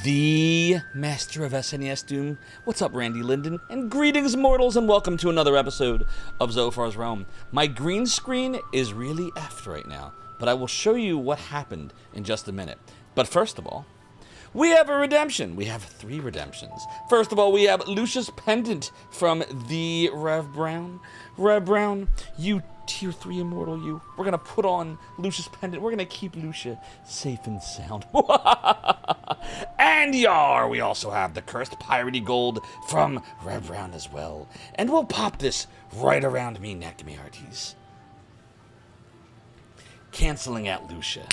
the master of SNES Doom. What's up, Randy Linden? And greetings, mortals, and welcome to another episode of Zophar's Realm. My green screen is really effed right now, but I will show you what happened in just a minute. But first of all, we have a redemption. We have 3 redemptions. First of all, we have Lucia's pendant from the Rev Brown. Rev Brown, you tier 3 immortal, you. We're going to put on Lucia's pendant. We're going to keep Lucia safe and sound. And yar, we also have the cursed piratey gold from Rev Brown as well. And we'll pop this right around me neck, me hearties. Canceling out Lucia.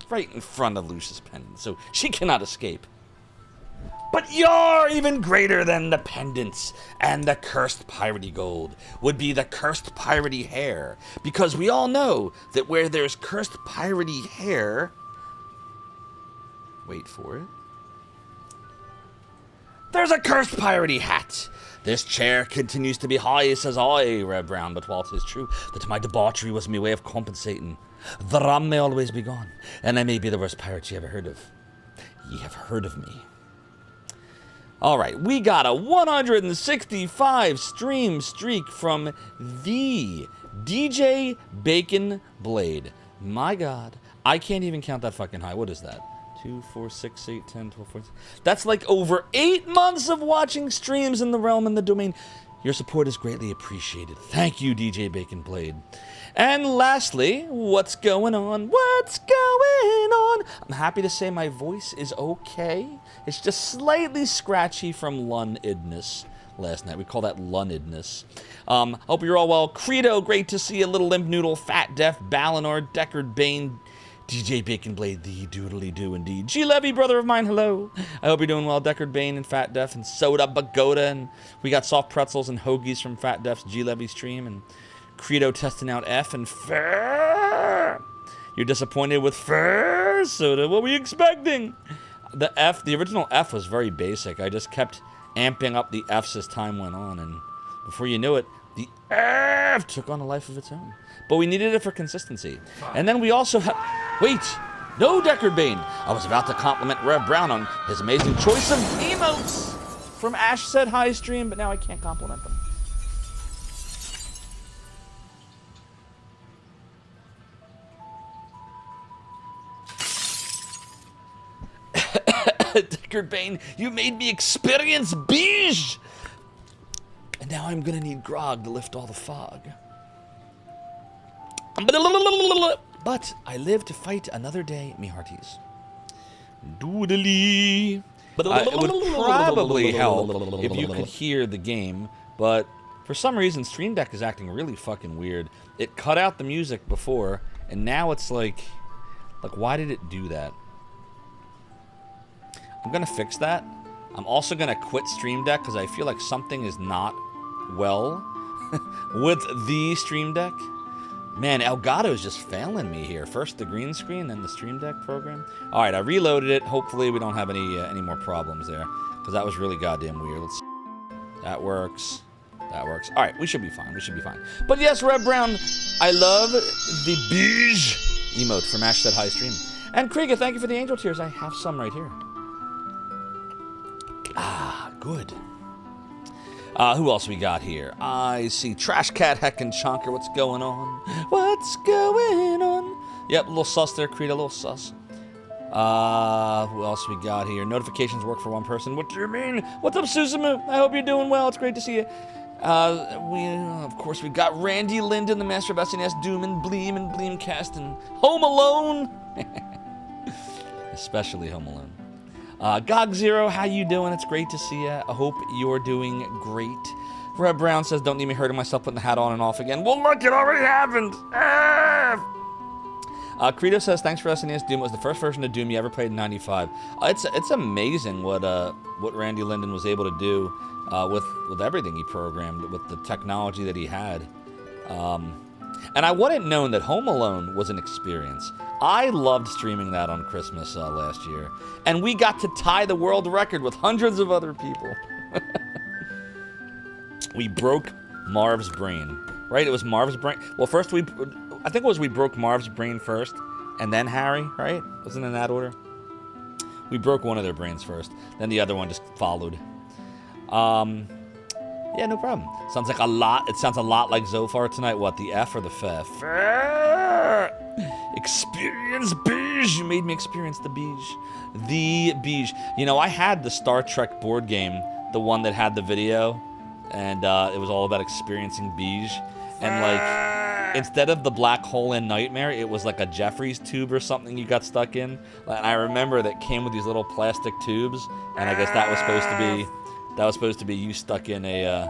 Right in front of Lucia's pendant, so she cannot escape. But you're even greater than the pendants and the cursed piratey gold would be the cursed piratey hair, because we all know that where there's cursed piratey hair, wait for it, there's a cursed piratey hat. This chair continues to be high, says I, Red Brown, but while 'tis true that my debauchery was my way of compensating, the rum may always be gone, and I may be the worst pirate ye ever heard of. Ye have heard of me. Alright, we got a 165 stream streak from the DJ Bacon Blade. My god, I can't even count that fucking high. What is that? 2, 4, 6, 8, 10, 12, 14. That's like over 8 months of watching streams in the realm and the domain. Your support is greatly appreciated. Thank you, DJ Bacon Blade. And lastly, what's going on? What's going on? I'm happy to say my voice is okay. It's just slightly scratchy from lunidness last night. We call that lunidness. Hope you're all well. Credo, great to see you. Little Limp Noodle, Fat Def, Balinor, Deckard Bane, DJ Bacon Blade, the doodly do indeed. G Levy, brother of mine, hello. I hope you're doing well. Deckard Bane and Fat Def and Soda Bagoda, and we got soft pretzels and hoagies from Fat Def's G Levy stream, and Credo testing out F and Fur. You're disappointed with Fur Soda. What were you expecting? The original F was very basic. I just kept amping up the Fs as time went on, and before you knew it, the F took on a life of its own. But we needed it for consistency. And then we also have... Wait! No, Deckard Bane! I was about to compliment Rev Brown on his amazing choice of emotes from Ash Said Hi stream, but now I can't compliment them. Deckard Bane, you made me experience beige! And now I'm gonna need grog to lift all the fog. But I live to fight another day, me hearties. Doodly. It would probably help if you could hear the game, but for some reason Stream Deck is acting really fucking weird. It cut out the music before, and now it's like why did it do that? I'm gonna fix that. I'm also gonna quit Stream Deck because I feel like something is not well with the Stream Deck. Man, Elgato is just failing me here. First the green screen, then the Stream Deck program. All right, I reloaded it. Hopefully we don't have any more problems there, because that was really goddamn weird. Let's. That works. That works. All right, we should be fine. We should be fine. But yes, Red Brown, I love the beige emote from Ash Said Hi stream. And Krieger, thank you for the angel tears. I have some right here. Ah, good. Who else we got here? I see Trash Cat, Heck, and Chonker. What's going on? What's going on? Yep, a little sus there, Creed, a little sus. Who else we got here? Notifications work for one person. What do you mean? What's up, Susumu? I hope you're doing well. It's great to see you. Of course, we've got Randy Linden, the master of SNES Doom and Bleemcast, and Home Alone. Especially Home Alone. Gog Zero, how you doing? It's great to see you. I hope you're doing great. Red Brown says, don't need me hurting myself putting the hat on and off again. Well, look, it already happened. Credo says, thanks for SNES Doom. It was the first version of Doom you ever played in '95. It's amazing what Randy Linden was able to do with everything he programmed, with the technology that he had. And I wouldn't known that Home Alone was an experience. I loved streaming that on Christmas last year. And we got to tie the world record with hundreds of other people. We broke Marv's brain. Right? It was Marv's brain. Well, first I think it was we broke Marv's brain first, and then Harry, right? Wasn't in that order? We broke one of their brains first. Then the other one just followed. Yeah, no problem. Sounds like a lot. It sounds a lot like Zophar tonight. What, the F or the F? Experience beige. You made me experience the beige. The beige. You know, I had the Star Trek board game, the one that had the video, and it was all about experiencing beige. And like, instead of the black hole in Nightmare, it was like a Jeffries tube or something you got stuck in. And I remember that came with these little plastic tubes, and I guess that was supposed to be you stuck in a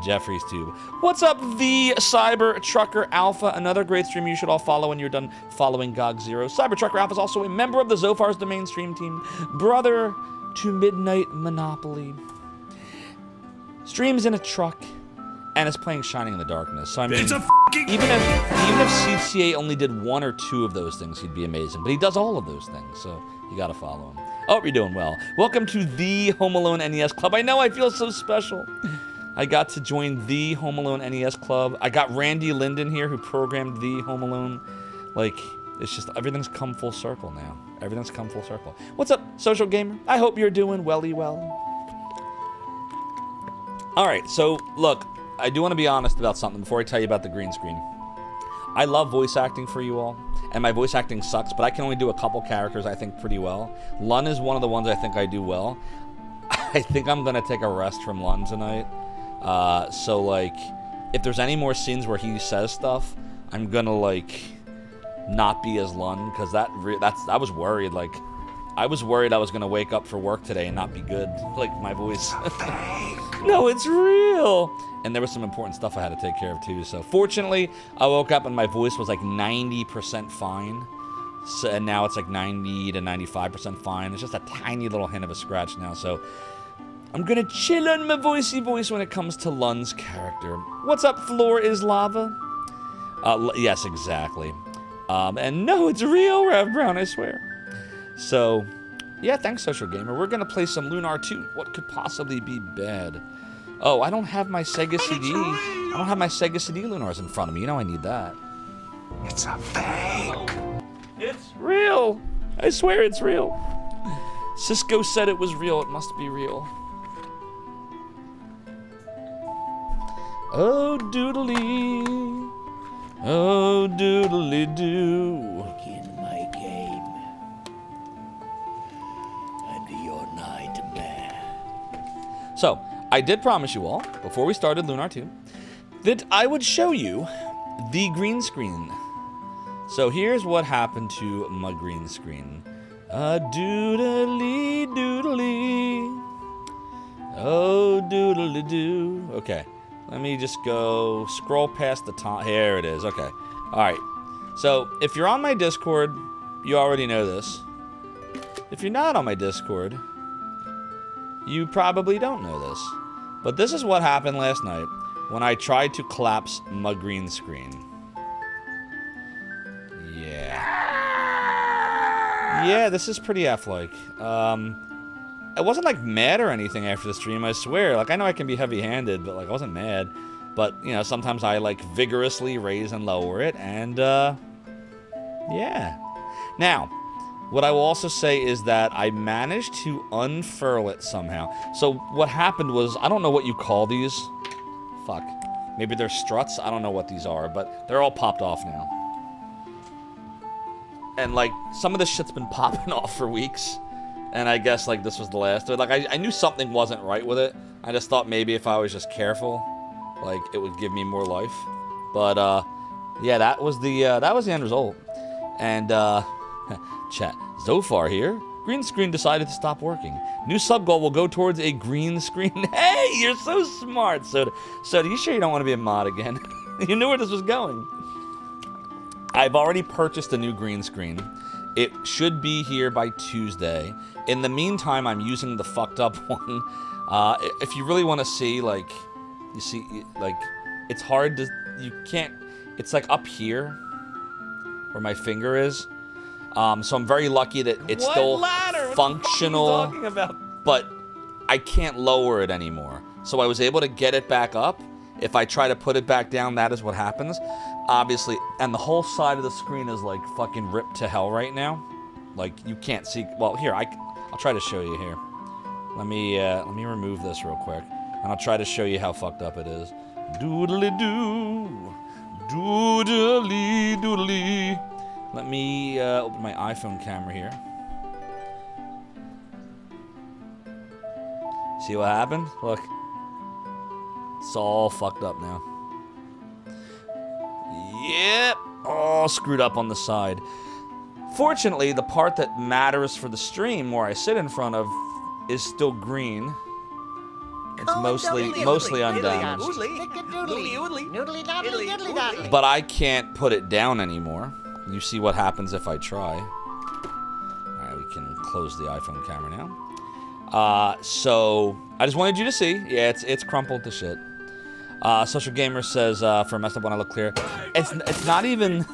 Jeffries tube. What's up, the Cyber Trucker Alpha? Another great stream you should all follow when you're done following GOG Zero. Cyber Trucker Alpha is also a member of the Zophar's Domain stream team, brother to Midnight Monopoly. Streams in a truck and is playing Shining in the Darkness. So I mean, even if CCA only did 1 or 2 of those things, he'd be amazing. But he does all of those things, so you gotta follow him. I hope you're doing well. Welcome to the Home Alone NES Club. I know, I feel so special. I got to join the Home Alone NES Club. I got Randy Linden here, who programmed the Home Alone. Like, it's just, everything's come full circle now. Everything's come full circle. What's up, Social Gamer? I hope you're doing welly well. All right, so look, I do want to be honest about something before I tell you about the green screen. I love voice acting for you all, and my voice acting sucks, but I can only do a couple characters I think pretty well. Lun is one of the ones I think I do well. I think I'm going to take a rest from Lun tonight. So, like, if there's any more scenes where he says stuff, I'm going to, like, not be as Lun, because I was worried, like, I was worried I was going to wake up for work today and not be good, like, my voice. No, it's real. And there was some important stuff I had to take care of, too. So, fortunately, I woke up and my voice was, like, 90% fine. So, and now it's, like, 90 to 95% fine. It's just a tiny little hint of a scratch now, so I'm gonna chill on my voicey voice when it comes to Lun's character. What's up, Floor is Lava? Yes, exactly. And no, it's real, Rev Brown, I swear. So, yeah, thanks, Social Gamer. We're gonna play some Lunar 2. What could possibly be bad? Oh, I don't have my Sega CD. I don't have my Sega CD Lunars in front of me. You know I need that. It's a fake. It's real. I swear it's real. Cisco said it was real. It must be real. Oh, doodly. Oh, doodly doo. In my game. And your nightmare. So, I did promise you all, before we started Lunar 2, that I would show you the green screen. So here's what happened to my green screen. Doodly doodly. Oh, doodly doo. Okay, let me just go scroll past the top. Here it is. Okay. All right. So if you're on my Discord, you already know this. If you're not on my Discord, you probably don't know this. But this is what happened last night when I tried to collapse my green screen. Yeah, this is pretty F-like. I wasn't, like, mad or anything after the stream, I swear. Like, I know I can be heavy-handed, but, like, I wasn't mad. But, you know, sometimes I, like, vigorously raise and lower it, and, yeah. Now, what I will also say is that I managed to unfurl it somehow. So, what happened was, I don't know what you call these. Fuck. Maybe they're struts? I don't know what these are, but they're all popped off now. And, like, some of this shit's been popping off for weeks. And I guess, like, this was the last. Like, I knew something wasn't right with it. I just thought maybe if I was just careful, like, it would give me more life. But, yeah, that was the end result. And, chat. Zophar here. Green screen decided to stop working. New sub goal will go towards a green screen. Hey, you're so smart, Soda. Soda, you sure you don't want to be a mod again? You knew where this was going. I've already purchased a new green screen. It should be here by Tuesday. In the meantime, I'm using the fucked up one. If you really want to see, like, you see, like, it's hard to, you can't, it's like up here where my finger is. So I'm very lucky that it's still functional, what are you talking about? But I can't lower it anymore. So I was able to get it back up. If I try to put it back down, that is what happens. Obviously, and the whole side of the screen is like fucking ripped to hell right now. Like, you can't see, well, here, I'll try to show you here. Let me remove this real quick, and I'll try to show you how fucked up it is. Doodly doo, doodly doodly. Let me open my iPhone camera here. See what happened? Look. It's all fucked up now. Yep. All screwed up on the side. Fortunately, the part that matters for the stream, where I sit in front of, is still green. It's mostly undamaged. But I can't put it down anymore. You see what happens if I try. Alright, we can close the iPhone camera now. So I just wanted you to see. Yeah, it's crumpled to shit. Social Gamer says, for a messed up one I look clear. It's not even...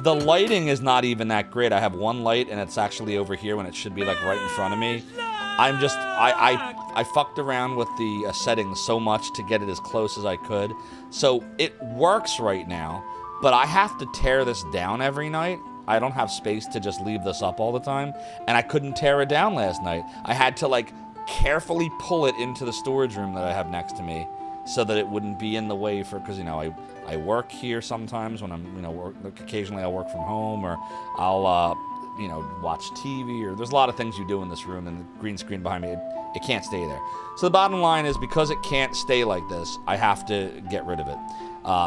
The lighting is not even that great. I have one light and it's actually over here when it should be like right in front of me. I'm just, I fucked around with the settings so much to get it as close as I could. So it works right now, but I have to tear this down every night. I don't have space to just leave this up all the time, and I couldn't tear it down last night. I had to like carefully pull it into the storage room that I have next to me so that it wouldn't be in the way for, because, you know, I work here sometimes when I'm, you know, occasionally I'll work from home, or I'll, you know, watch TV, or there's a lot of things you do in this room, and the green screen behind me, it can't stay there. So the bottom line is, because it can't stay like this, I have to get rid of it.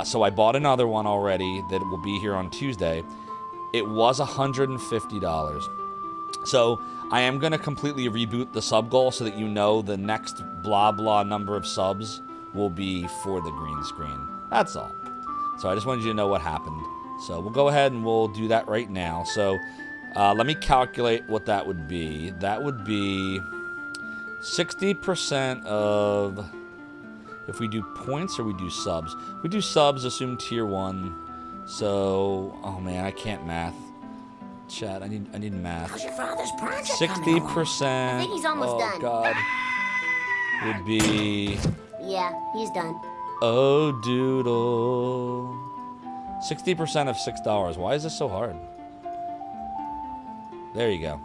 So I bought another one already that will be here on Tuesday. It was $150. So I am going to completely reboot the sub goal so that you know the next blah blah number of subs will be for the green screen. That's all. So I just wanted you to know what happened. So we'll go ahead and we'll do that right now. So let me calculate what that would be. That would be 60% of... If we do points or we do subs. If we do subs, assume tier 1. So, oh man, I can't math. Chat, I need math. How's your father's project 60%. I think he's almost done. Oh god. Would be... Yeah, he's done. Oh, doodle. 60% of $6. Why is this so hard? There you go.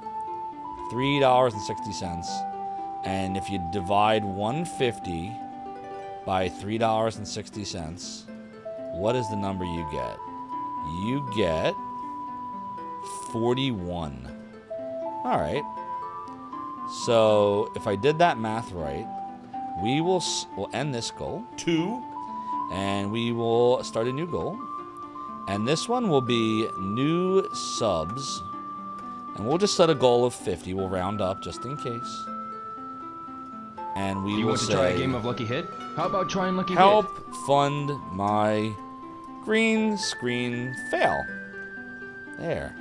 $3.60. And if you divide 150 by $3.60, what is the number you get? You get 41. All right. So if I did that math right, we'll end this goal. 2. And we will start a new goal. And this one will be new subs. And we'll just set a goal of 50. We'll round up just in case. And we you will want to say, try a game of Lucky Hit? How about trying Lucky help Hit? fund my green screen fail. There.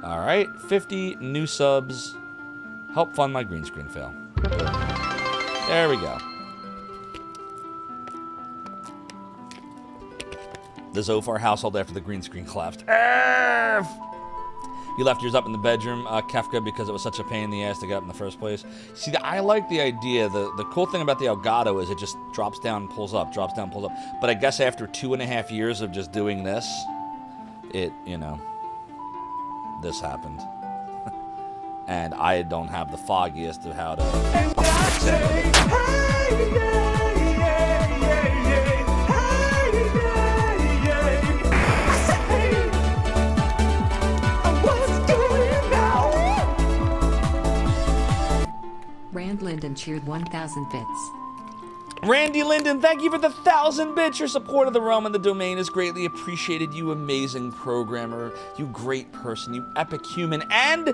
All right, 50 new subs. Help fund my green screen fail. There we go. The Zophar household after the green screen collapsed. You left yours up in the bedroom, Kefka, because it was such a pain in the ass to get up in the first place. See, I like the idea. The cool thing about the Elgato is it just drops down and pulls up, drops down, pulls up. But I guess after 2.5 years of just doing this, it, you know, this happened. And I don't have the foggiest of how to... And I say, hey, yeah, yeah, yeah, yeah. Hey, yeah, yeah. I say, what's doing now? Rand Linden cheered 1,000 bits. Randy Linden, thank you for the 1,000 bits. Your support of the realm and the domain is greatly appreciated. You amazing programmer, you great person, you epic human, and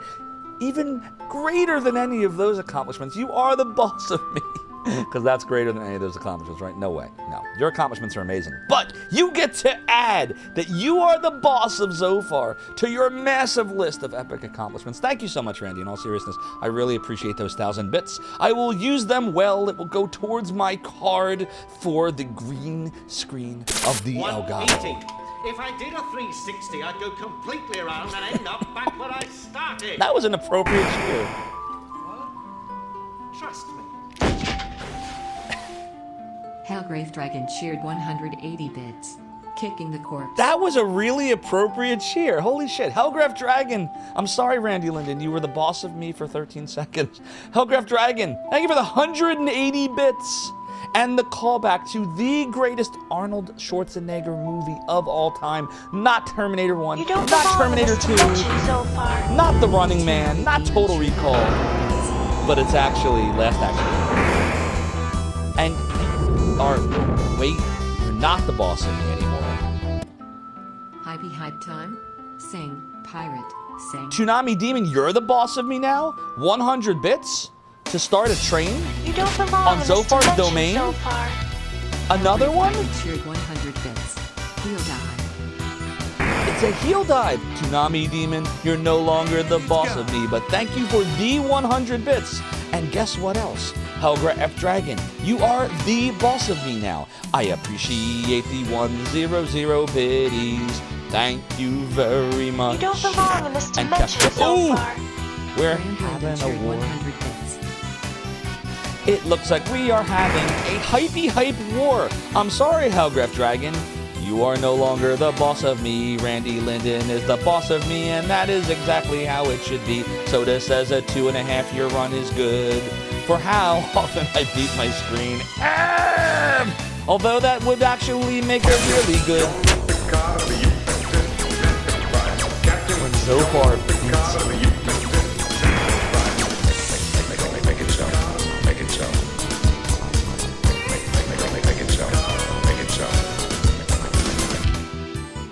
even greater than any of those accomplishments, you are the boss of me. Because that's greater than any of those accomplishments, right? No way. No. Your accomplishments are amazing. But you get to add that you are the boss of Zophar to your massive list of epic accomplishments. Thank you so much, Randy. In all seriousness, I really appreciate those 1,000 bits. I will use them well. It will go towards my card for the green screen of the Elgato. If I did a 360, I'd go completely around and end up back where I started. That was an appropriate cheer. What? Trust me. Hellgrave Dragon cheered 180 bits. kicking the corpse. That was a really appropriate cheer. Holy shit. Hellgraph Dragon. I'm sorry, Randy Linden. You were the boss of me for 13 seconds. Hellgraph Dragon, thank you for the 180 bits. And the callback to the greatest Arnold Schwarzenegger movie of all time. Not Terminator 1, You don't not belong Terminator in this 2, dimension, Zophar. not The Running Man, not Total Recall. But it's actually Last Action. And wait, you're not the boss of me anymore. Hypey hype time. Sing, pirate, sing. Tsunami Demon, you're the boss of me now? 100 bits? To start a train? You don't belong On in this Zophar's dimension, domain? Zophar. Another one? Cheered 100 bits. He'll die. It's a heel dive. Tsunami Demon, you're no longer the boss of me, but thank you for the 100 bits. And guess what else? Helgra F Dragon, you are the boss of me now. I appreciate the 100 biddies. Thank you very much. You don't belong in this And dimension, Ooh! Zophar. We're Brand Linden having a cheered war. 100 bits. It looks like we are having a hypey hype war. I'm sorry, Hellgraph Dragon. You are no longer the boss of me. Randy Linden is the boss of me, and that is exactly how it should be. Soda says a 2.5-year run is good for how often I beat my screen. Although that would actually make it really good. When Zophar beats Make it so. Make it so. Make it so. Make it so.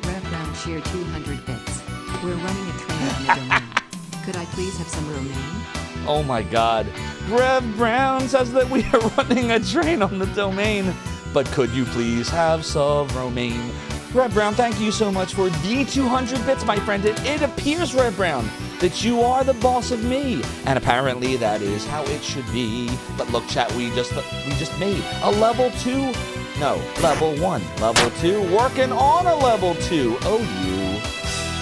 Rev Brown cheered 200 bits. We're running a train on the domain. Could I please have some romaine? Oh my god. Rev Brown says that we are running a train on the domain. But could you please have some romaine? Rev Brown, thank you so much for the 200 bits, my friend. It appears, Rev Brown, that you are the boss of me. And apparently that is how it should be. But look, chat, we just made a level 2. No, level 1. Level 2. Working on a level 2. Oh, you.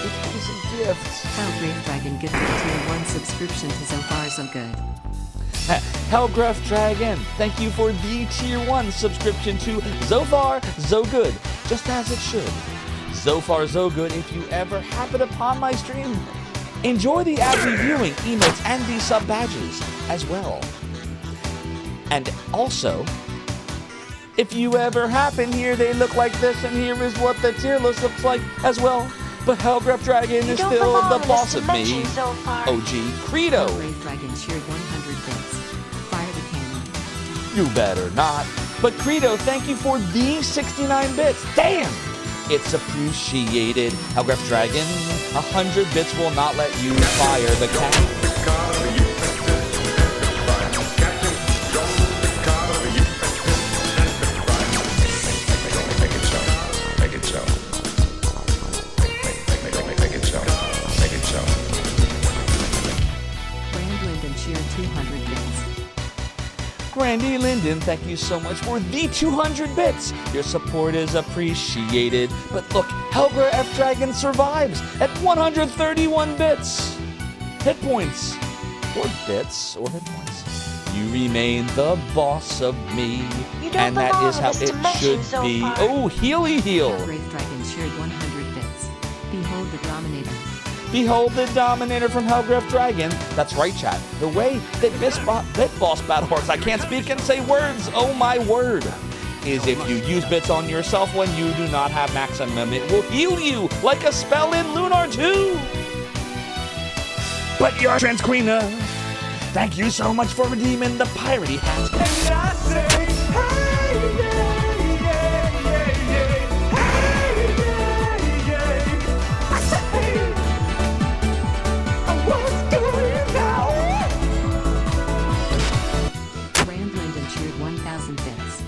It is a gift. Hellgrave Dragon gifted a tier 1 subscription to Zophar So Good. Hellgraph Dragon, thank you for the tier 1 subscription to Zophar So Good, just as it should. Zophar So Good, if you ever happen upon my stream, enjoy the ad reviewing, emotes, and the sub badges as well. And also, if you ever happen here, they look like this, and here is what the tier list looks like as well. But Hellgraph Dragon You is don't still belong the in boss this of me. dimension, Zophar. OG Credo. Hellgrave Dragon cheered 100 bits. Fire the cannon. You better not. But Credo, thank you for the 69 bits. Damn! It's appreciated. Hellgraph Dragon, 100 bits will not let you fire the cannon. Make it so. Make it so. Make it so. Make it so. Brand Linden cheered 200 bits. Randy Linden, thank you so much for the 200 bits. Your support is appreciated. But look, Helga F. Dragon survives at 131 bits. Hit points. Or bits, or hit points. You remain the boss of me. You don't And that belong is in how this it dimension, should be. Zophar. Oh, Healy Heal. Hellgrave Dragon cheered 100 bits. Behold the Dominator. Behold the Dominator from Hellgraph Dragon. That's right, chat. The way that Bit Boss Battle works, I can't speak and say words, oh my word, is if you use bits on yourself when you do not have maximum, it will heal you like a spell in Lunar 2. But you're Trans Queena. Thank you so much for redeeming the piratey hat. And I say, hey, yeah, yeah, yeah, yeah. Hey, yeah, yeah. I say, what's going on? Brand Linden cheered 1,000 bits.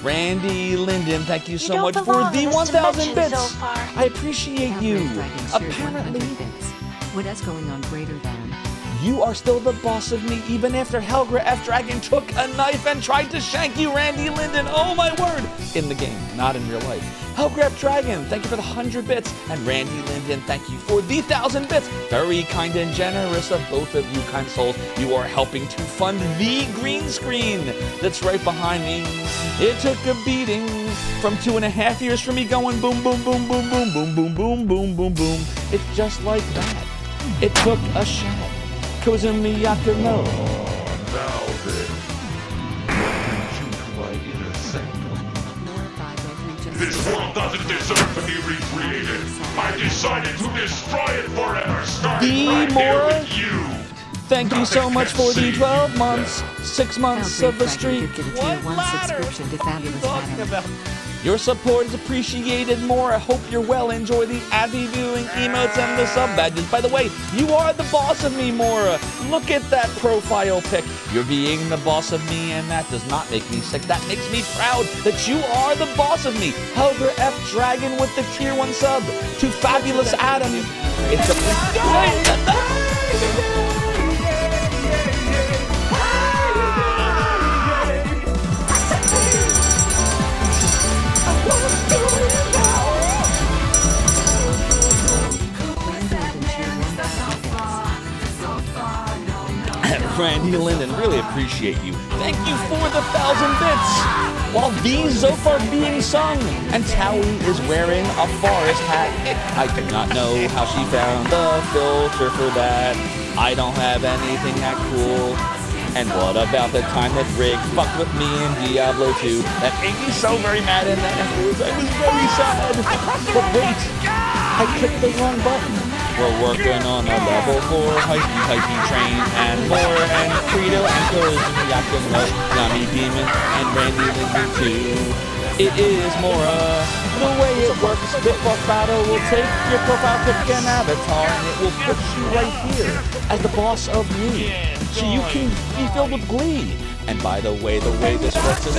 Randy Linden, thank you so don't much for belong the in this 1,000 dimension, bits. Zophar. I appreciate you. Hellgrave Dragon cheered 100 Apparently, bits. What is going on greater than? you are still the boss of me, even after Helga F. Dragon took a knife and tried to shank you, Randy Linden. Oh my word! In the game, not in real life. Helga F. Dragon, thank you for the 100 bits. And Randy Linden, thank you for the 1,000 bits. Very kind and generous of both of you, kind souls. You are helping to fund the green screen that's right behind me. It took a beating, from 2.5 years from me going boom, boom, boom, boom, boom, boom, boom, boom, boom, boom, boom. It's just like that. It took a shot. Kozumi Yakumo. This world doesn't deserve to be recreated. I decided to destroy it forever, starting right here with you. Thank you so much for the 12 months, 6 months of the streak. What ladder? What are you talking about? Your support is appreciated more. I hope you're well. Enjoy the Abby viewing emotes and the sub badges. By the way, you are the boss of me, Mora. Look at that profile pic. You're being the boss of me, and that does not make me sick. That makes me proud that you are the boss of me. Helger F. Dragon with the tier 1 sub. To Fabulous Adam. It's a Randy Linden, really appreciate you. Thank you for the 1,000 bits. While these Zophar being sung, and Towie is wearing a forest hat. I do not know how she found the filter for that. I don't have anything that cool. And what about the time that Rick fucked with me in Diablo 2? That made me so very mad and afterwards I was very sad. But wait, I clicked the wrong button. We're working on a level 4 Hypey train and more, and Credo and Kozumi Yakumo, Yami Demon, and Randy Linden too. It is Mora. The way it works, Spitball Battle will take your profile pic and avatar, and it will put you right here as the boss of me. So you can be filled with glee. And by the way this works is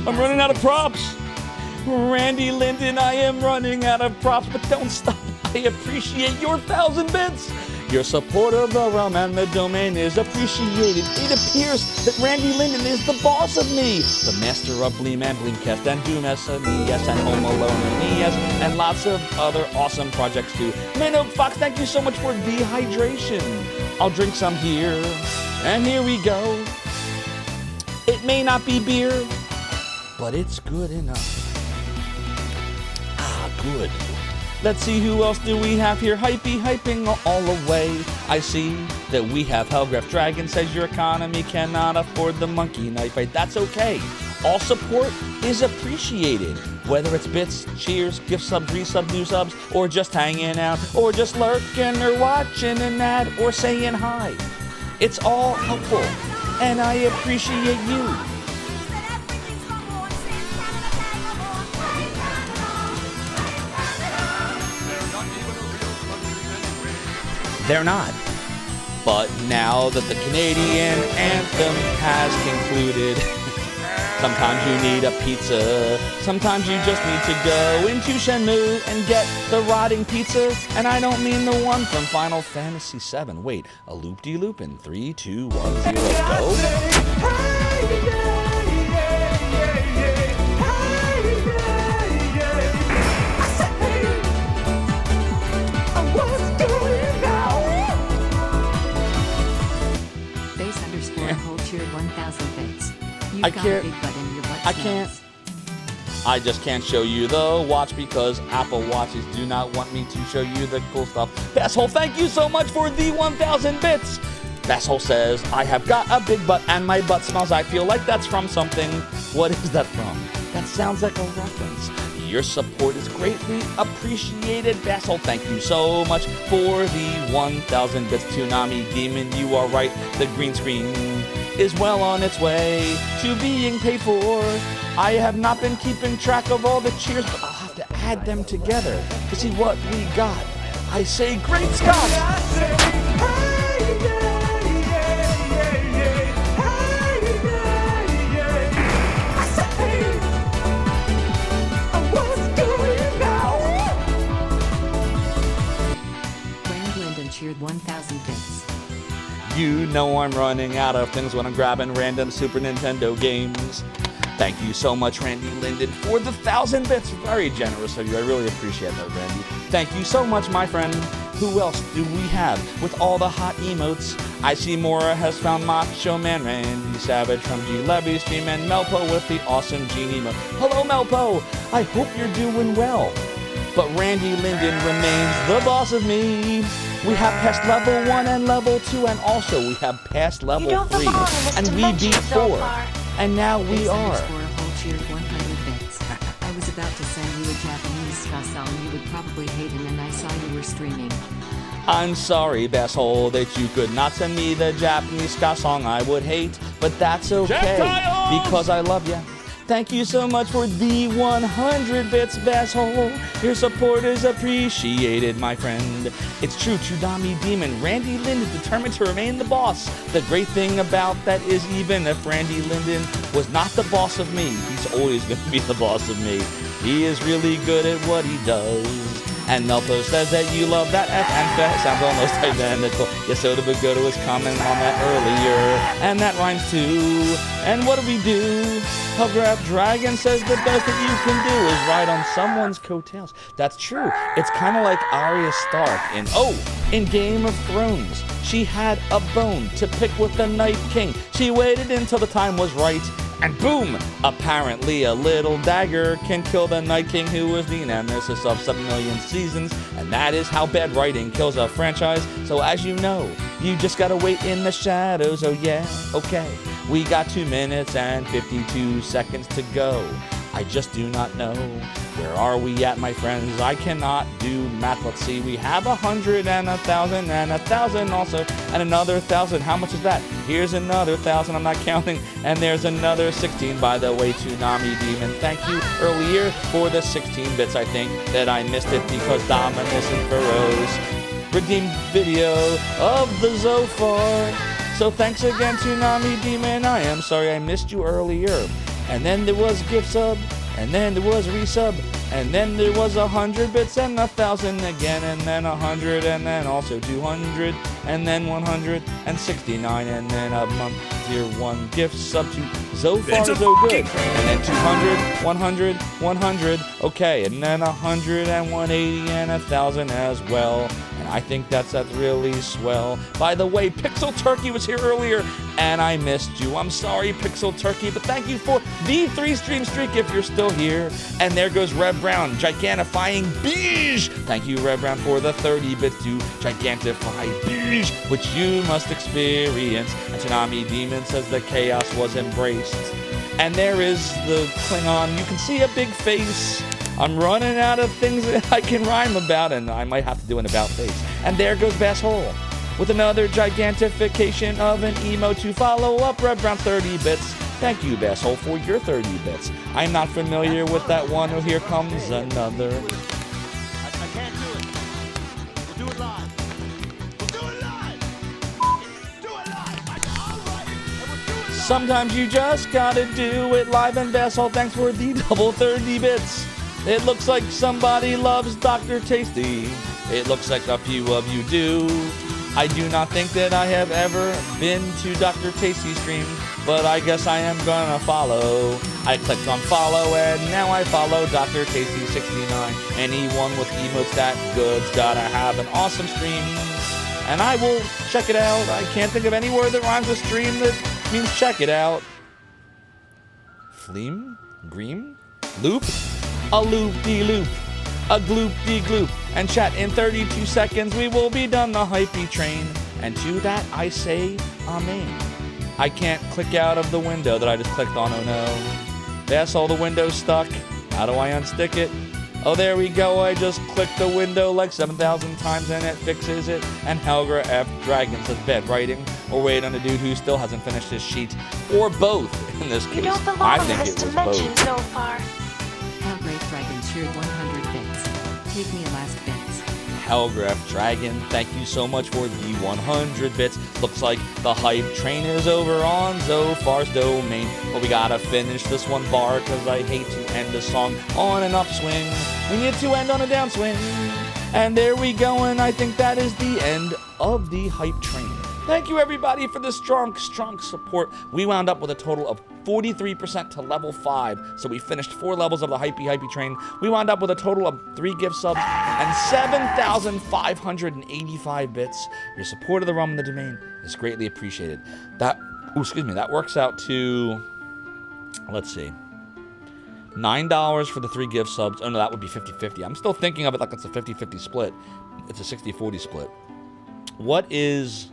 I'm running out of props. Randy Linden, I am running out of props, but don't stop. I appreciate your 1,000 bits. Your support of the realm and the domain is appreciated. It appears that Randy Linden is the boss of me, the master of Bleem and Bleemcast and Doom SNES and Home Alone and ES and lots of other awesome projects too. Minogue Fox, thank you so much for dehydration. I'll drink some here, and here we go. It may not be beer, but it's good enough. Good. Let's see who else do we have here. Hyping all the way. I see that we have Hellgraph Dragon says your economy cannot afford the monkey knife. Right? That's okay. All support is appreciated. Whether it's bits, cheers, gift subs, resubs, new subs, or just hanging out, or just lurking, or watching an ad, or saying hi. It's all helpful, and I appreciate you. They're not. But now that the Canadian anthem has concluded, sometimes you need a pizza. Sometimes you just need to go into Shenmue and get the rotting pizza. And I don't mean the one from Final Fantasy VII. Wait, a loop-de-loop in 3, 2, 1, 0, go. Cheered 1,000 bits. You've I got can't. a big butt in your butt. I can't. I just can't show you the watch because Apple Watches do not want me to show you the cool stuff. Basshole, thank you so much for the 1,000 bits. Basshole says, I have got a big butt and my butt smells. I feel like that's from something. What is that from? That sounds like a reference. Your support is greatly appreciated. Basshole, thank you so much for the 1,000 bits. Toonami Demon, you are right. The green screen is well on its way to being paid for. I have not been keeping track of all the cheers, but I'll have to add them together to see what we got. I say, great Scott! Cheered 1,000 bits. You know I'm running out of things when I'm grabbing random Super Nintendo games. Thank you so much, Randy Linden, for the 1,000 bits. Very generous of you. I really appreciate that, Randy. Thank you so much, my friend. Who else do we have with all the hot emotes? I see Mora has found Macho Man, Randy Savage from G Levy Stream, and Melpo with the awesome genie emote. Hello, Melpo. I hope you're doing well. But Randy Linden remains the boss of me. We have passed level 1 and level 2, and also we have passed level 3, and we beat 4. And now we are. For a whole cheered 100 bits. I was about to send you a Japanese ska song you would probably hate, and then I saw you were streaming. I'm sorry, Basshole, that you could not send me the Japanese ska song I would hate, but that's okay, because I love ya. Thank you so much for the 100 bits, Basshole. Your support is appreciated, my friend. It's true, Tsunami Demon. Randy Linden is determined to remain the boss. The great thing about that is even if Randy Linden was not the boss of me, he's always going to be the boss of me. He is really good at what he does. And Melpo says that you love that F and F sounds almost identical. Yes, Soda Bagoto was commenting on that earlier. And that rhymes too. And what do we do? Hellgrab Dragon says the best that you can do is ride on someone's coattails. That's true. It's kind of like Arya Stark in Game of Thrones. She had a bone to pick with the Night King. She waited until the time was right. And boom! Apparently a little dagger can kill the Night King, who was the nemesis of 7 million seasons, and that is how bad writing kills a franchise. So as you know, you just gotta wait in the shadows. Oh yeah, okay. We got 2 minutes and 52 seconds to go. I just do not know. Where are we at, my friends? I cannot do math. Let's see. We have 100 and 1,000 and 1,000 also, and another 1,000. How much is that? Here's another 1,000. I'm not counting. And there's another 16. By the way, Tsunami Demon, thank you earlier for the 16 bits. I think that I missed it because Dominus and Feroz redeemed video of the Zophar. So thanks again, Tsunami Demon. I am sorry I missed you earlier. And then there was gift sub, and then there was resub, and then there was 100 bits and 1,000 again, and then 100, and then also 200, and then 169, and then a month tier 1 gift sub to Zophar so good, and then 200, 100, 100, okay, and then 100 and 180 and 1,000 as well. I think that's really swell. By the way, Pixel Turkey was here earlier, and I missed you. I'm sorry, Pixel Turkey, but thank you for the 3-stream streak if you're still here. And there goes Rev Brown, Gigantifying Beige. Thank you, Rev Brown, for the 30 bits to Gigantify Beige, which you must experience. And Tsunami Demon says the chaos was embraced. And there is the Klingon. You can see a big face. I'm running out of things that I can rhyme about, and I might have to do an about face. And there goes Basshole with another gigantification of an emo to follow up Red Brown 30 bits. Thank you, Basshole, for your 30 bits. I'm not familiar with that one. Oh, here comes another. I can't do it. We'll do it live. We'll do it live. Do it live. All right. And we'll do it live. Sometimes you just gotta do it live. And Basshole, thanks for the double 30 bits. It looks like somebody loves Dr. Tasty. It looks like a few of you do. I do not think that I have ever been to Dr. Tasty's stream, but I guess I am gonna follow. I clicked on follow, and now I follow Dr. Tasty 69. Anyone with emotes that good's gotta have an awesome stream, and I will check it out. I can't think of any word that rhymes with stream that means check it out. Fleam? Gream? Loop? A loop-de-loop, a gloop-de-gloop, and chat in 32 seconds we will be done the hypey train, and to that I say amen. I can't click out of the window that I just clicked on, oh no. That's all, the window's stuck. How do I unstick it? Oh, there we go, I just clicked the window like 7,000 times and it fixes it. And Helgra F. Dragon says bad writing, or wait on a dude who still hasn't finished his sheet, or both in this case. You don't belong I in think this it was dimension both. so far. How great Dragon cheered 100 bits. Take me last bits. Hellgraph Dragon, thank you so much for the 100 bits. Looks like the hype train is over on Zophar's domain. But we gotta finish this one bar, cause I hate to end a song on an upswing. We need to end on a downswing. And there we go, and I think that is the end of the hype train. Thank you, everybody, for the strong support. We wound up with a total of 43% to level 5, so we finished 4 levels of the hypey train. We wound up with a total of 3 gift subs and 7,585 bits. Your support of the realm and the domain is greatly appreciated. That works out to, let's see, $9 for the 3 gift subs. Oh, no, that would be 50-50. I'm still thinking of it like it's a 50-50 split. It's a 60-40 split. What is...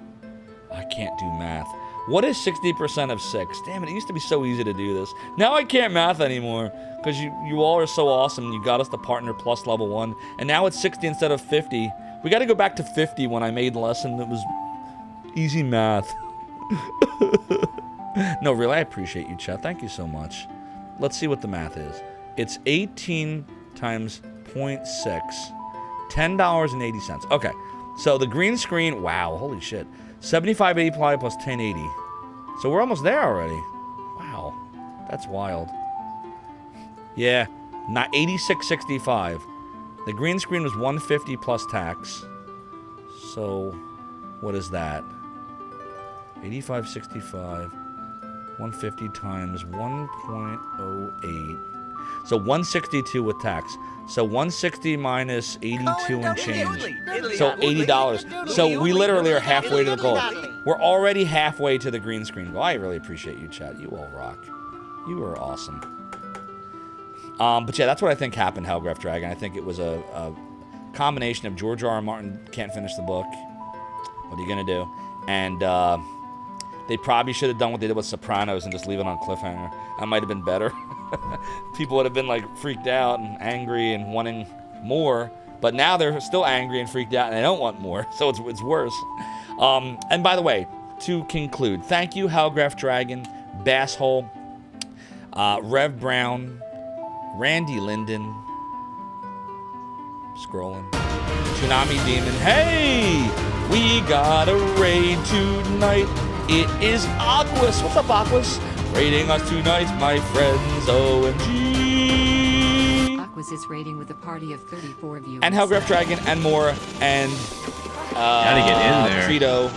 I can't do math. What is 60% of 6? Damn it, it used to be so easy to do this. Now I can't math anymore because you all are so awesome. You got us the partner plus level 1. And now it's 60 instead of 50. We got to go back to 50 when I made the lesson. It was easy math. No, really, I appreciate you, chat. Thank you so much. Let's see what the math is. It's 18 times 0.6. $10.80. Okay, so the green screen, wow, holy shit. 75.80 plus 10.80. So we're almost there already. Wow, that's wild. Yeah, not 86.65. The green screen was 150 plus tax. So what is that? 85.65. 150 times 1.08. So 162 with tax. So 160 minus 82 and change. So $80. So we literally are halfway to the goal. We're already halfway to the green screen goal. I really appreciate you, chat. You all rock. You are awesome. But yeah, that's what I think happened, Hellgraph Dragon. I think it was a combination of George R.R. Martin can't finish the book. What are you going to do? And they probably should have done what they did with Sopranos and just leave it on cliffhanger. That might have been better. People would have been like freaked out and angry and wanting more, but now they're still angry and freaked out and they don't want more, so it's worse. And by the way, to conclude, thank you, Hellgraph Dragon, Basshole, Rev Brown, Randy Linden, scrolling, Tsunami Demon. Hey, we got a raid tonight. It is Aquas. What's up, Aquas? Raiding us tonight, my friends. OMG. Aquas is raiding with a party of 34 viewers. And Hellgraph Dragon and more. And gotta get in there. Credo.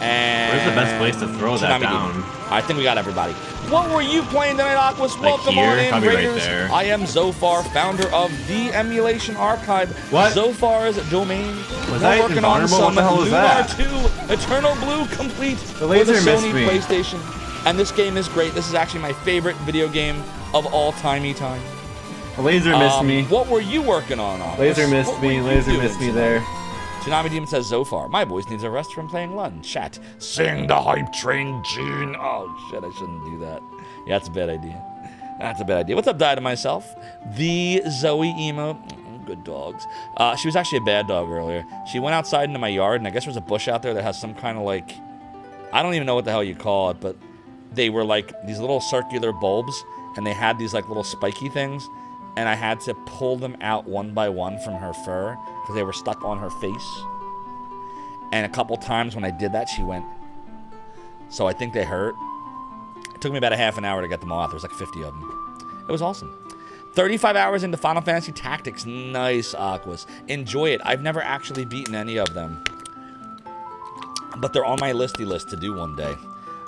And where's the best place to throw that down? Demon. I think we got everybody. What were you playing tonight, Aquas? Like Welcome here? on in, Probably Raiders. right there. I am Zophar, founder of the Emulation Archive. What? Zophar's domain. Was We're I working on invulnerable? some What the hell was Lunar that? 2 Eternal Blue Complete The laser for the missed Sony me. PlayStation. And this game is great. This is actually my favorite video game of all time. The laser missed me. What were you working on? Aquas? Laser missed What me. were you Laser doing missed me tonight? there. Tsunami Demon says Zophar. My voice needs a rest from playing Lund. Chat. Sing the hype train, Gene. Oh, shit. I shouldn't do that. Yeah, that's a bad idea. That's a bad idea. What's up, Die to Myself? The Zoe emo. Good dogs. She was actually a bad dog earlier. She went outside into my yard, and I guess there's a bush out there that has some kind of like... I don't even know what the hell you call it, but they were like these little circular bulbs, and they had these like little spiky things, and I had to pull them out one by one from her fur because they were stuck on her face. And a couple times when I did that, she went. So I think they hurt. It took me about a half an hour to get them all out. There was like 50 of them. It was awesome. 35 hours into Final Fantasy Tactics. Nice, Aquas. Enjoy it. I've never actually beaten any of them, but they're on my listy list to do one day.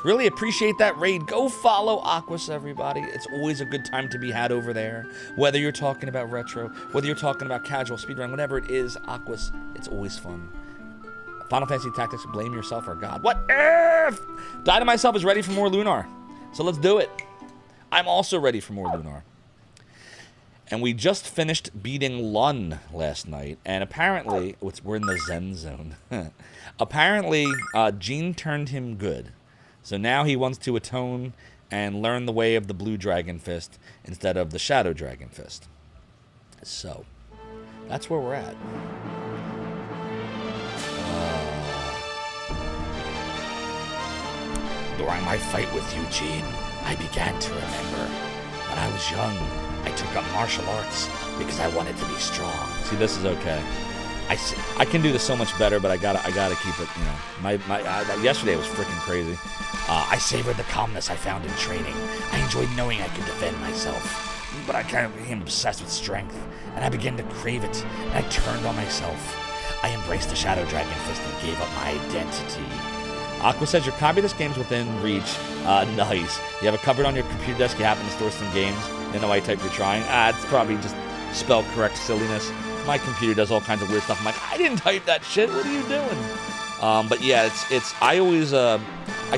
Really appreciate that raid. Go follow Aquas, everybody. It's always a good time to be had over there. Whether you're talking about retro, whether you're talking about casual speedrun, whatever it is, Aquas, it's always fun. Final Fantasy Tactics, blame yourself or God. What if? Die to Myself is ready for more Lunar. So let's do it. I'm also ready for more Lunar. And we just finished beating Lun last night. And apparently, we're in the Zen zone. Apparently, Gene turned him good. So now he wants to atone and learn the way of the Blue Dragon Fist instead of the Shadow Dragon Fist. So, that's where we're at. During my fight with Eugene, I began to remember. When I was young, I took up martial arts because I wanted to be strong. See, this is okay. I can do this so much better, but I gotta keep it. You know, yesterday was freaking crazy. I savored the calmness I found in training. I enjoyed knowing I could defend myself, but I kind of became obsessed with strength, and I began to crave it. And I turned on myself. I embraced the Shadow Dragon Fist and gave up my identity. Aqua says your copy of this game's within reach. Nice. You have it covered on your computer desk. You happen to store some games. You know why I type you're trying. It's probably just spell correct silliness. My computer does all kinds of weird stuff. I'm like, I didn't type that shit. What are you doing? But yeah, I always, I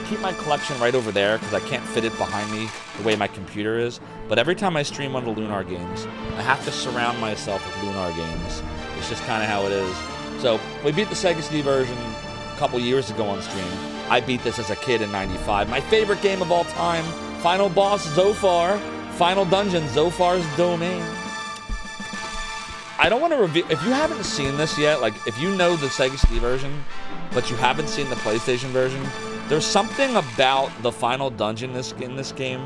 keep my collection right over there because I can't fit it behind me the way my computer is. But every time I stream one of the Lunar games, I have to surround myself with Lunar games. It's just kind of how it is. So we beat the Sega CD version a couple years ago on stream. I beat this as a kid in '95. My favorite game of all time. Final boss, Zophar. Final dungeon, Zophar's Domain. I don't want to reveal... If you haven't seen this yet, like, if you know the Sega CD version, but you haven't seen the PlayStation version, there's something about the final dungeon in this game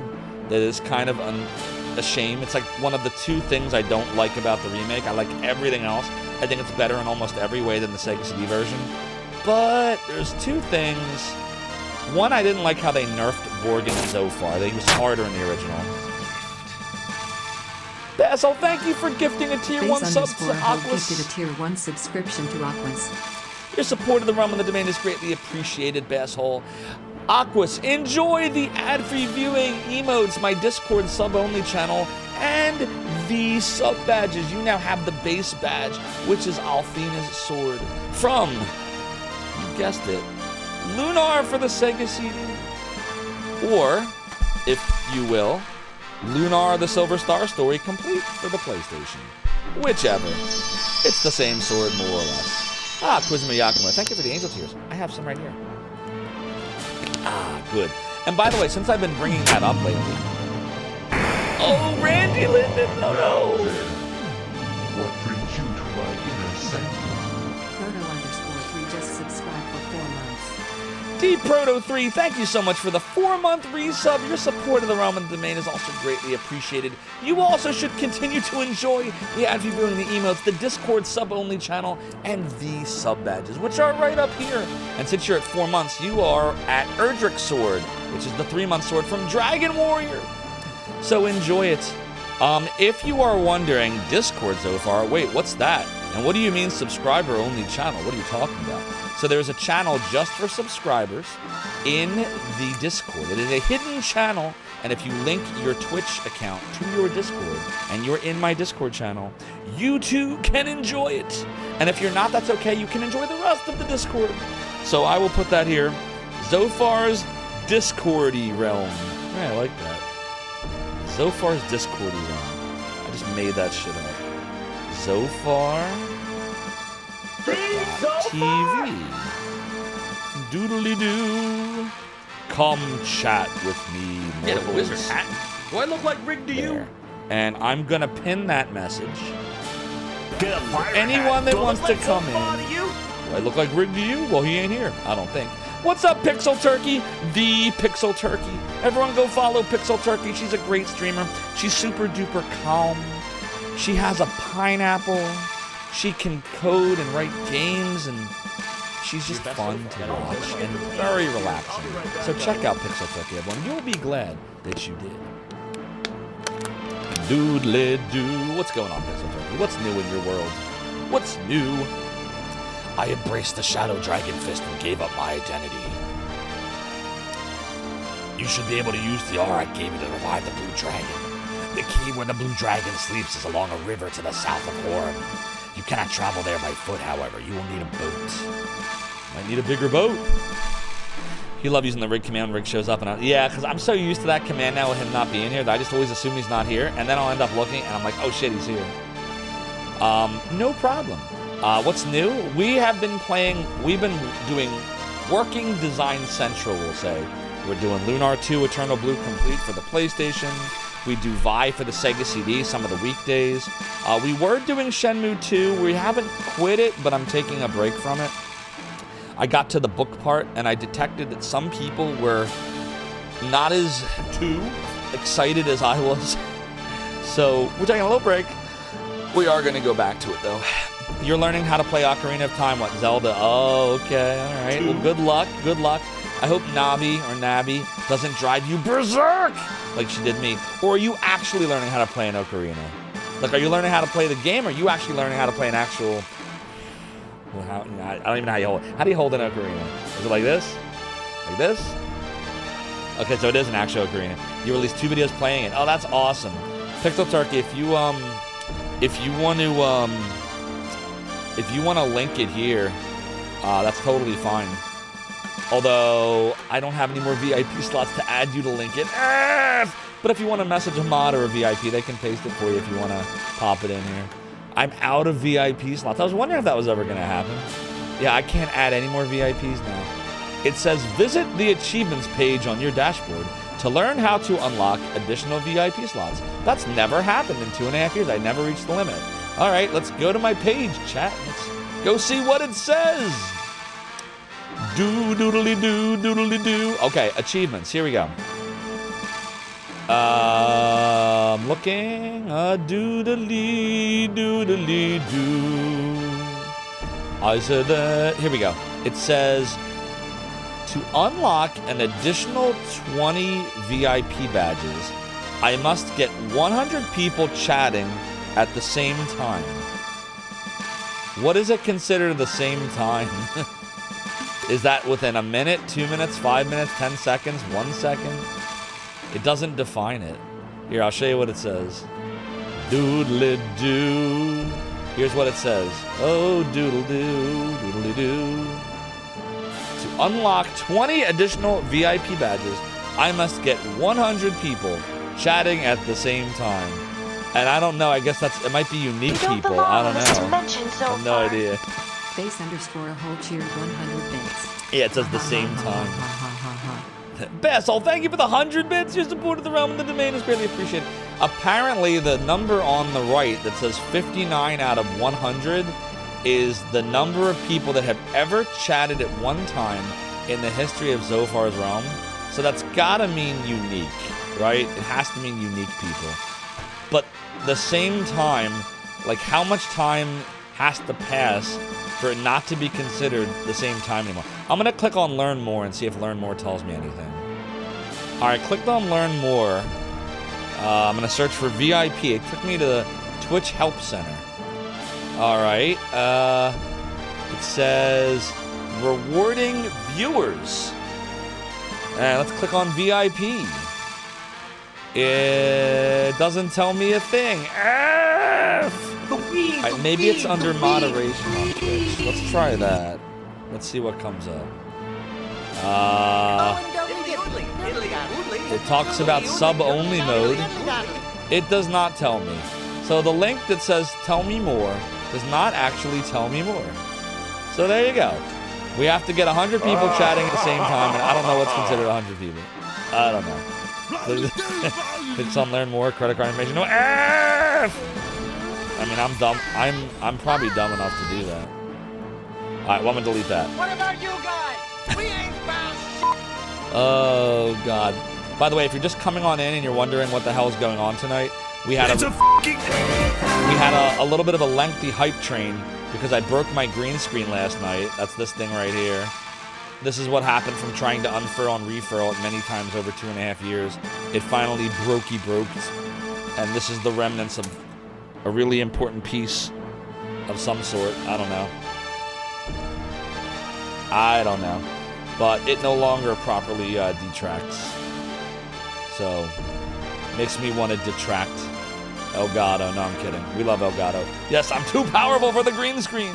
that is kind of a shame. It's like one of the two things I don't like about the remake. I like everything else. I think it's better in almost every way than the Sega CD version. But there's two things. One, I didn't like how they nerfed Borgin and Zophar. He was harder in the original. Basil, thank you for gifting a tier 1 sub to Aquas. Gifted a tier 1 subscription to Aquas. Your support of the Realm of the Domain is greatly appreciated, Basshole. Aquas, enjoy the ad-free viewing emotes, my Discord sub-only channel, and the sub-badges. You now have the base badge, which is Althena's sword from, you guessed it, Lunar for the Sega CD. Or, if you will, Lunar the Silver Star Story complete for the PlayStation. Whichever. It's the same sword, more or less. Quizma Yakima, thank you for the angel tears. I have some right here. Good. And by the way, since I've been bringing that up lately... Oh, Randy Linden, no. What brings you to my inner sanctum? Proto_3 just subscribed for 4 months. DProto3, thank you so much for the 4-month resub. Your support of the Realm of the Domain is also greatly appreciated. You also should continue to enjoy the ad viewing, the emotes, the Discord sub-only channel, and the sub-badges, which are right up here. And since you're at 4 months, you are at Erdrick's Sword, which is the 3-month sword from Dragon Warrior. So enjoy it. If you are wondering, Discord Zophar, wait, what's that? And what do you mean subscriber-only channel? What are you talking about? So there's a channel just for subscribers in the Discord. It is a hidden channel, and if you link your Twitch account to your Discord, and you're in my Discord channel, you too can enjoy it. And if you're not, that's okay. You can enjoy the rest of the Discord. So I will put that here. Zophar's Discordy realm. Yeah, I like that. Zophar's Discordy realm. I just made that shit up. Zophar... TV. Doodly-doo. Come chat with me, Get a mortals. wizard hat. Do I look like Rig to you? There. And I'm gonna pin that message. Get a fire Anyone that hat. wants to come in. You? Do I look like Rig to you? Well, he ain't here. I don't think. What's up, Pixel Turkey? The Pixel Turkey. Everyone go follow Pixel Turkey. She's a great streamer. She's super duper calm. She has a pineapple. She can code and write games, and she's just fun to watch and very relaxing. So check out Pixel Turkey, everyone. You'll be glad that you did. Doodly-doo. What's going on, Pixel Turkey? What's new in your world? What's new? I embraced the Shadow Dragon Fist and gave up my identity. You should be able to use the aura I gave you to revive the Blue Dragon. The key where the Blue Dragon sleeps is along a river to the south of Horn. You cannot travel there by foot, however. You will need a boat. Might need a bigger boat. You love using the rig command when Rig shows up. Yeah, because I'm so used to that command now with him not being here that I just always assume he's not here. And then I'll end up looking and I'm like, oh shit, he's here. No problem. What's new? We've been doing Working Design Central, we'll say. We're doing Lunar 2 Eternal Blue Complete for the PlayStation. We do Vi for the Sega CD some of the weekdays. We were doing Shenmue 2. We haven't quit it, but I'm taking a break from it. I got to the book part, and I detected that some people were not as too excited as I was. So we're taking a little break. We are going to go back to it, though. You're learning how to play Ocarina of Time, what, Zelda? Oh, okay, all right. Well, good luck, good luck. I hope Navi doesn't drive you berserk like she did me. Or are you actually learning how to play an ocarina? Like, are you learning how to play the game, or are you actually learning how to play an actual... I don't even know how you hold it. How do you hold an ocarina? Is it like this? Like this? Okay, so it is an actual ocarina. You released 2 videos playing it. Oh, that's awesome. Pixel Turkey, if you want to link it here, that's totally fine. Although I don't have any more VIP slots to add you to link it. But if you want to message a mod or a VIP, they can paste it for you if you want to pop it in here. I'm out of VIP slots. I was wondering if that was ever going to happen. Yeah, I can't add any more VIPs now. It says visit the achievements page on your dashboard to learn how to unlock additional VIP slots. That's never happened in 2.5 years. I never reached the limit. All right, let's go to my page, chat. Let's go see what it says. Doodly-doo, doodly-doo. Okay, achievements. Here we go. I'm looking. Doodly-doodly-doo. I said that. Here we go. It says to unlock an additional 20 VIP badges, I must get 100 people chatting at the same time. What is it considered the same time? Is that within a minute, 2 minutes, 5 minutes, 10 seconds, 1 second? It doesn't define it. Here, I'll show you what it says. Doodly-doo. Here's what it says. Oh, doodle-doo, doodly-doo. To unlock 20 additional VIP badges, I must get 100 people chatting at the same time. And I don't know, I guess it might be unique people. I don't know. I have no idea. Face underscore whole cheered 100 bits. Yeah, it says the same time. Bessel, thank you for the 100 bits. Your support of the realm and the domain is greatly appreciated. Apparently, the number on the right that says 59 out of 100 is the number of people that have ever chatted at one time in the history of Zophar's realm. So that's gotta mean unique, right? It has to mean unique people. But the same time, like how much time has to pass for it not to be considered the same time anymore? I'm gonna click on Learn More and see if Learn More tells me anything. All right, clicked on Learn More. I'm gonna search for VIP. It took me to the Twitch Help Center. All right, it says rewarding viewers. Let's click on VIP. It doesn't tell me a thing. Right, maybe it's under moderation on Twitch. Let's try that. Let's see what comes up. It talks about sub-only mode. It does not tell me. So the link that says tell me more does not actually tell me more. So there you go. We have to get 100 people chatting at the same time, and I don't know what's considered 100 people. I don't know. Click on Learn More, credit card information. No, I mean, I'm dumb. I'm probably dumb enough to do that. All right, well, I'm gonna delete that. What about you guys? We ain't found shit. Oh God. By the way, if you're just coming on in and you're wondering what the hell is going on tonight, we had a little bit of a lengthy hype train because I broke my green screen last night. That's this thing right here. This is what happened from trying to unfurl and refurl it many times over 2.5 years. It finally broke, and this is the remnants of a really important piece of some sort. I don't know. But it no longer properly detracts. So, makes me want to detract Elgato. No, I'm kidding. We love Elgato. Yes, I'm too powerful for the green screen.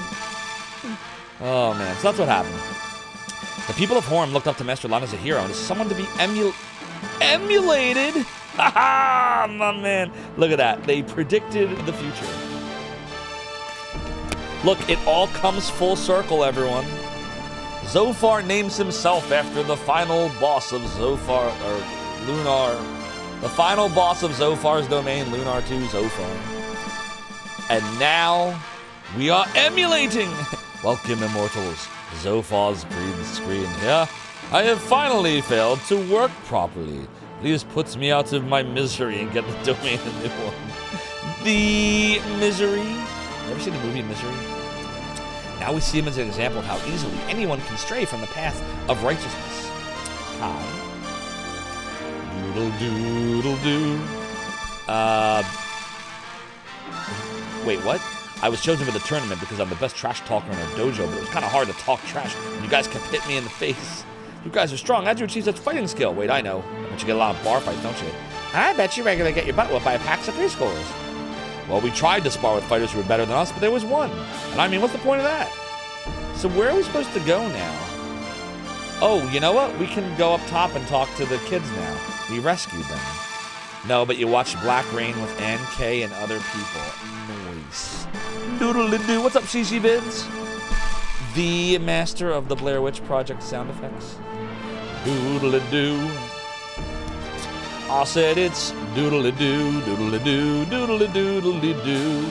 Oh, man. So that's what happened. The people of Horm looked up to Master Lon as a hero and as someone to be emulated. Ha ha, my man. Look at that. They predicted the future. Look, it all comes full circle, everyone. Zophar names himself after the final boss of Zophar, or Lunar. The final boss of Zophar's domain, Lunar 2, Zophar. And now, we are emulating. Welcome, immortals. Zophar's green screen here. I have finally failed to work properly. Please put me out of my misery and get the domain a new one. The Misery. Ever seen the movie Misery? Now we see him as an example of how easily anyone can stray from the path of righteousness. Kai. Doodle-doodle-doo. Wait, what? I was chosen for the tournament because I'm the best trash talker in our dojo, but it was kind of hard to talk trash. You guys kept hitting me in the face. You guys are strong. How'd you achieve such fighting skill? Wait, I know. But you get a lot of bar fights, don't you? I bet you regularly get your butt whooped by packs of preschoolers. Well, we tried to spar with fighters who were better than us, but there was one. And I mean, what's the point of that? So where are we supposed to go now? Oh, you know what? We can go up top and talk to the kids now. We rescued them. No, but you watch Black Rain with Ann K and other people. Nice. Doodle-doo. What's up, Shishi Vids? The master of the Blair Witch Project sound effects. Doodle-doo. I said it's doodle-doo, doodle-doo, doodle-doo.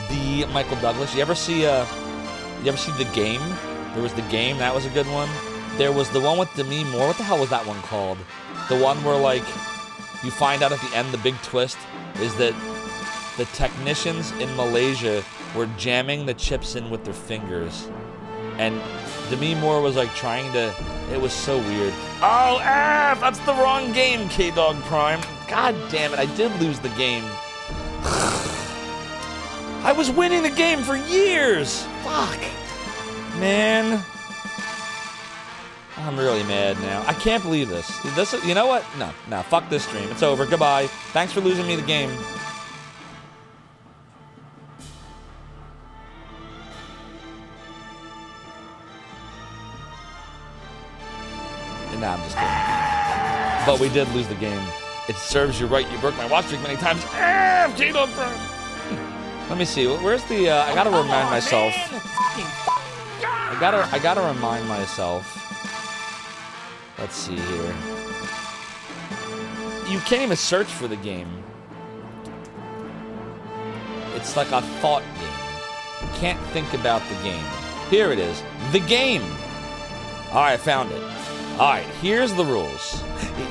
The Michael Douglas. You ever see The Game? There was The Game. That was a good one. There was the one with Demi Moore. What the hell was that one called? The one where, like, you find out at the end the big twist is that the technicians in Malaysia were jamming the chips in with their fingers. And Demi Moore was, like, trying to... It was so weird. Oh, F! That's the wrong game, K-Dog Prime. God damn it, I did lose the game. I was winning the game for years! Fuck. Man. I'm really mad now. I can't believe this. You know what? No, fuck this stream. It's over. Goodbye. Thanks for losing me the game. Nah, I'm just kidding. But we did lose the game. It serves you right. You broke my watch streak many times. K-Dog Prime. Let me see. Where's the? I gotta remind myself. I gotta remind myself. Let's see here. You can't even search for the game. It's like a thought game. You can't think about the game. Here it is. The game. All right, I found it. All right, here's the rules.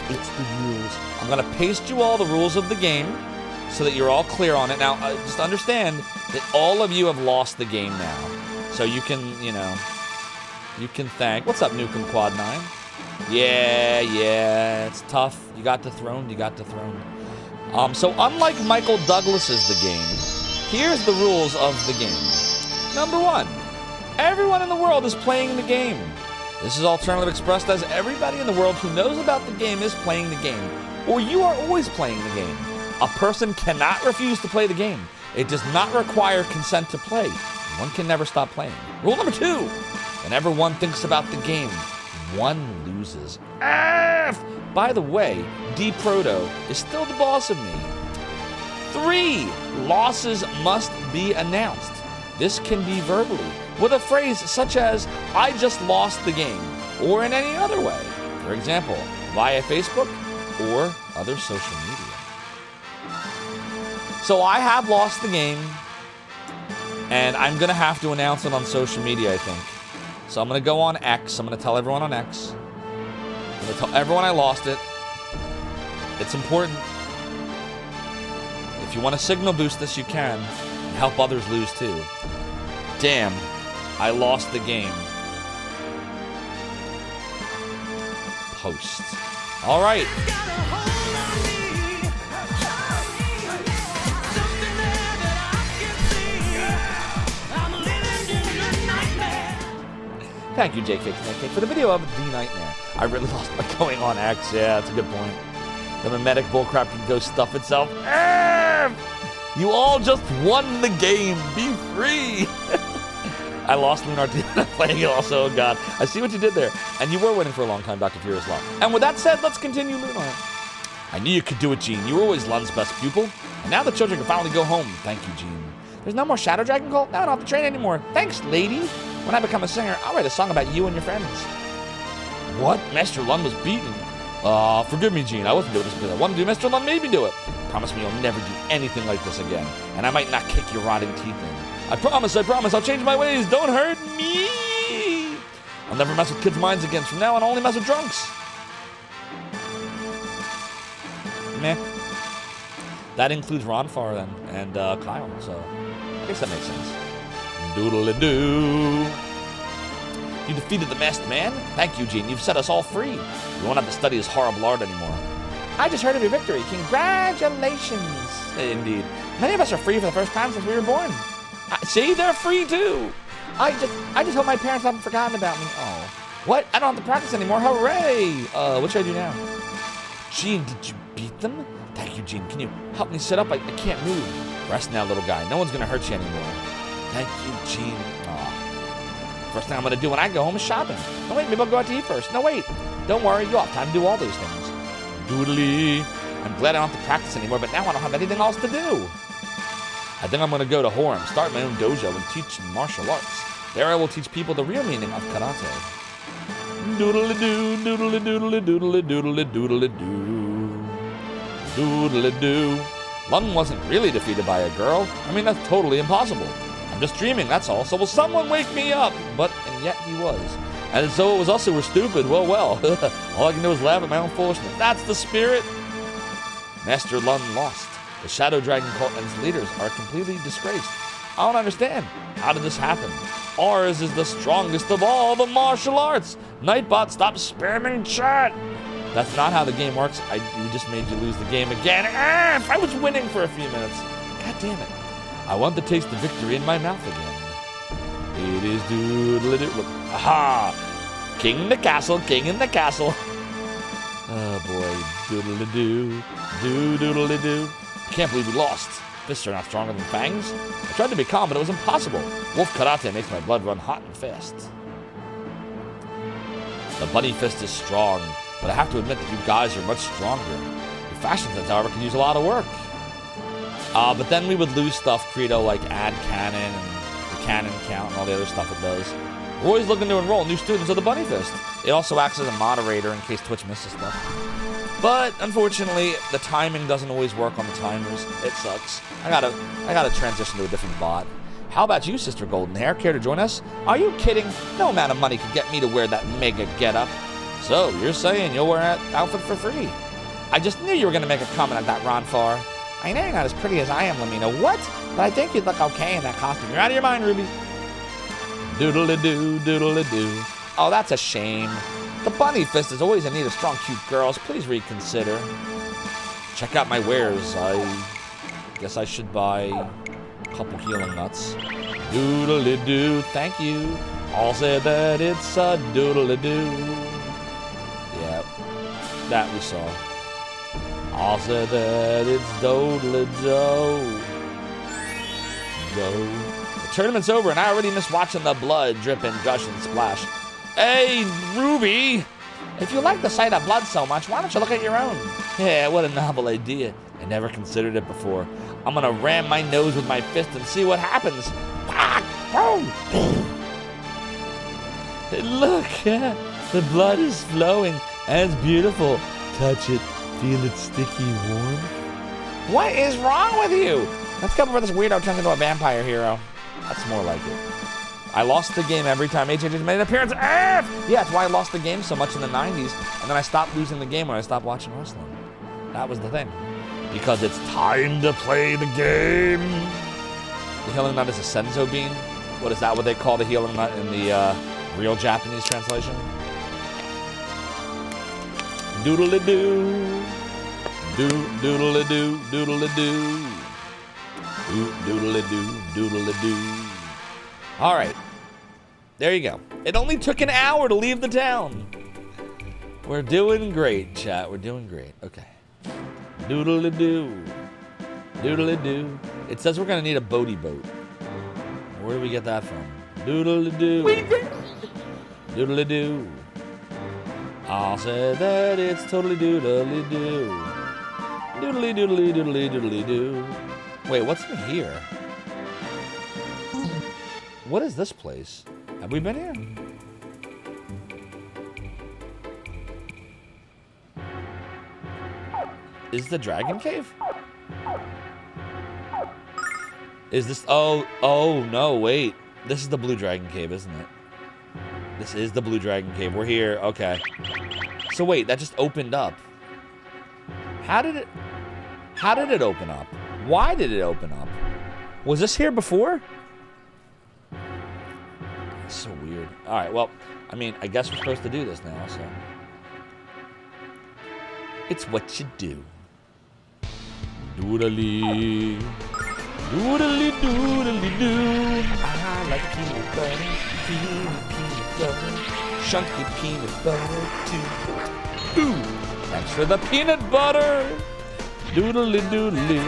It's the rules. I'm gonna paste you all the rules of the game so that you're all clear on it. Now, just understand that all of you have lost the game now. So you can, you can thank... What's up, Nukem Quad 9? Yeah, it's tough. You got dethroned. So unlike Michael Douglas's The Game, here's the rules of the game. Number 1, everyone in the world is playing the game. This is Alternative expressed as everybody in the world who knows about the game is playing the game, or you are always playing the game. A person cannot refuse to play the game. It does not require consent to play. One can never stop playing. Rule number 2, whenever one thinks about the game, one loses. By the way, D Proto is still the boss of me. 3, losses must be announced. This can be verbally, with a phrase such as, I just lost the game, or in any other way. For example, via Facebook or other social media. So I have lost the game, and I'm going to have to announce it on social media, I think. So I'm going to go on X. I'm going to tell everyone on X. I'm going to tell everyone I lost it. It's important. If you want to signal boost this, you can. And help others lose, too. Damn. I lost the game. Post. All right. Thank you, Jake Fake for the video of The Nightmare. I really lost my going on X. Yeah, that's a good point. The mimetic bullcrap can go stuff itself. You all just won the game. Be free. I lost Lunar playing it also. Oh, God. I see what you did there. And you were winning for a long time, Dr. Furious Law. And with that said, let's continue Lunar. I knew you could do it, Gene. You were always Lun's best pupil. And now the children can finally go home. Thank you, Gene. There's no more Shadow Dragon cult? Now I don't have to train anymore. Thanks, lady. When I become a singer, I'll write a song about you and your friends. What? Master Lun was beaten. Forgive me, Gene. I wasn't doing this because I wanted to. Master Lun made me do it. Promise me you'll never do anything like this again. And I might not kick your rotting teeth in. I promise. I'll change my ways. Don't hurt me. I'll never mess with kids' minds again. From now on, I'll only mess with drunks. Meh. That includes Ron Farr then, and Kyle, so I guess that makes sense. Doodle-a-doo. You defeated the masked man? Thank you, Gene. You've set us all free. We won't have to study his horrible art anymore. I just heard of your victory. Congratulations. Indeed. Many of us are free for the first time since we were born. See, they're free too. I just hope my parents haven't forgotten about me. Oh. What? I don't have to practice anymore. Hooray! What should I do now? Gene, did you beat them? Thank you, Gene. Can you help me sit up? I can't move. Rest now, little guy. No one's gonna hurt you anymore. Thank you, Gene. First thing I'm gonna do when I go home is shopping. No, wait, maybe I'll go out to eat first. No, wait. Don't worry, you'll have time to do all those things. Doodly. I'm glad I don't have to practice anymore, but now I don't have anything else to do. I think I'm gonna go to Horham, start my own dojo, and teach martial arts. There I will teach people the real meaning of karate. Doodly-doo, doodly-doodly, doodly-doodly, doodly-doo. Doodly-doo. Lun wasn't really defeated by a girl. I mean, that's totally impossible. I'm just dreaming, that's all. So will someone wake me up? And yet he was. And so it was us who were stupid. Well. All I can do is laugh at my own foolishness. That's the spirit. Master Lun lost. The Shadow Dragon cult and its leaders are completely disgraced. I don't understand. How did this happen? Ours is the strongest of all the martial arts. Nightbot, stop spamming chat. That's not how the game works. We just made you lose the game again. I was winning for a few minutes. God damn it. I want to taste the victory in my mouth again. It is doodle-doo. Aha! King in the castle, king in the castle. Oh boy, doodle-doo, doodle-doo. I can't believe we lost. Fists are not stronger than fangs. I tried to be calm, but it was impossible. Wolf karate makes my blood run hot and fast. The bunny fist is strong, but I have to admit that you guys are much stronger. Your fashion sense, however, can use a lot of work. But then we would lose stuff, Credo, like add cannon and the cannon count and all the other stuff it does. We're always looking to enroll new students of the bunny fist. It also acts as a moderator in case Twitch misses stuff. But unfortunately, the timing doesn't always work on the timers. It sucks. I gotta transition to a different bot. How about you, Sister Golden Hair? Care to join us? Are you kidding? No amount of money could get me to wear that mega getup. So you're saying you'll wear that outfit for free? I just knew you were gonna make a comment on that, Ronfar. I know you're not as pretty as I am, Lamina. What? But I think you'd look okay in that costume. You're out of your mind, Ruby. Doodle-a-doo, doodle-a-doo. Oh, that's a shame. The bunny fist is always in need of strong, cute girls. Please reconsider. Check out my wares. I guess I should buy a couple healing nuts. Doodle-a-doo. Thank you. All said that it's a doodle-a-doo. Yeah, that we saw. All said that it's doodle-a-doo. Go. The tournament's over, and I already miss watching the blood drip and gush and splash. Hey, Ruby! If you like the sight of blood so much, why don't you look at your own? Yeah, what a novel idea. I never considered it before. I'm gonna ram my nose with my fist and see what happens. Look, the blood is flowing, and it's beautiful. Touch it, feel it sticky warm. What is wrong with you? Let's go for this weirdo turns into a vampire hero. That's more like it. I lost the game every time HHH made an appearance. Yeah, that's why I lost the game so much in the 90s. And then I stopped losing the game when I stopped watching wrestling. That was the thing. Because it's time to play the game. The healing nut is a senzo bean. What is that what they call the healing nut in the real Japanese translation? Doodle-a-doo. Doodle-a-doo. Doodle-a-doo. Doodle-a-doo. Doodle-a-doo. All right, there you go. It only took an hour to leave the town. We're doing great, chat. We're doing great. Okay. Doodle-a-doo. Doodle-a-doo. It says we're gonna need a boaty boat. Where do we get that from? Doodle-a-doo. Doodle-a-doo. I'll say that it's totally doodle-a-doo. Doodle-a-doodle-a-doodle-a-doodle-a-doo. Wait, what's in here? What is this place? Have we been here? Is the Dragon Cave? Is this... Oh, no, wait. This is the Blue Dragon Cave, isn't it? This is the Blue Dragon Cave. We're here. Okay. So wait, that just opened up. How did it open up? Why did it open up? Was this here before? So weird. All right, well, I mean, I guess we're supposed to do this now, so. It's what you do. Doodly. Doodly doodly doo. I like peanut butter. Peanut butter. chunky peanut butter too. Ooh, thanks for the peanut butter. Doodly doodly.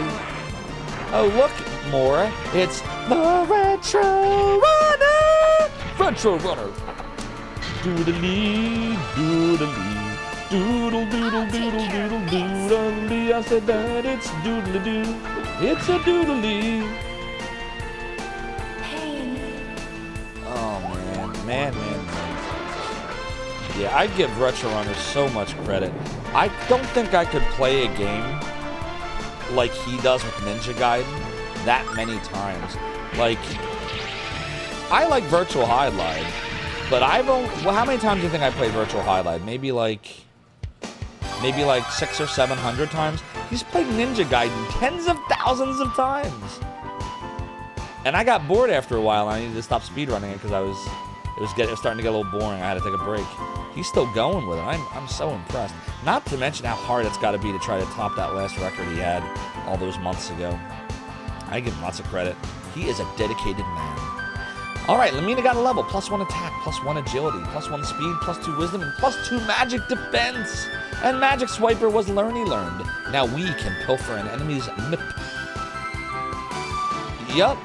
Oh, look, more. It's the Retro Runner. Retro Runner. Doodly doodly. Doodle doodle doodle doodle doodly. I said that it's doodly doo. It's a doodly. Oh man. Yeah, I give Retro Runners so much credit. I don't think I could play a game like he does with Ninja Gaiden that many times. Like, I like Virtual Highlight, but how many times do you think I played Virtual Highlight? Maybe like 600 or 700 times. He's played Ninja Gaiden tens of thousands of times. And I got bored after a while, and I needed to stop speedrunning it because it was starting to get a little boring. I had to take a break. He's still going with it. I'm so impressed. Not to mention how hard it's got to be to try to top that last record he had all those months ago. I give him lots of credit. He is a dedicated man. All right, Lamina got a level. +1 attack, +1 agility, +1 speed, +2 wisdom, and +2 magic defense. And Magic Swiper was learned. Now we can pilfer an enemy's nip. Yup,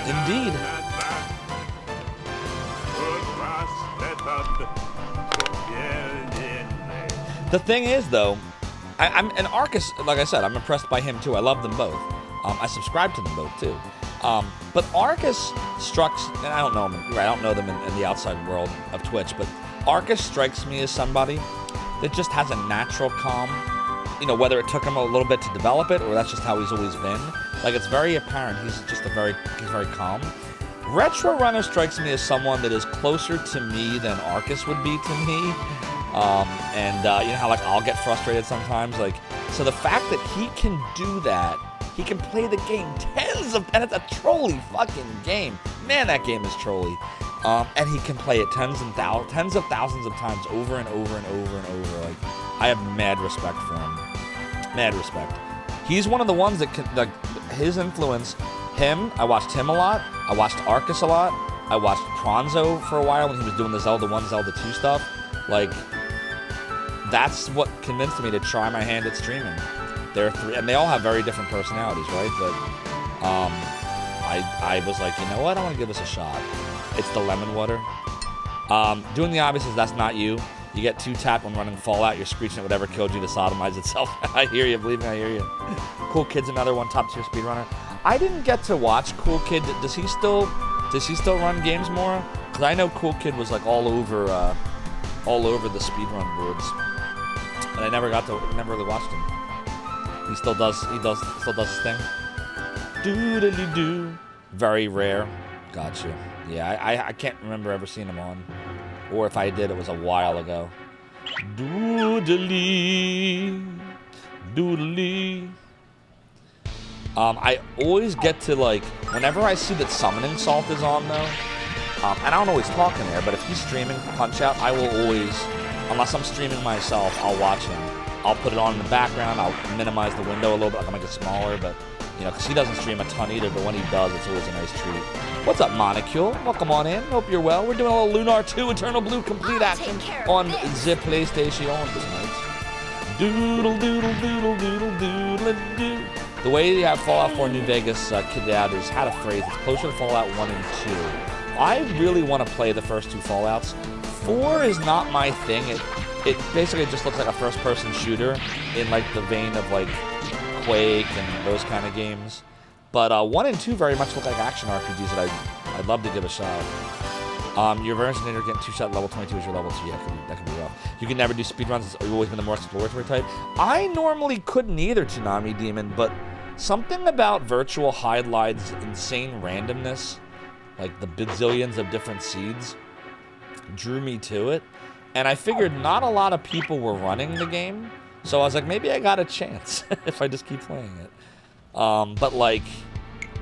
indeed. The thing is, though, I'm an Arcus, like I said, I'm impressed by him, too. I love them both. I subscribe to them both, too. But Arcus strikes, and I don't know him, I don't know them in the outside world of Twitch, but Arcus strikes me as somebody that just has a natural calm. You know, whether it took him a little bit to develop it, or that's just how he's always been. Like, it's very apparent he's very calm. Retro Runner strikes me as someone that is closer to me than Arcus would be to me. You know how, like, I'll get frustrated sometimes? Like, so the fact that he can do that, he can play the game and it's a trolly fucking game. Man, that game is trolly. And he can play it tens of thousands of times over and over and over and over. Like, I have mad respect for him. Mad respect. He's one of the ones that can, like, his influence, I watched him a lot. I watched Arcus a lot. I watched Pronzo for a while when he was doing the Zelda 1, Zelda 2 stuff. Like, that's what convinced me to try my hand at streaming. There are three, and they all have very different personalities, right? But I was like, you know what? I want to give this a shot. It's the lemon water. Doing the obvious is that's not you. You get 2-tapped when running Fallout. You're screeching at whatever killed you to sodomize itself. I hear you. Believe me, I hear you. Cool Kid's another one, top tier speedrunner. I didn't get to watch Cool Kid. Does he still run games more? Because I know Cool Kid was like all over the speedrun boards, and I never really watched him. He still does his thing. Doodly doo. Very rare. Gotcha. Yeah, I can't remember ever seeing him on. Or if I did, it was a while ago. Doodly. Doodly. I always get to, like, whenever I see that Summoning Salt is on, though, and I don't always talk in there, but if he's streaming Punch-Out, I will always, unless I'm streaming myself, I'll watch him. I'll put it on in the background, I'll minimize the window a little bit, I'll make it smaller, but, you know, because he doesn't stream a ton either, but when he does, it's always a nice treat. What's up, Monicule? Welcome on in. Hope you're well. We're doing a little Lunar 2 Eternal Blue complete action on the PlayStation tonight. Doodle, doodle, doodle, doodle, doodle, doodle. The way they have Fallout 4 New Vegas kitted out is, how to phrase it, it's closer to Fallout 1 and 2. I really want to play the first 2 Fallouts. 4 is not my thing. It basically just looks like a first-person shooter in, like, the vein of, like, Quake and those kind of games. But 1 and 2 very much look like action RPGs that I'd love to give a shot. Your version getting 2-shot level 22 is your level 2. Yeah, that could be rough. You can never do speedruns. You've always been the more exploratory type. I normally couldn't either, Tsunami Demon, but something about Virtual Highlight's insane randomness, like the bazillions of different seeds, drew me to it. And I figured not a lot of people were running the game, so I was like, maybe I got a chance if I just keep playing it. But, like,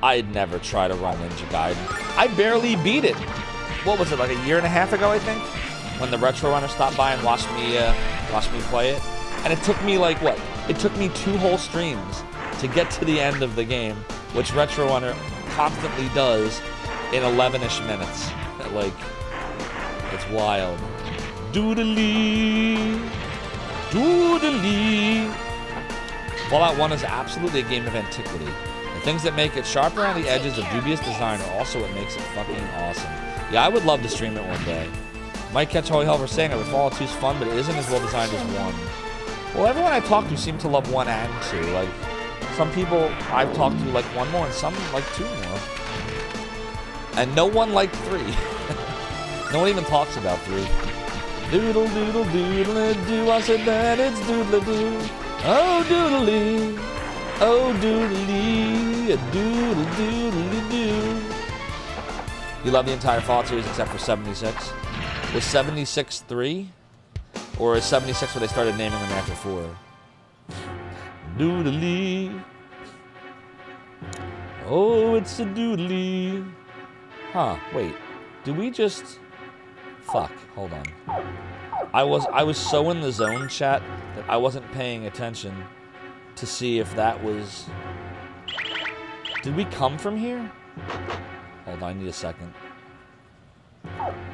I'd never try to run Ninja Gaiden. I barely beat it. What was it, like a year and a half ago, I think? When the Retro Runner stopped by and watched me play it. And it took me, like, what? It took me 2 whole streams to get to the end of the game, which Retro Runner constantly does in 11-ish minutes. Like, That's wild. Doodly. Doodly. Fallout 1 is absolutely a game of antiquity. The things that make it sharp around the edges of dubious design are also what makes it fucking awesome. Yeah, I would love to stream it one day. Might catch holy hell for saying it, but Fallout 2 is fun, but it isn't as well designed as 1. Well, everyone I talk to seemed to love 1 and 2. Like, some people I've talked to like 1 more, and some like 2 more. And no one liked 3. No one even talks about 3. Doodle doodle doodle doo, I said that it's doodle doo. Oh doodly, oh doodly, a doodle doodly doo. You love the entire Fallout series except for 76. Was 76 3? Or is 76 where they started naming them after 4? Doodly. Oh, it's a doodly. Huh, wait. Did we just... Fuck, hold on. I was so in the zone, chat, that I wasn't paying attention to see if that was... Did we come from here? Hold on, I need a second.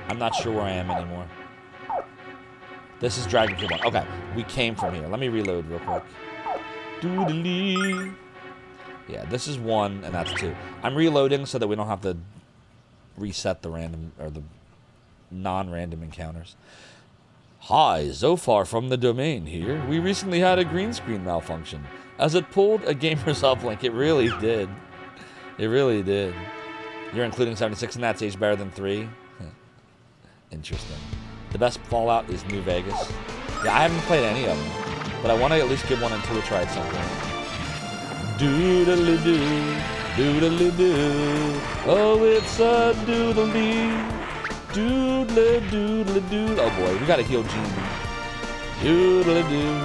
I'm not sure where I am anymore. This is Dragon Cube 1. Okay, we came from here. Let me reload real quick. Doodly. Yeah, this is 1, and that's 2. I'm reloading so that we don't have to reset the random, or the non-random encounters. Hi, Zophar from the domain here. We recently had a green screen malfunction, as it pulled a gamer's uplink. It really did. It really did. You're including 76, and that's age better than 3? Interesting. The best Fallout is New Vegas. Yeah, I haven't played any of them, but I want to at least give 1 and 2 a try at some point. Doodly-doo, doodly-doo. Oh, it's a doodly. Doodly-doodly-doo. Oh boy, we gotta heal Gene. Doodly-doo.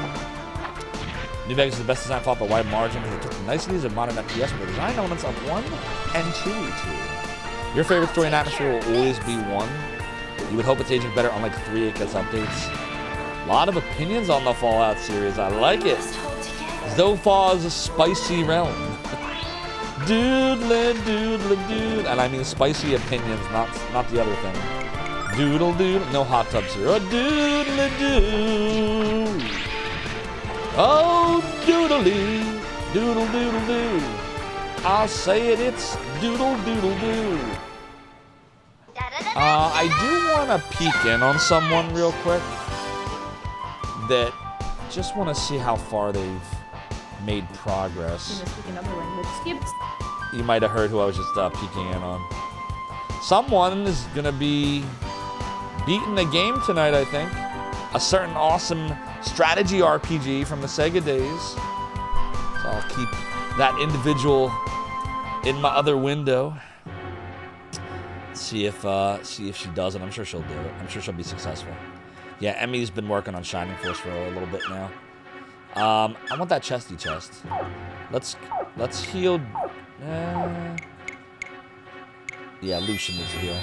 New Vegas is the best design Fallout by wide margin because it took the niceties of modern FPS with the design elements of 1 and 2. Your favorite story and atmosphere will always be 1. You would hope it's aging better, unlike 3, it gets updates. A lot of opinions on the Fallout series. I like it. Zophar's spicy realm. Doodle doodle doodle. And I mean spicy opinions, not the other thing. Doodle doodle. No hot tubs here. Oh, doodle doo. Oh, doodly. Doodle doodle doo. I'll say it, it's doodle doodle doo. I do want to peek in on someone real quick that just want to see how far they've made progress. You might have heard who I was just peeking in on. Someone is going to be beating the game tonight, I think. A certain awesome strategy RPG from the Sega days. So I'll keep that individual in my other window. See if she does it. I'm sure she'll do it. I'm sure she'll be successful. Yeah, Emmy's been working on Shining Force for a little bit now. I want that chesty chest. Let's heal. Yeah, Lucian needs to heal.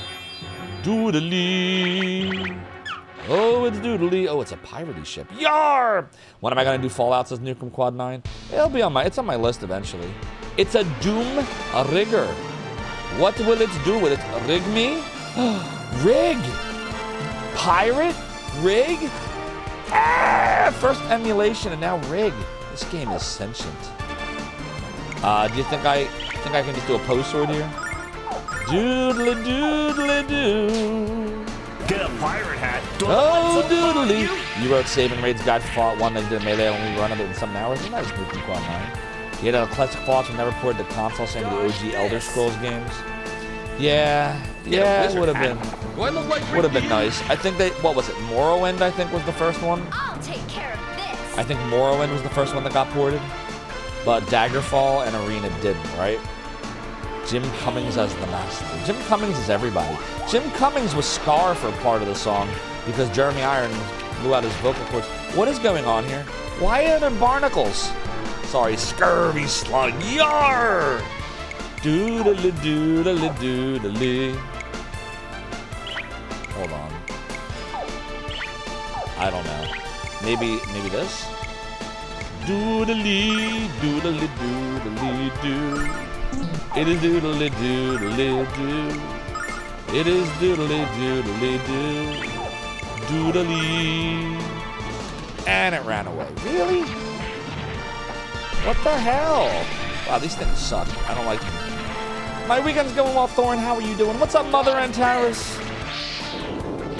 Doodly. Oh, it's doodly. Oh, it's a piratey ship. Yar! When am I gonna do Fallout? Says Nukem Quad 9. It's on my list eventually. It's a Doom rigger. What will it do? Will it rig me? Rig! Pirate? Rig? Ah! First emulation and now rig. This game is sentient. Do you think I can just do a pose sword here? Doodly doodly doo. Get a pirate hat. Oh, doodly. You wrote Saving Raid's Guide for Fallout 1 that did a melee only run of it in 7 hours. Nice Nukem Quad 9. You had a classic Fallout who never ported the console, same with the OG Elder Scrolls games. Yeah, it would have been. Do I look like Would have been nice. I think what was it? Morrowind, I think, was the first one. I'll take care of this. I think Morrowind was the first one that got ported. But Daggerfall and Arena didn't, right? Jim Cummings as the master. Jim Cummings is everybody. Jim Cummings was Scar for part of the song because Jeremy Irons blew out his vocal cords. What is going on here? Why are there barnacles? Sorry, scurvy slug. Yar! Doodly doodly doodly. Hold on. I don't know. Maybe this? Doodly doodly doodly doo. It is doodly doodly doo. It is doodly doodly doo. Doodly. And it ran away. Really? What the hell? Wow, these things suck. I don't like them. My weekend's going well, Thorn. How are you doing? What's up, Mother Antares?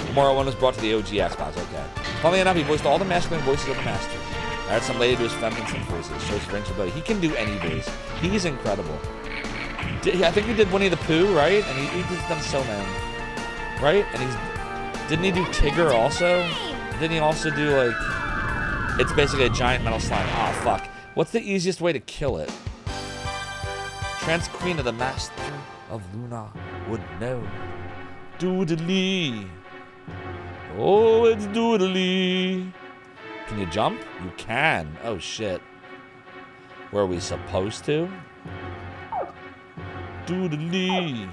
Tomorrow one was brought to the OG Xbox. Okay. Funnily enough, he voiced all the masculine voices of the Master. I heard some lady do his feminine voices. Shows range of ability. He can do any voice. He's incredible. I think he did Winnie the Pooh, right? And he's done so many. Right? And didn't he do Tigger also? Didn't he also do, like... It's basically a giant metal slime. Ah, fuck. What's the easiest way to kill it? Trans Queen of the Master of Lunar would know. Doodly. Oh, it's doodly. Can you jump? You can. Oh, shit. Were we supposed to? Doodly.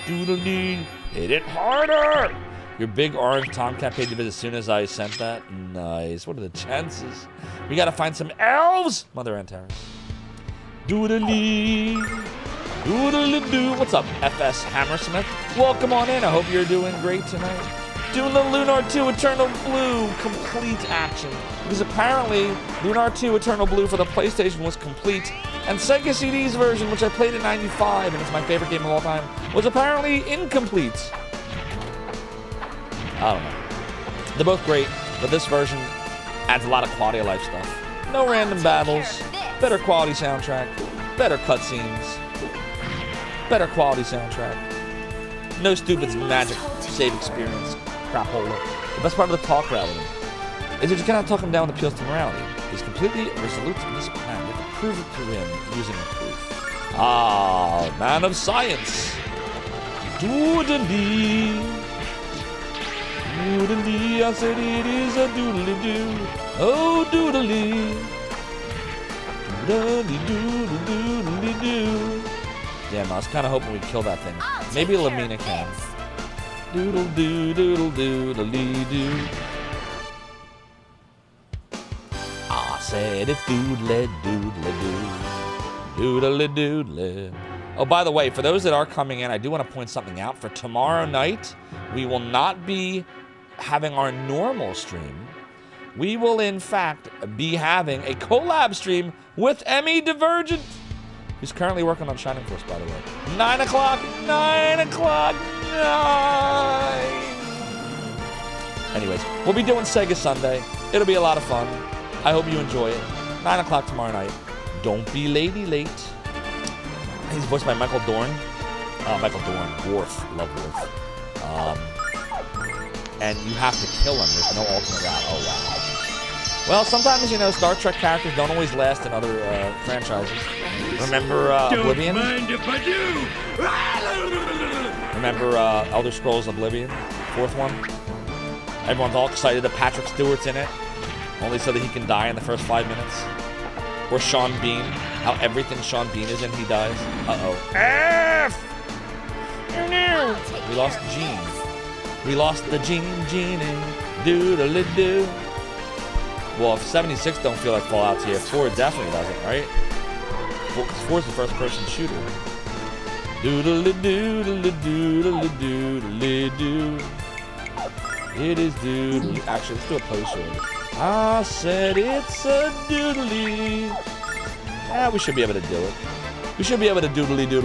Doodly. Hit it harder! Your big orange tomcat paid you as soon as I sent that? Nice. What are the chances? We gotta find some elves! Mother Antares. Doodly. Doodly-doo. What's up, FS Hammersmith? Welcome on in. I hope you're doing great tonight. Doing the Lunar 2 Eternal Blue complete action. Because apparently, Lunar 2 Eternal Blue for the PlayStation was complete. And Sega CD's version, which I played in '95, and it's my favorite game of all time, was apparently incomplete. I don't know. They're both great, but this version adds a lot of quality of life stuff. No random battles, better quality soundtrack, better cutscenes, better quality soundtrack. No stupid magic save experience. Crap hole. The best part of the talk rally is that you cannot talk him down with appeals to morality. He's completely resolute in this plan. You have to prove it to him using proof. Ah, man of science. Doodly. Doodly, I said it is a doodly-doo. Oh, doodly. Doodly-doodly-doodly-doo. Damn, I was kind of hoping we'd kill that thing. Maybe Lamina can. Doodle-doo-doodle-doodle-doo. I said it's doodle-doodle-doo. Doodle-doodle. Oh, by the way, for those that are coming in, I do want to point something out. For tomorrow night, we will not be having our normal stream. We will, in fact, be having a collab stream with Emmy Divergent, who's currently working on Shining Force, by the way. 9 o'clock, 9 o'clock, 9. Anyways, we'll be doing Sega Sunday. It'll be a lot of fun. I hope you enjoy it. 9 o'clock tomorrow night. Don't be late. He's voiced by Michael Dorn. Michael Dorn. Worf. Love Worf. And you have to kill him. There's no alternate route. Oh, wow. Well, sometimes, you know, Star Trek characters don't always last in other franchises. Remember Oblivion? Don't mind if I do. Remember Elder Scrolls Oblivion? Fourth one? Everyone's all excited that Patrick Stewart's in it, only so that he can die in the first 5 minutes. Or Sean Bean. How everything Sean Bean is in, he dies. Uh-oh. F! No! We lost Gene. We lost the Genie. Doodle-doo. Well, if 76 don't feel like Fallout's here, 4 definitely doesn't, right? Because 4 is the first-person shooter. Doodle-doo-doodle-doo-doodle-doo-doodle-doo. It is doodle. Actually, let's do a post order. I said it's a doodly. Yeah, we should be able to do it. We should be able to doodly do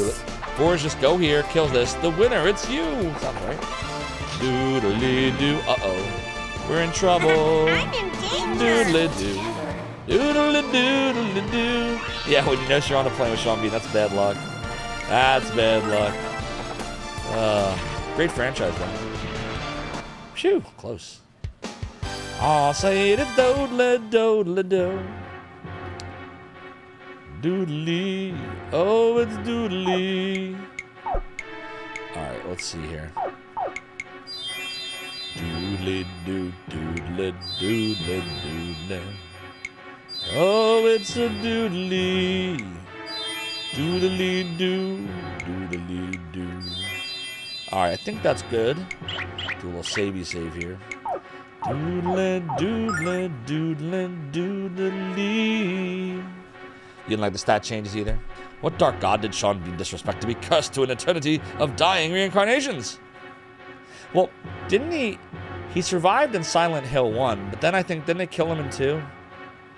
it. 4 is just go here, kill this. The winner, it's you. Sounds right. Doodly do. Uh-oh. We're in trouble. Doodly do. Doodly doodly. Yeah, when you know you're on a plane with Sean B, that's bad luck. That's bad luck. Great franchise, though. Phew, close. I'll say it doodly-doodly-doo. Doodly. Oh, it's doodly. Alright, let's see here. Doodly-doo-doodly-doodly-doodly. Oh, it's a doodly. Doodly-doo. Doodly-doo. Alright, I think that's good. Do a little savey save here. Doodle, doodle, doodle, doodly. You didn't like the stat changes either? What dark god did Sean Bean disrespect to be cursed to an eternity of dying reincarnations? Well, didn't he... He survived in Silent Hill 1, but then I think, didn't they kill him in 2?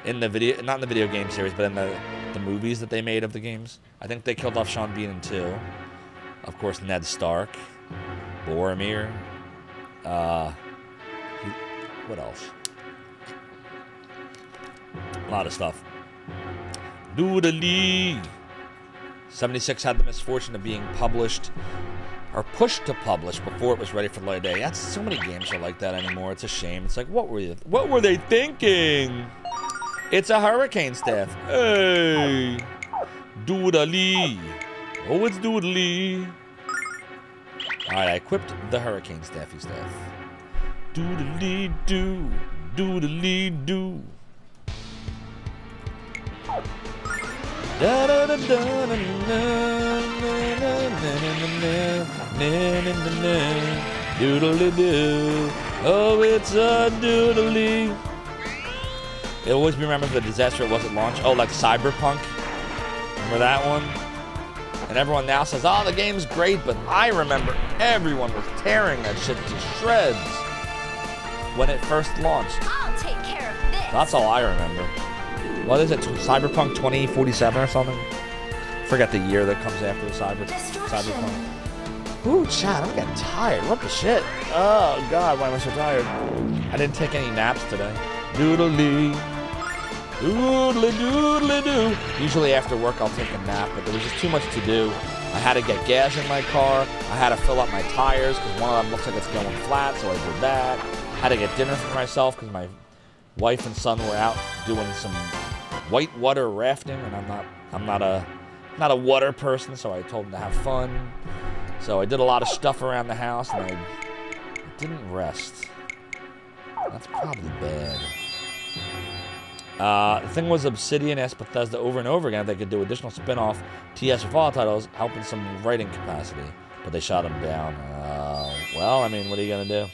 In the video... Not in the video game series, but in the movies that they made of the games. I think they killed off Sean Bean in 2. Of course, Ned Stark. Boromir. What else? A lot of stuff. Doodly. 76 had the misfortune of being published, or pushed to publish before it was ready for light of day. That's so many games are like that anymore. It's a shame. It's like, what were they thinking? It's a hurricane staff. Hey, doodly. Oh, it's doodly. All right, I equipped the hurricane staffy staff. Doodly doo, doodly doo. Da da da da da da. Doodly doo. Oh, it's a doodly. It'll always be remembered for the disaster it was at launch. Oh, like Cyberpunk. Remember that one? And everyone now says, oh, the game's great, but I remember everyone was tearing that shit to shreds when it first launched. I'll take care of this. That's all I remember. What is it? Cyberpunk 2047 or something? Forget the year that comes after the Cyberpunk. Ooh, Chad, I'm getting tired. What the shit? Oh, God, why am I so tired? I didn't take any naps today. Doodly. Doodly doodly doo. Usually after work I'll take a nap, but there was just too much to do. I had to get gas in my car. I had to fill up my tires because one of them looks like it's going flat, so I did that. I had to get dinner for myself because my wife and son were out doing some whitewater rafting, and I'm not a water person, so I told them to have fun. So I did a lot of stuff around the house, and I didn't rest. That's probably bad. The thing was, Obsidian asked Bethesda over and over again if they could do additional spin-off TS or Fallout titles, helping some writing capacity, but they shot them down. Well, I mean, what are you gonna do?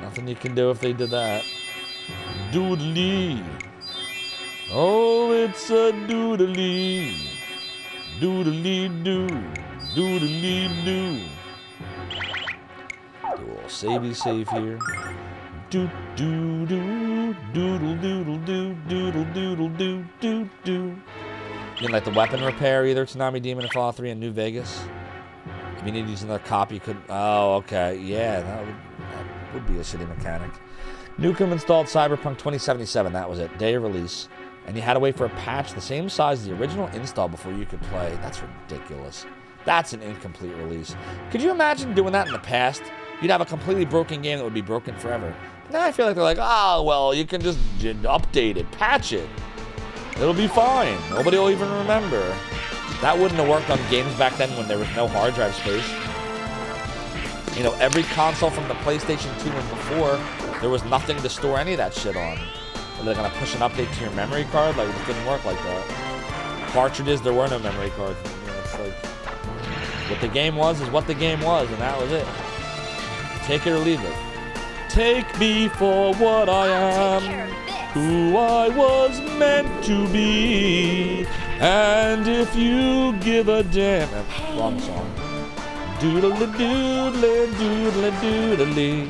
Nothing you can do if they did that. Doodly. Oh, it's a doodly. Doodly doo. Doodly doo. Do a little savey save here. Doo doo doo. Doodle doodle doo. Doodle doodle doo. Doo doo. You didn't like the weapon repair either, Tsunami Demon in Fallout 3 in New Vegas? If you need to use another copy, you could. Oh, okay. Yeah, that would be a shitty mechanic. Nukem installed Cyberpunk 2077. That was it. Day of release. And you had to wait for a patch the same size as the original install before you could play. That's ridiculous. That's an incomplete release. Could you imagine doing that in the past? You'd have a completely broken game that would be broken forever. Now I feel like they're like, oh, well, you can just update it, patch it. It'll be fine. Nobody will even remember. That wouldn't have worked on games back then when there was no hard drive space. You know, every console from the PlayStation 2 and before, there was nothing to store any of that shit on. Are they going to push an update to your memory card? Like, it didn't work like that. Cartridges, there were no memory cards. You know, it's like, what the game was is what the game was, and that was it. Take it or leave it. Take me for what I am, who I was meant to be, and if you give a damn. Wrong song. Doodly doodly doodly doodly.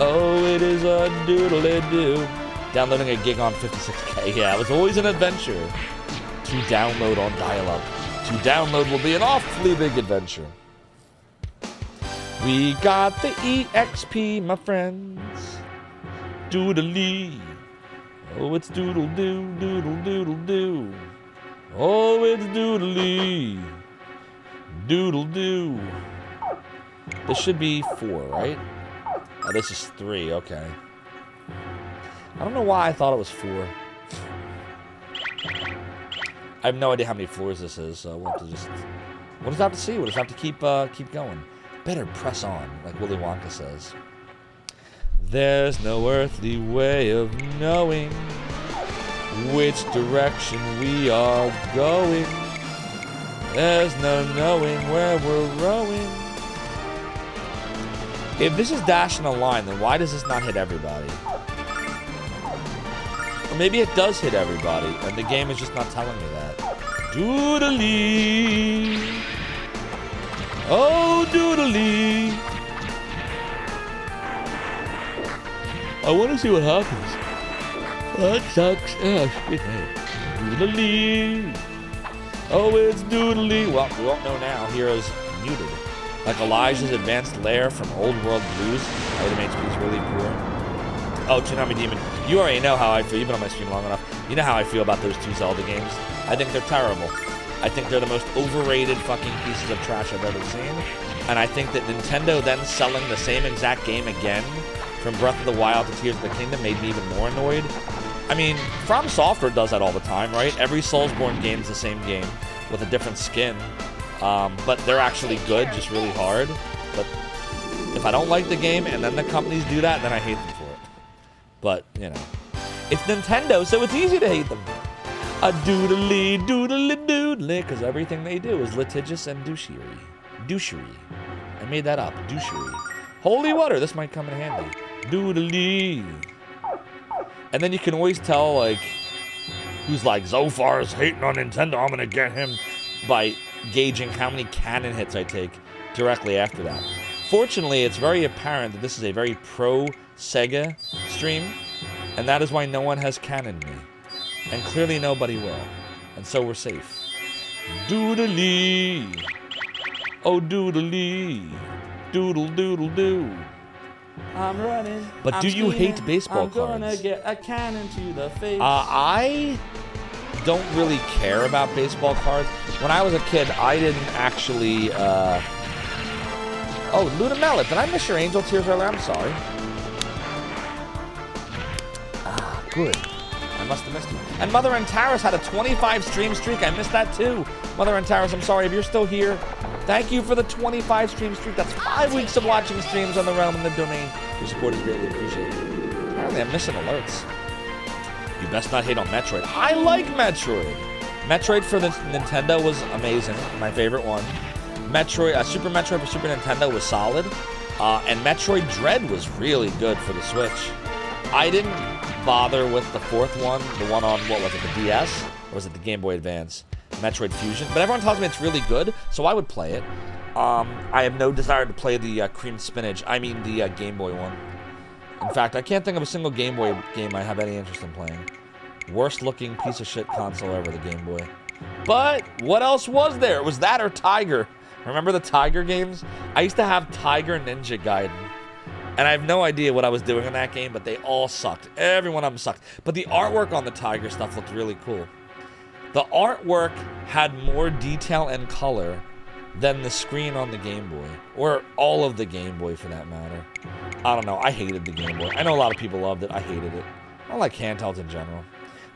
Oh, it is a doodly doo. Downloading a gig on 56K. Yeah, it was always an adventure to download on dial-up. To download will be an awfully big adventure. We got the EXP, my friends. Doodly. Oh, it's doodle doo, doodle doodle doo. Oh, it's doodly. Doodle doo. This should be 4, right? Oh, this is 3, okay. I don't know why I thought it was 4. I have no idea how many floors this is, so we'll have to just... We'll just have to see. We'll just have to keep going. Better press on, like Willy Wonka says. There's no earthly way of knowing which direction we are going. There's no knowing where we're rowing. If this is dashing a line, then why does this not hit everybody? maybe it does hit everybody, and the game is just not telling me that. Doodly. Oh, doodly. I want to see what happens. That sucks. Oh, shit. Doodly. Oh, it's doodly. Well, we won't know now. Heroes muted. Like Elijah's advanced lair from Old World Blues. Item HP is really poor. Oh, Tsunami Demon. You already know how I feel. You've been on my stream long enough. You know how I feel about those 2 Zelda games. I think they're terrible. I think they're the most overrated fucking pieces of trash I've ever seen. And I think that Nintendo then selling the same exact game again from Breath of the Wild to Tears of the Kingdom made me even more annoyed. I mean, From Software does that all the time, right? Every Soulsborne game is the same game with a different skin. But they're actually good, just really hard. But if I don't like the game and then the companies do that, then I hate them for it. But, you know. It's Nintendo, so it's easy to hate them. A doodly, doodly, doodly, because everything they do is litigious and douchery. Douchery. I made that up. Douchery. Holy water, this might come in handy. Doodly. And then you can always tell, like, who's like, Zophar is hating on Nintendo, I'm gonna get him, by gauging how many cannon hits I take directly after that. Fortunately, it's very apparent that this is a very pro-Sega stream, and that is why no one has cannoned me. And clearly nobody will. And so we're safe. Doodly. Oh, doodly. Doodle, doodle, doo. I'm running. But I'm do you speeding, hate baseball I'm gonna cards? get a cannon to the face. I don't really care about baseball cards. When I was a kid, I didn't actually, Oh, Lunar Mallet, did I miss your Angel Tears earlier? I'm sorry. Ah, good. I must have missed you. And Mother and Taris had a 25 stream streak. I missed that too. Mother and Taris, I'm sorry if you're still here. Thank you for the 25 stream streak. That's 5 weeks of watching streams on the Realm and the Domain. Your support is greatly appreciated. Apparently I'm missing alerts. You best not hate on Metroid. I like Metroid. Metroid for the Nintendo was amazing. My favorite one. Metroid, Super Metroid for Super Nintendo was solid. And Metroid Dread was really good for the Switch. I didn't bother with the 4th one, the one on, what was it, the DS? Or was it the Game Boy Advance? Metroid Fusion. But everyone tells me it's really good, so I would play it. I have no desire to play the Cream Spinach. I mean the Game Boy one. In fact, I can't think of a single Game Boy game I have any interest in playing. Worst looking piece of shit console ever, the Game Boy. But what else was there? It was that or Tiger. Remember the Tiger games? I used to have Tiger Ninja Gaiden. And I have no idea what I was doing in that game, but they all sucked. Every one of them sucked. But the artwork on the Tiger stuff looked really cool. The artwork had more detail and color than the screen on the Game Boy. Or all of the Game Boy, for that matter. I don't know. I hated the Game Boy. I know a lot of people loved it. I hated it. I like handhelds in general.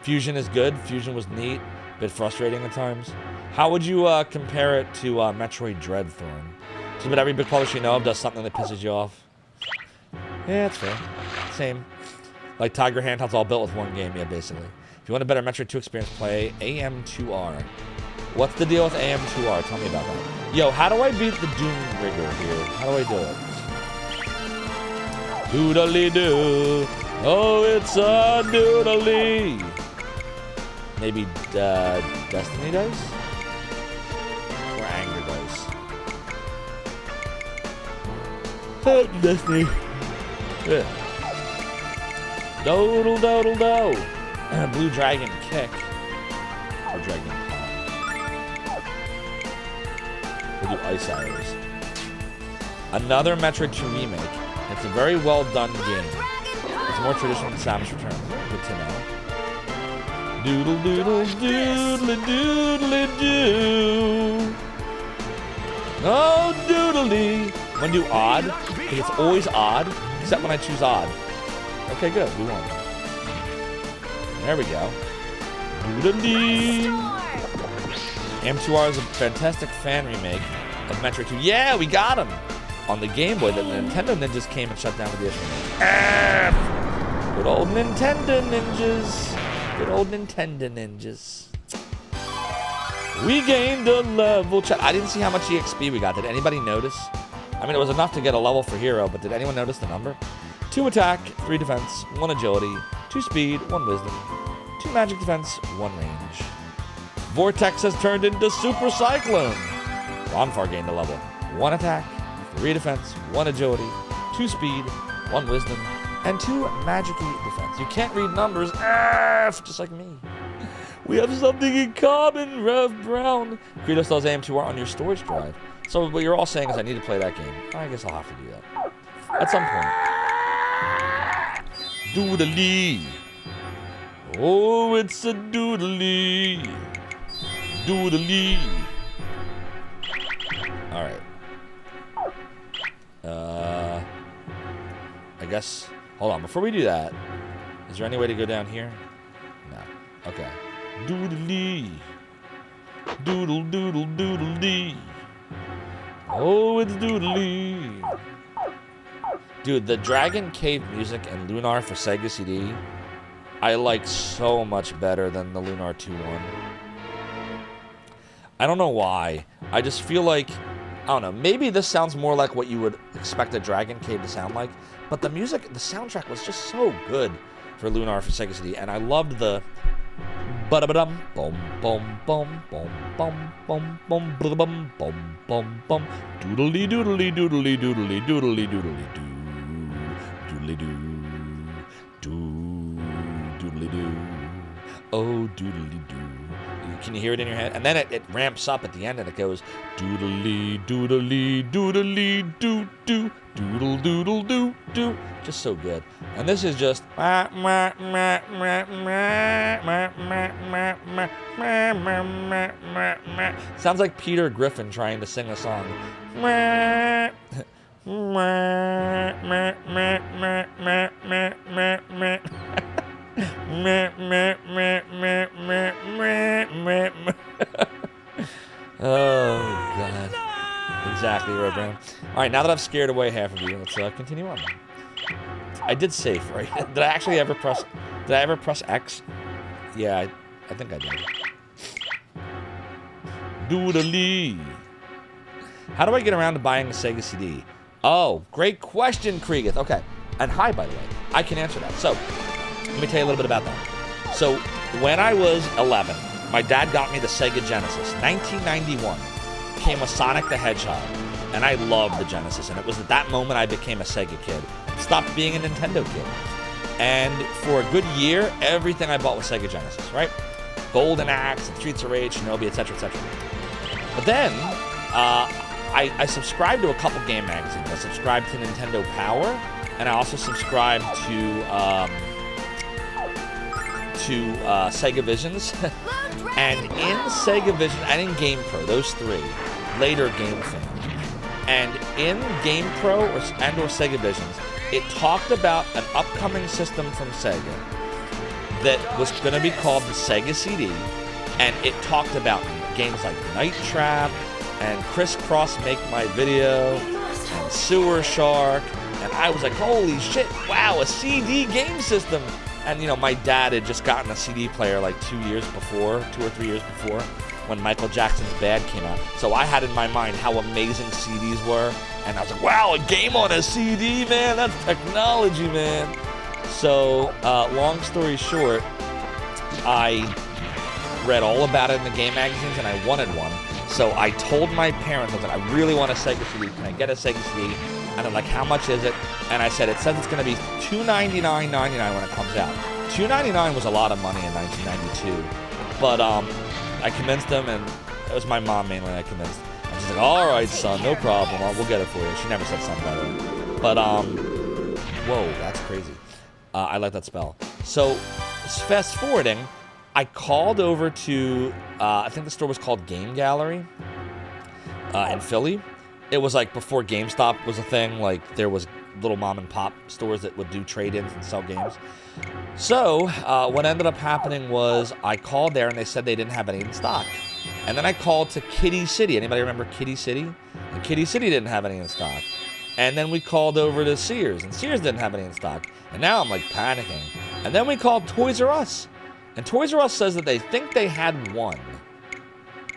Fusion is good. Fusion was neat. A bit frustrating at times. How would you compare it to Metroid Dread, Thorn? So that every big publisher you know of does something that pisses you off? Yeah, that's fair. Same. Like Tiger handhelds all built with one game, yeah, basically. If you want a better Metroid 2 experience, play AM2R. What's the deal with AM2R? Tell me about that. Yo, how do I beat the Doom Rigger here? How do I do it? Doodly-doo. Oh, it's a doodly. Maybe Destiny Dice? Or Anger Dice? Destiny. Yeah. Dodle, dodle, do. Blue Dragon Kick. Or Dragon Paw. We'll do Ice Arrows. Another Metroid 2 remake. It's a very well done game. It's more traditional than Samus Returns. Good to know. Doodle, doodle, doodly, doodly, doo. Oh, doodly. Want to do odd? Because it's always odd, except when I choose odd. Okay, good. We won. There we go. Doodly. AM2R is a fantastic fan remake of Metroid 2. Yeah, we got him! On the Game Boy, the Nintendo Ninjas came and shut down the edition. Good old Nintendo Ninjas. Good old Nintendo Ninjas. We gained a level. Chat. I didn't see how much EXP we got. Did anybody notice? I mean, it was enough to get a level for Hero, but did anyone notice the number? 2 attack, 3 defense, 1 agility, 2 speed, 1 wisdom. magic defense, 1 range. Vortex has turned into Super Cyclone. Bonfire gained a level. 1 attack, 3 defense, 1 agility, 2 speed, 1 wisdom, and 2 magic-y defense. You can't read numbers, just like me. We have something in common, Rev Brown. Credo Stars AM2 are on your storage drive. So what you're all saying is I need to play that game. I guess I'll have to do that. At some point. Doodly. Oh, it's a doodly. Doodly. Alright. I guess... Hold on, before we do that, is there any way to go down here? No. Okay. Doodly. Doodle, doodle, doodly. Oh, it's doodly. Dude, the Dragon Cave music and Lunar for Sega CD, I like so much better than the Lunar 2 one. I don't know why. I just feel like, I don't know, maybe this sounds more like what you would expect a Dragon Cave to sound like, but the music, the soundtrack was just so good for Lunar for Sega CD, and I loved the ba-da-ba-dum, bum, bum, bum, bum, bum, bum, bum, bum, bum, bum, bum, doodly doodly doodly doodly doodly doodly doo, doodly doo, doo, doodly doo, oh doodly doo. Can you hear it in your head? And then it ramps up at the end and it goes doodly doodly doodly doo doo doodle doodle doo doo. Just so good. And this is just sounds like Peter Griffin trying to sing a song. Oh, God. Exactly, right, Brandon. All right, now that I've scared away half of you, let's continue on. I did save, right? Did I actually ever press... Did I ever press X? Yeah, I think I did. Doodly. How do I get around to buying a Sega CD? Oh, great question, Kriegeth. Okay. And hi, by the way. I can answer that. So, let me tell you a little bit about that. So, when I was 11, my dad got me the Sega Genesis. 1991 came with Sonic the Hedgehog, and I loved the Genesis. And it was at that moment I became a Sega kid. Stopped being a Nintendo kid. And for a good year, everything I bought was Sega Genesis, right? Golden Axe, and Streets of Rage, Shinobi, etc., etc. But then, I subscribed to a couple game magazines. I subscribed to Nintendo Power, and I also subscribed to Sega Visions. And in Sega Vision and in Game Pro, those three, later Game Fan, and in Game Pro or Sega Visions, it talked about an upcoming system from Sega that was going to be called the Sega CD, and it talked about games like Night Trap and Crisscross Make My Video and Sewer Shark, and I was like, holy shit, wow, a CD game system. And, you know, my dad had just gotten a CD player like 2 or 3 years before, when Michael Jackson's Bad came out. So I had in my mind how amazing CDs were. And I was like, wow, a game on a CD, man. That's technology, man. So, long story short, I read all about it in the game magazines, and I wanted one. So I told my parents, I was like, I really want a Sega CD. Can I get a Sega CD? And they're like, how much is it? And I said, it says it's going to be $299.99 when it comes out. $299 was a lot of money in 1992. But I convinced them, and it was my mom mainly I convinced. And she's like, all right, son, no problem. We'll get it for you. She never said son, by the way. But, whoa, that's crazy. I like that spell. So, fast forwarding, I called over to, I think the store was called Game Gallery in Philly. It was like before GameStop was a thing. Like, there was little mom and pop stores that would do trade-ins and sell games. So, what ended up happening was I called there and they said they didn't have any in stock. And then I called to Kitty City. Anybody remember Kitty City? And Kitty City didn't have any in stock. And then we called over to Sears, and Sears didn't have any in stock. And now I'm like panicking. And then we called Toys R Us. And Toys R Us says that they think they had one.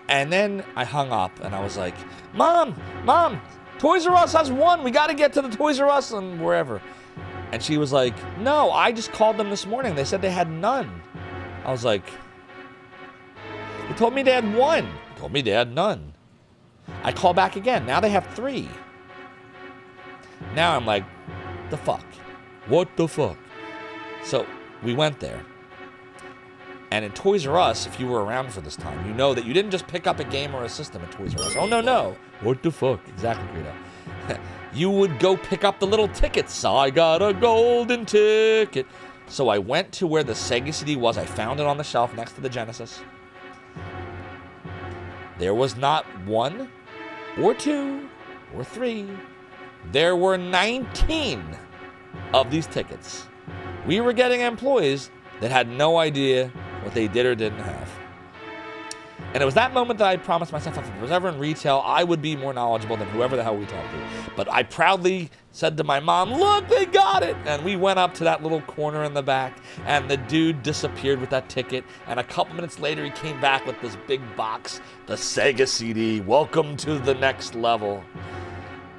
And then I hung up and I was like, Mom, Toys R Us has one. We got to get to the Toys R Us and wherever. And she was like, no, I just called them this morning. They said they had none. I was like, they told me they had 1. They told me they had none. I call back again. Now they have 3. Now I'm like, the fuck? What the fuck? So we went there. And in Toys R Us, if you were around for this time, you know that you didn't just pick up a game or a system at Toys R Us. Oh, no. What the fuck? Exactly, Credo. You would go pick up the little tickets. I got a golden ticket. So I went to where the Sega CD was. I found it on the shelf next to the Genesis. There was not 1 or 2 or 3. There were 19 of these tickets. We were getting employees that had no idea what they did or didn't have. And it was that moment that I promised myself if I was ever in retail, I would be more knowledgeable than whoever the hell we talked to. But I proudly said to my mom, look, they got it. And we went up to that little corner in the back, and the dude disappeared with that ticket. And a couple minutes later, he came back with this big box, the Sega CD. Welcome to the next level.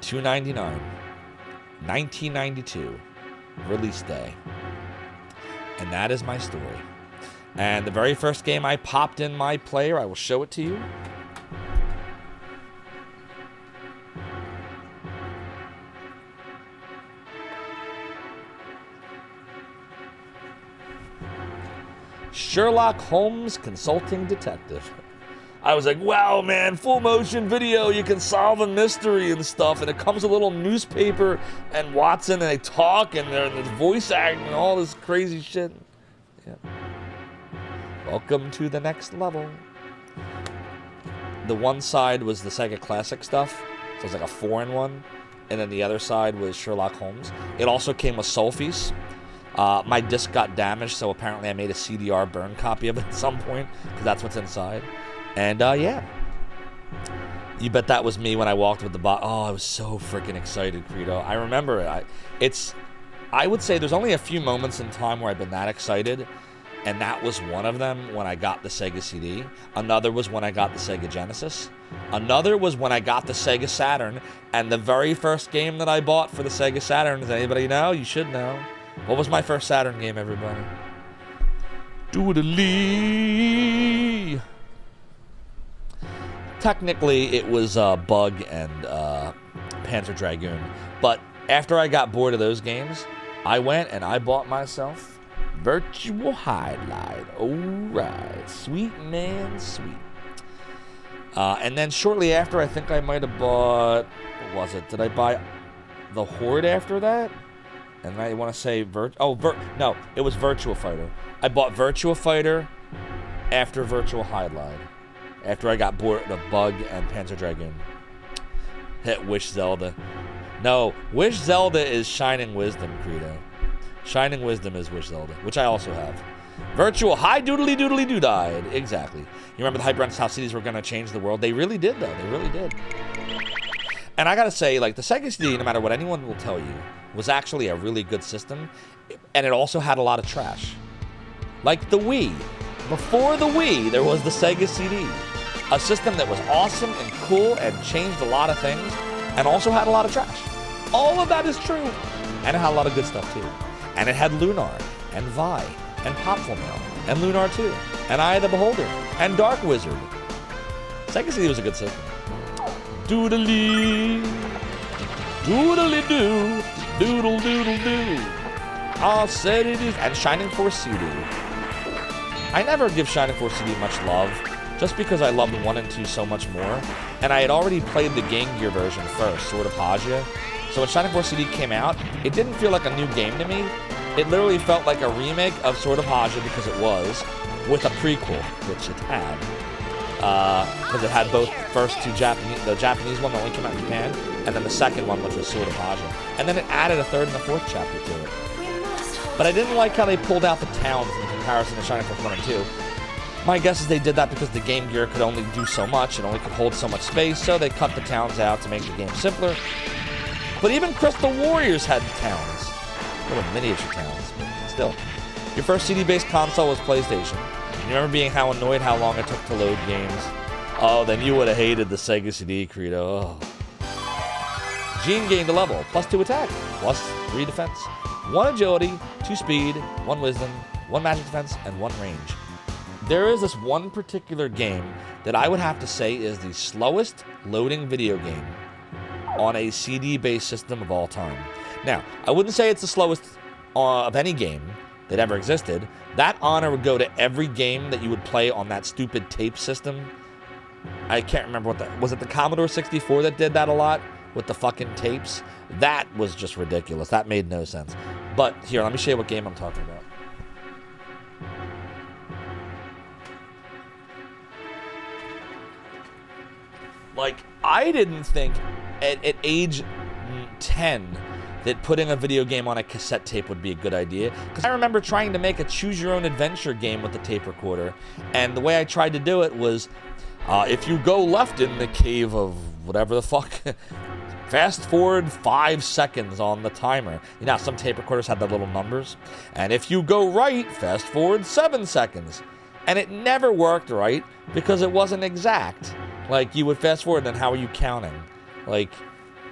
$2.99, 1992, release day. And that is my story. And the very first game I popped in my player, I will show it to you. Sherlock Holmes Consulting Detective. I was like, wow, man, full motion video, you can solve a mystery and stuff. And it comes with a little newspaper and Watson, and they talk, and there's voice acting and all this crazy shit. Yeah. Welcome to the next level. The one side was the Sega Classic stuff, so it was like a 4-in-1, and then the other side was Sherlock Holmes. It also came with Sulfies. My disc got damaged, so apparently I made a CDR burn copy of it at some point, because that's what's inside. And yeah, you bet that was me when I walked with the box. Oh, I was so freaking excited, Credo. I remember it. I would say there's only a few moments in time where I've been that excited. And that was one of them when I got the Sega CD. Another was when I got the Sega Genesis. Another was when I got the Sega Saturn. And the very first game that I bought for the Sega Saturn, does anybody know? You should know. What was my first Saturn game, everybody? Doodly. Technically, it was Bug and Panzer Dragoon. But after I got bored of those games, I went and I bought myself Virtual Highlight. Alright. Sweet, man, sweet. And then shortly after, I think I might have bought... What was it? Did I buy the Horde after that? And I want to say... No, it was Virtua Fighter. I bought Virtua Fighter after Virtual Highlight. After I got bored of Bug and Panzer Dragoon. Hit Wish Zelda. No, Wish Zelda is Shining Wisdom, Credo. Shining Wisdom is Wish Zelda, which I also have. Virtual High Doodly Doodly Doodide. Exactly. You remember the hype around how CDs were going to change the world? They really did, though. They really did. And I got to say, like, the Sega CD, no matter what anyone will tell you, was actually a really good system. And it also had a lot of trash. Like the Wii. Before the Wii, there was the Sega CD. A system that was awesome and cool and changed a lot of things. And also had a lot of trash. All of that is true. And it had a lot of good stuff, too. And it had Lunar, and Vi, and Popful Mail, and Lunar 2, and Eye of the Beholder, and Dark Wizard. Sega CD was a good system. Doodly, doodly doo, doodle doodle doo. I said it is, and Shining Force CD. I never give Shining Force CD much love, just because I loved 1 and 2 so much more, and I had already played the Game Gear version first, Sword of Hagia. So when Shining Force CD came out, it didn't feel like a new game to me. It literally felt like a remake of Sword of Hagia, because it was, with a prequel, which it had. Because it had both first two the Japanese one that only came out in Japan, and then the second one, which was Sword of Hagia. And then it added a 3rd and a 4th chapter to it. But I didn't like how they pulled out the towns in comparison to Shining Force 1 and 2. My guess is they did that because the Game Gear could only do so much, it only could hold so much space, so they cut the towns out to make the game simpler. But even Crystal Warriors had towns. Little miniature towns, but still. Your first CD-based console was PlayStation. You remember being how annoyed how long it took to load games? Oh, then you would have hated the Sega CD, Credo. Oh. Gene gained a level, +2 attack, +3 defense, 1 agility, 2 speed, 1 wisdom, 1 magic defense, and 1 range. there is this one particular game that I would have to say is the slowest loading video game on a CD-based system of all time. Now, I wouldn't say it's the slowest of any game that ever existed. That honor would go to every game that you would play on that stupid tape system. I can't remember what that was. It the Commodore 64 that did that a lot with the fucking tapes? That was just ridiculous. That made no sense. But here, let me show you what game I'm talking about. Like, I didn't think at age 10 that putting a video game on a cassette tape would be a good idea. Because I remember trying to make a choose-your-own-adventure game with the tape recorder, and the way I tried to do it was, if you go left in the cave of whatever the fuck, fast forward 5 seconds on the timer. You know, some tape recorders had the little numbers. And if you go right, fast forward 7 seconds. And it never worked right because it wasn't exact. Like, you would fast forward, then how are you counting? Like,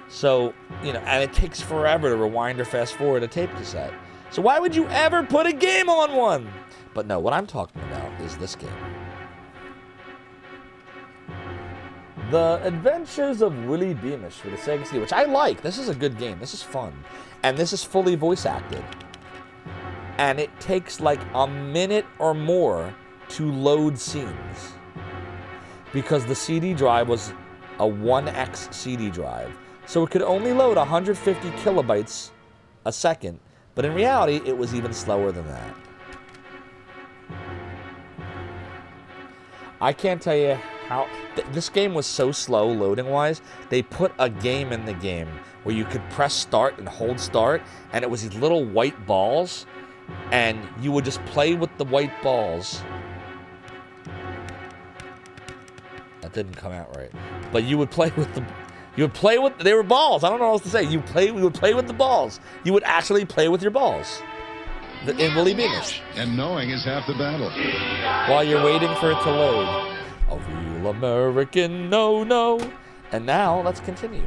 so, you know, and it takes forever to rewind or fast forward a tape cassette. So why would you ever put a game on one? But no, what I'm talking about is this game. The Adventures of Willie Beamish for the Sega CD, which I like. This is a good game. This is fun. And this is fully voice acted. And it takes like a minute or more to load scenes. Because the CD drive was a 1X CD drive. So it could only load 150 kilobytes a second. But in reality, it was even slower than that. I can't tell you how... this game was so slow loading-wise, they put a game in the game where you could press start and hold start, and it was these little white balls, and you would just play with the white balls. That didn't come out right. But you would play with the... they were balls. I don't know what else to say. We would play with the balls. You would actually play with your balls. In Willie Beamish. And knowing is half the battle. While you're waiting for it to load. A real American no. And now, let's continue.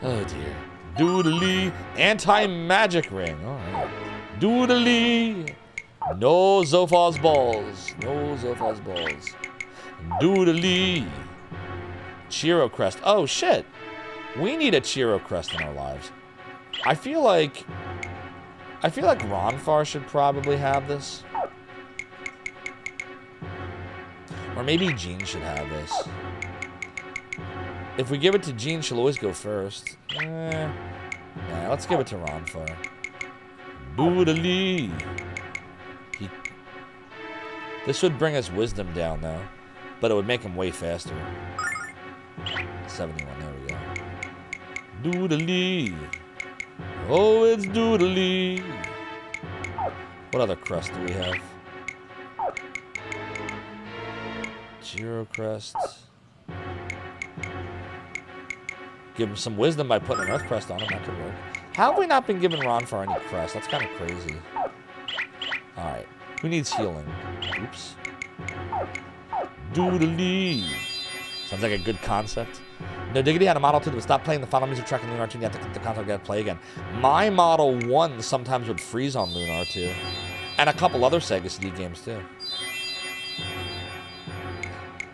Oh dear. Doodly. Anti-magic ring. Alright. Doodly. No Zophar's balls. No Zophar's balls. Doodly. Cheero Crest. Oh shit. We need a Cheero Crest in our lives. I feel like Ronfar should probably have this. Or maybe Jean should have this. If we give it to Jean, she'll always go first. Yeah, let's give it to Ronfar. Boodly. This would bring his wisdom down, though. But it would make him way faster. 71, there we go. Doodly. Oh, it's Doodly. What other crest do we have? Cheero Crest. Give him some wisdom by putting an Earth Crest on him. That could work. How have we not been giving Ronfar any crest? That's kind of crazy. Alright. Who needs healing? Oops. Doodly. Sounds like a good concept. No Diggity had a Model 2 that would stop playing the final music track on Lunar 2 and you have to click the console to play again. My Model 1 sometimes would freeze on Lunar 2. And a couple other Sega CD games too.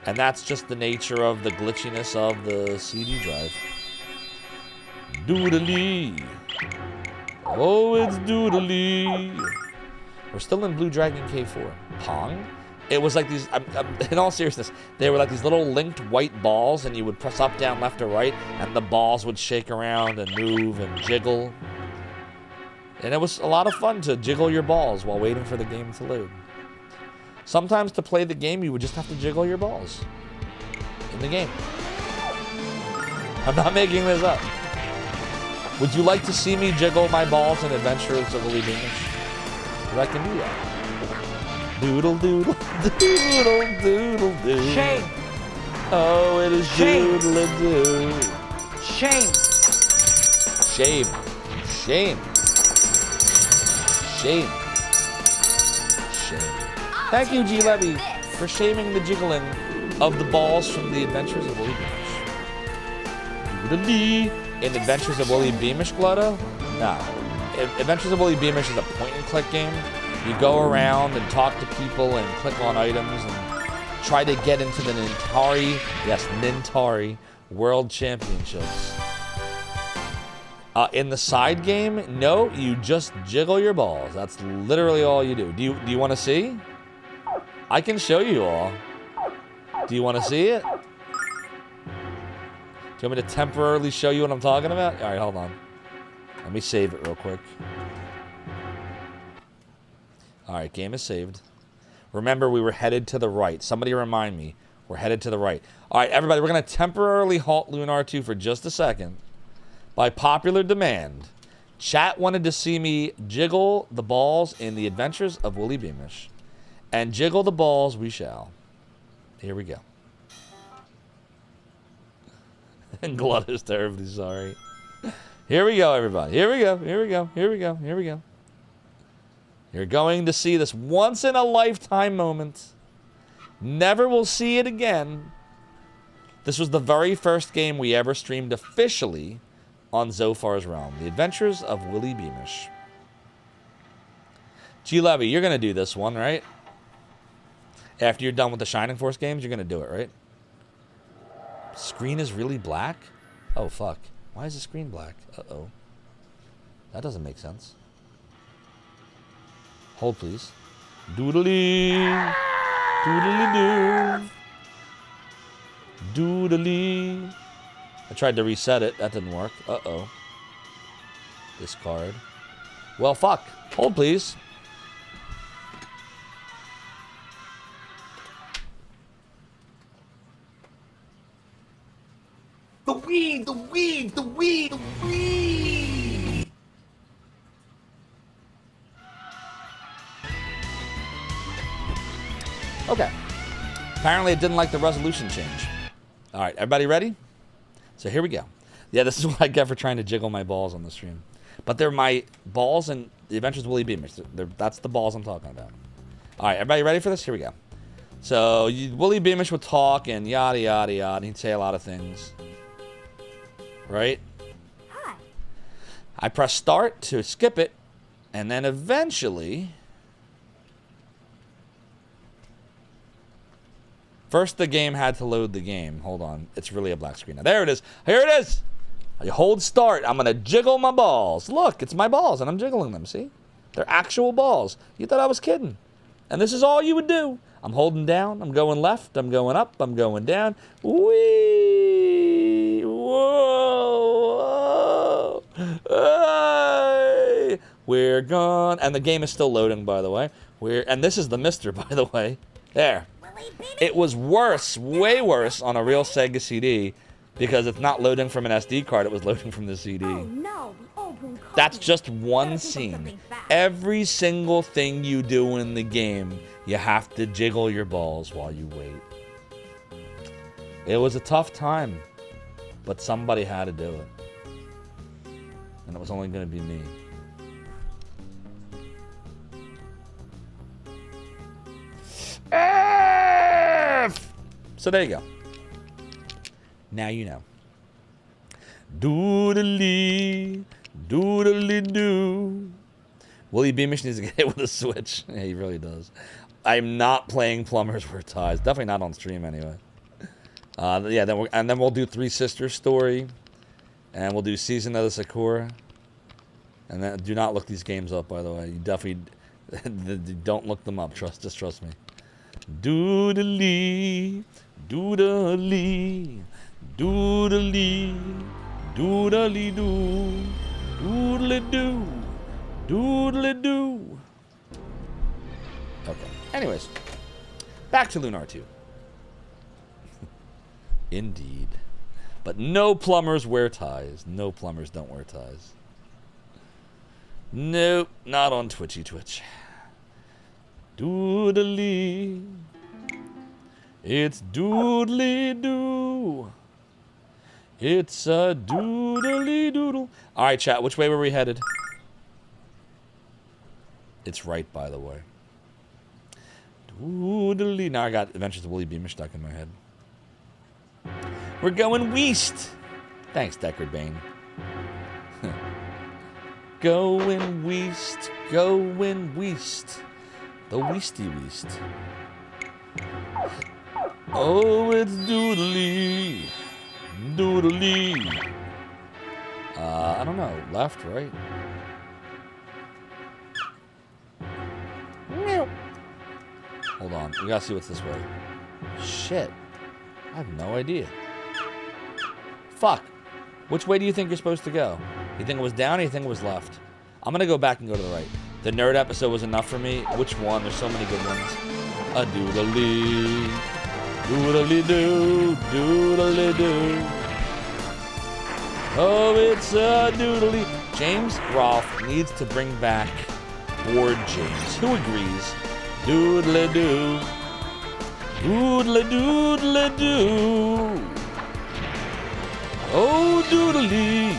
And that's just the nature of the glitchiness of the CD drive. Doodly. Oh, it's Doodly. We're still in Blue Dragon K4. Pong? It was like these, in all seriousness, they were like these little linked white balls, and you would press up, down, left, or right, and the balls would shake around and move and jiggle. And it was a lot of fun to jiggle your balls while waiting for the game to load. Sometimes to play the game, you would just have to jiggle your balls in the game. I'm not making this up. Would you like to see me jiggle my balls in Adventures of Willie Beamish? Because I can do that. Doodle doodle doodle doodle doo. Shame. Oh, it is Shame. doodle doo. Shame. Shame. Shame. Shame. Shame. Thank you, G. Levy, for shaming the jiggling of the balls from the Adventures of Willie Beamish. In Adventures of Willie Beamish, Glotto? No. Adventures of Willie Beamish is a point-and-click game. You go around and talk to people and click on items and try to get into the Nintari World Championships. In the side game, no, you just jiggle your balls. That's literally all you do. Do you want to see? I can show you all. Do you want to see it? Do you want me to temporarily show you what I'm talking about? All right, hold on. Let me save it real quick. All right, game is saved. Remember, we were headed to the right. Somebody remind me. We're headed to the right. All right, everybody, we're going to temporarily halt Lunar 2 for just a second. By popular demand, chat wanted to see me jiggle the balls in the Adventures of Willy Beamish. And jiggle the balls we shall. Here we go. And Glut is terribly sorry. Here we go, everybody. Here we go. Here we go. Here we go. Here we go. You're going to see this once-in-a-lifetime moment. Never will see it again. This was the very first game we ever streamed officially on Zophar's Realm. The Adventures of Willy Beamish. G. Levy, you're going to do this one, right? After you're done with the Shining Force games, you're going to do it, right? Screen is really black? Oh, fuck. Why is the screen black? Uh-oh. That doesn't make sense. Hold, please. Doodly. Doodly-doo. Doodly. I tried to reset it. That didn't work. Uh-oh. Discard. Well, fuck. Hold, please. The weed, the weed, the weed, the weed. Okay. Apparently it didn't like the resolution change. All right, everybody ready? So here we go. Yeah, this is what I get for trying to jiggle my balls on the stream. But they're my balls in The Adventures of Willy Beamish. That's the balls I'm talking about. All right, everybody ready for this? Here we go. So Willy Beamish would talk and yada, yada, yada. He'd say a lot of things. Right? Hi. I press start to skip it. And then eventually... First, the game had to load the game. Hold on. It's really a black screen now. There it is. Here it is. I hold start. I'm going to jiggle my balls. Look, it's my balls, and I'm jiggling them. See? They're actual balls. You thought I was kidding. And this is all you would do. I'm holding down. I'm going left. I'm going up. I'm going down. Whee! Whoa! Hey! We're gone. And the game is still loading, by the way. And this is the Mister, by the way. There. It was worse, way worse, on a real Sega CD because it's not loading from an SD card. It was loading from the CD. Oh no, the open card. That's just one scene. Every single thing you do in the game, you have to jiggle your balls while you wait. It was a tough time, but somebody had to do it. And it was only going to be me. So there you go. Now you know. Doodly, doodly doo. Willy Beamish needs to get hit with a Switch. Yeah, he really does. I'm not playing Plumbers Wear Ties. Definitely not on stream anyway. Yeah, then we'll do Three Sisters Story, and we'll do Season of the Sakura. And then do not look these games up, by the way. You definitely don't look them up. Just trust me. Doodly, doodly, doodly, doodly doo, doodly doo, doodly doo. Okay. Anyways, back to Lunar 2. Indeed. But no plumbers wear ties. No plumbers don't wear ties. Nope, not on Twitch. Doodly. It's doodly doo. It's a doodly doodle. All right, chat, which way were we headed? It's right, by the way. Doodly. Now I got Adventures of Willy Beamish stuck in my head. We're going west. Thanks, Deckard Bane. Going west, going west. The Weasty Weast. Oh, it's doodly. Doodly. I don't know. Left, right? Hold on. We gotta see what's this way. Shit. I have no idea. Fuck. Which way do you think you're supposed to go? You think it was down or you think it was left? I'm gonna go back and go to the right. The nerd episode was enough for me. Which one? There's so many good ones. A doodly. Doodly doo. Doodly doo. Oh, it's a doodly. James Rolfe needs to bring back Board James. Who agrees? Doodly doo. Doodly doodly doo. Oh, doodly.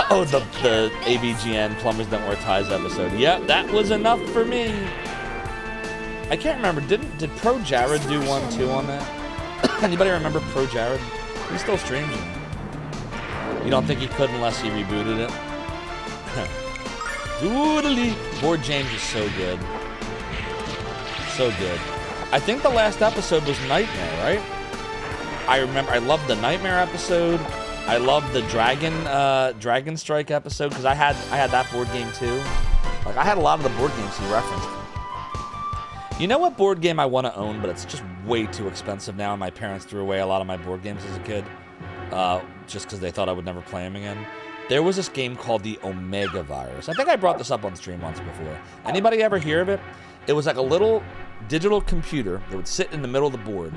Oh, the AVGN Plumbers Don't Wear Ties episode. Yep, that was enough for me. I can't remember. Did Pro Jared do one too on that? Anybody remember Pro Jared? He still streams it. You don't think he could unless he rebooted it? Doodly. Board James is so good. So good. I think the last episode was Nightmare, right? I remember. I loved the Nightmare episode. I loved the Dragon Strike episode because I had that board game too. Like I had a lot of the board games he referenced. You know what board game I want to own, but it's just way too expensive now, and my parents threw away a lot of my board games as a kid, just because they thought I would never play them again. There was this game called the Omega Virus. I think I brought this up on stream once before. Anybody ever hear of it? It was like a little digital computer that would sit in the middle of the board,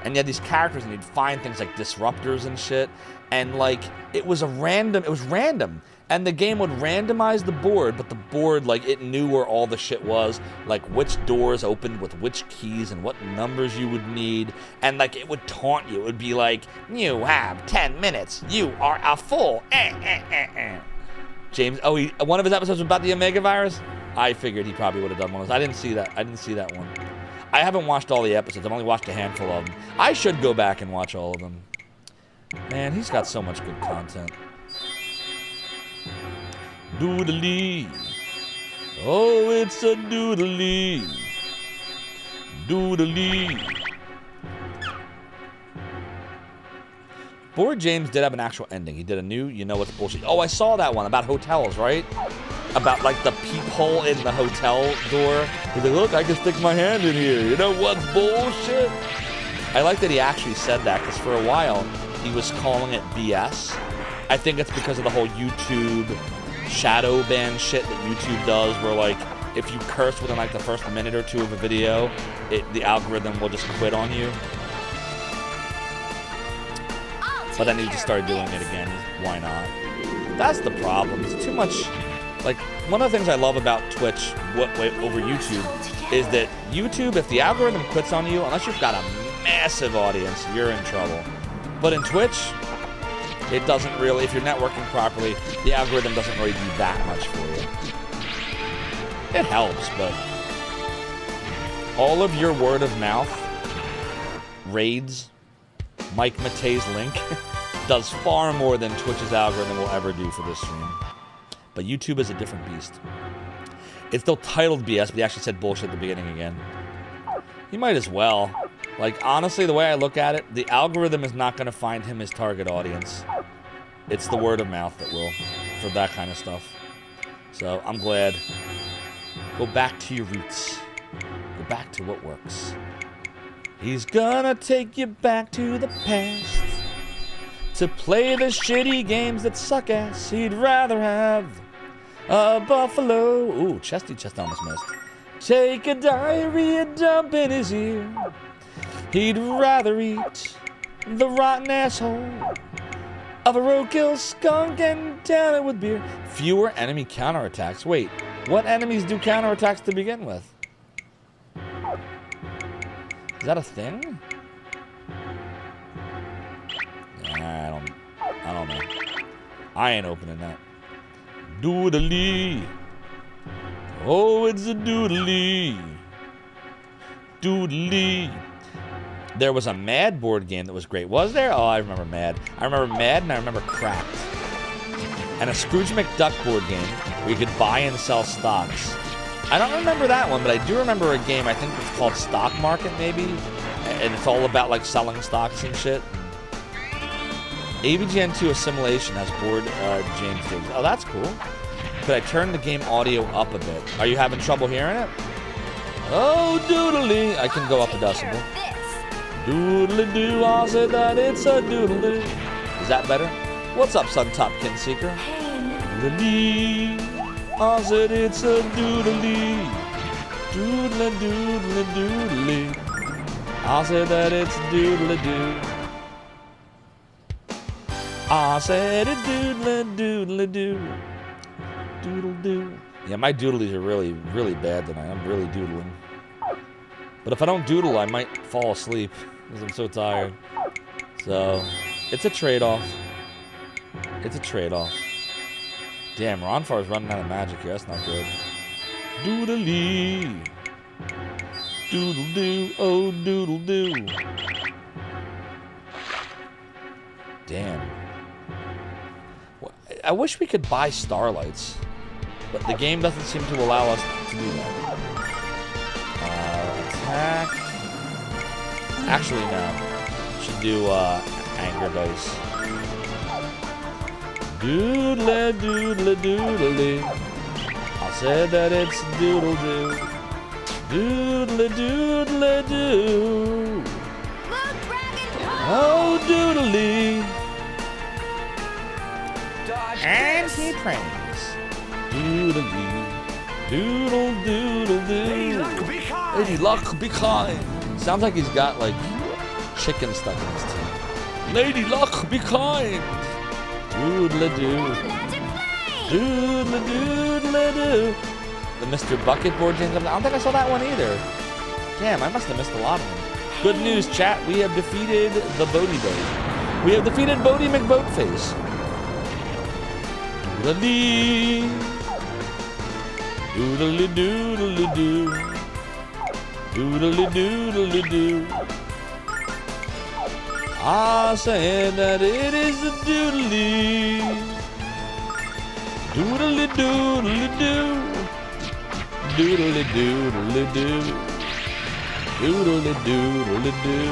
and you had these characters, and you'd find things like disruptors and shit, and like it was random, and the game would randomize the board, but the board, like, it knew where all the shit was, like which doors opened with which keys and what numbers you would need, and like it would taunt you. It would be like, you have 10 minutes, you are a fool. James, one of his episodes was about the Omega Virus. I figured he probably would have done one of those. I didn't see that one. I haven't watched all the episodes. I've only watched a handful of them. I should go back and watch all of them. Man, he's got so much good content. Doodly. Oh, it's a doodly. Doodly. Board James did have an actual ending. He did a new, you know what's bullshit. Oh, I saw that one about hotels, right? About like the peephole in the hotel door. He's like, look, I can stick my hand in here. You know what's bullshit? I like that he actually said that because for a while he was calling it BS. I think it's because of the whole YouTube shadow ban shit that YouTube does, where like if you curse within like the first minute or two of a video, the algorithm will just quit on you. But then he just started doing it again. Why not? That's the problem. It's too much. Like, one of the things I love about Twitch over YouTube is that YouTube, if the algorithm quits on you, unless you've got a massive audience, you're in trouble. But in Twitch, it doesn't really, if you're networking properly, the algorithm doesn't really do that much for you. It helps, but all of your word of mouth, raids, Mike Matei's link, does far more than Twitch's algorithm will ever do for this stream. But YouTube is a different beast. It's still titled BS, but he actually said bullshit at the beginning again. He might as well. Like, honestly, the way I look at it, the algorithm is not going to find him his target audience. It's the word of mouth that will, for that kind of stuff. So, I'm glad. Go back to your roots. Go back to what works. He's gonna take you back to the past to play the shitty games that suck ass. He'd rather have a buffalo. Ooh, Chesty Chest almost missed. Take a diarrhea dump in his ear. He'd rather eat the rotten asshole of a roadkill skunk and down it with beer. Fewer enemy counterattacks. Wait, what enemies do counterattacks to begin with? Is that a thing? I don't know. I ain't opening that. Doodly. Oh, it's a doodly. Doodly. There was a Mad board game that was great. Was there? Oh, I remember Mad. I remember Mad and I remember Cracked. And a Scrooge McDuck board game where you could buy and sell stocks. I don't remember that one, but I do remember a game, I think it's called Stock Market, maybe? And it's all about, like, selling stocks and shit. AVGN2 Assimilation has board James stages. Oh, that's cool. Could I turn the game audio up a bit? Are you having trouble hearing it? Oh, doodly. I can go up a decibel. Doodly doo, I said that it's a doodly. Is that better? What's up, Suntop Kinseeker? Doodly, I said it's a doodly. Doodly, doodly, doodly. I said that it's doodly doo. I said it doodly, doodly doo. Doodle doo. Yeah, my doodlies are really, really bad tonight. I'm really doodling. But if I don't doodle, I might fall asleep because I'm so tired. So, it's a trade-off. It's a trade-off. Damn, Ronfar's running out of magic here. That's not good. Doodly. Doodle-doo. Oh, doodle-doo. Damn. I wish we could buy starlights, but the game doesn't seem to allow us to do that. Attack. Actually, no. Should do anger dice. Doodle doodle doodle. I said that it's doodle doo. Doodle doodle doo. Oh doodly. And he prays. Doodle doo. Doodle doodle doo. Lady Luck, be kind. Sounds like he's got like chicken stuck in his teeth. Lady Luck, be kind. Doodle doo. Doodle doodle doo. The Mr. Bucket board games. I don't think I saw that one either. Damn, I must have missed a lot of them. Good news, chat. We have defeated the Bodie Boat. We have defeated Bodie McBoatface. Doodle-dee. Doodle-dee-doodle-doo. Doodle-dee-doodle-doo. I said that it is a doodle-dee. Doodle-dee-doodle-doo. Doodle-dee-doodle-doo. Doodle-dee-doodle-doo.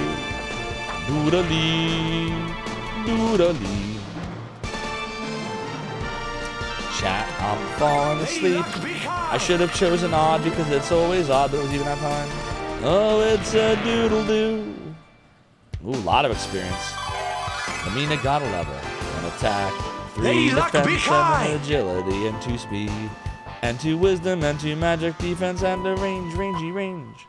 Doodle-dee. Doodle-dee. Chat, I'm falling asleep. I should have chosen odd because it's always odd, but it was even that time. Oh, it's a doodle-doo. Ooh, a lot of experience. Amina got a level. An attack, 3 defense, 7 agility, and 2 speed. And 2 wisdom, and 2 magic defense, and a rangy range.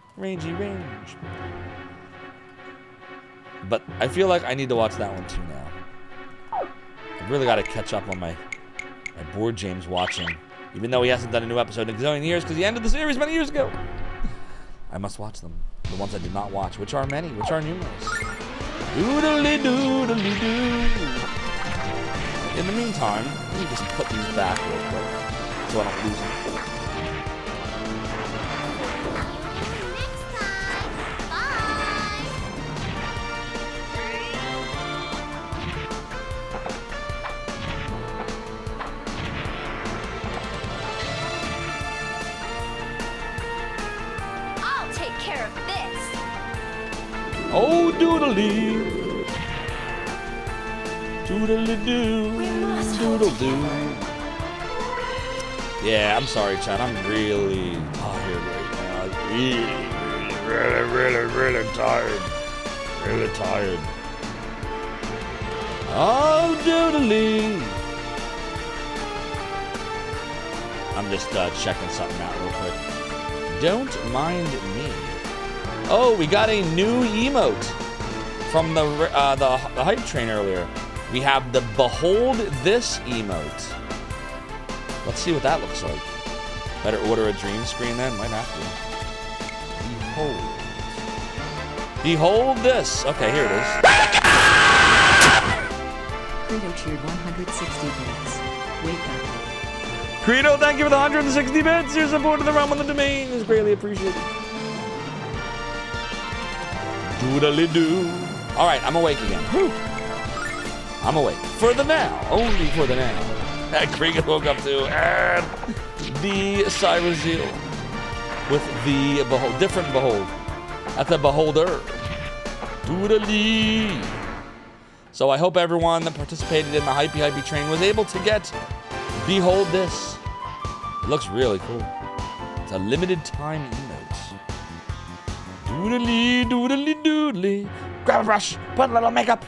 But I feel like I need to watch that one too now. I really got to catch up on my board James watching, even though he hasn't done a new episode in a gazillion years because he ended the series many years ago. I must watch them. The ones I did not watch, which are many, which are numerous. Doodly doodly doo. In the meantime, let me just put these back real quick so I don't lose them. Oh, doodly. Doodly-doo. Doodle-doo. Yeah, I'm sorry, Chad. I'm really tired right now. Really tired. Really tired. Oh, doodly. I'm just checking something out real quick. Don't mind me. Oh, we got a new emote from the hype train earlier. We have the Behold This emote. Let's see what that looks like. Better order a dream screen then? Might have to. Behold this. Okay, here it is. Credo cheered 160 bits. Wake up. Credo, thank you for the 160 bits. Your support of the realm on the domain is greatly appreciated. Doodly-doo. All right, I'm awake again. Whew. I'm awake. For the now. Only for the now. Krieg woke up too. And the Cyrus Zeal. with the different behold. That's a beholder. Doodly. So I hope everyone that participated in the Hypey train was able to get behold this. It looks really cool. It's a limited time emote. Doodly, doodly, doodly. Grab a brush, put a little makeup.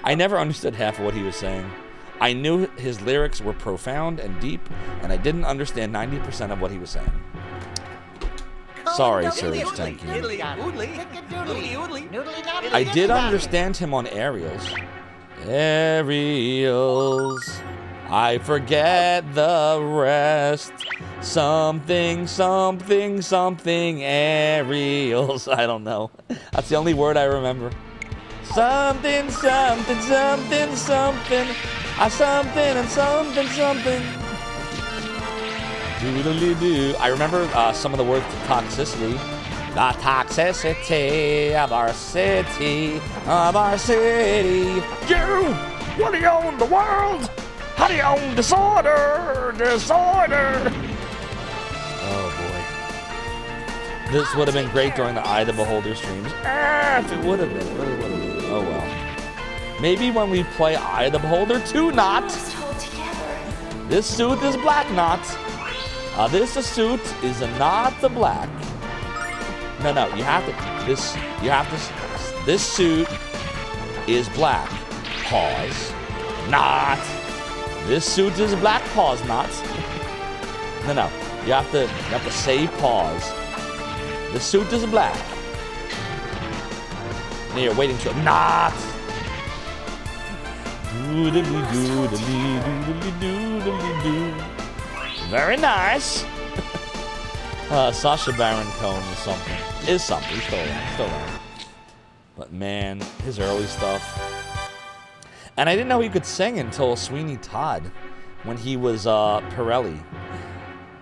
I never understood half of what he was saying. I knew his lyrics were profound and deep, and I didn't understand 90% of what he was saying. Sorry, Surge Tanky. I did understand him on aerials. Aerials. I forget the rest. Something, something, something, aerials. I don't know. That's the only word I remember. Something, something, something, something. Something and something, something. Doodly-doo. I remember some of the words to toxicity. The toxicity of our city, of our city. You! What do you own the world? How do you own disorder? Disorder! Oh boy. This would have been great during the Eye of the Beholder streams. If it would have been, it really would have been. Oh well. Maybe when we play Eye of the Beholder 2, not. This suit is black, not. This suit is not the black. No, you have to, this suit is black. Pause. Not. This suit is black, pause, not. No, you have to say pause. The suit is black. Now you're waiting to, not. Doodly doodly doodly doodly doo. Very nice. Sacha Baron Cohen is something. He's still around. But man, his early stuff. And I didn't know he could sing until Sweeney Todd, when he was Pirelli.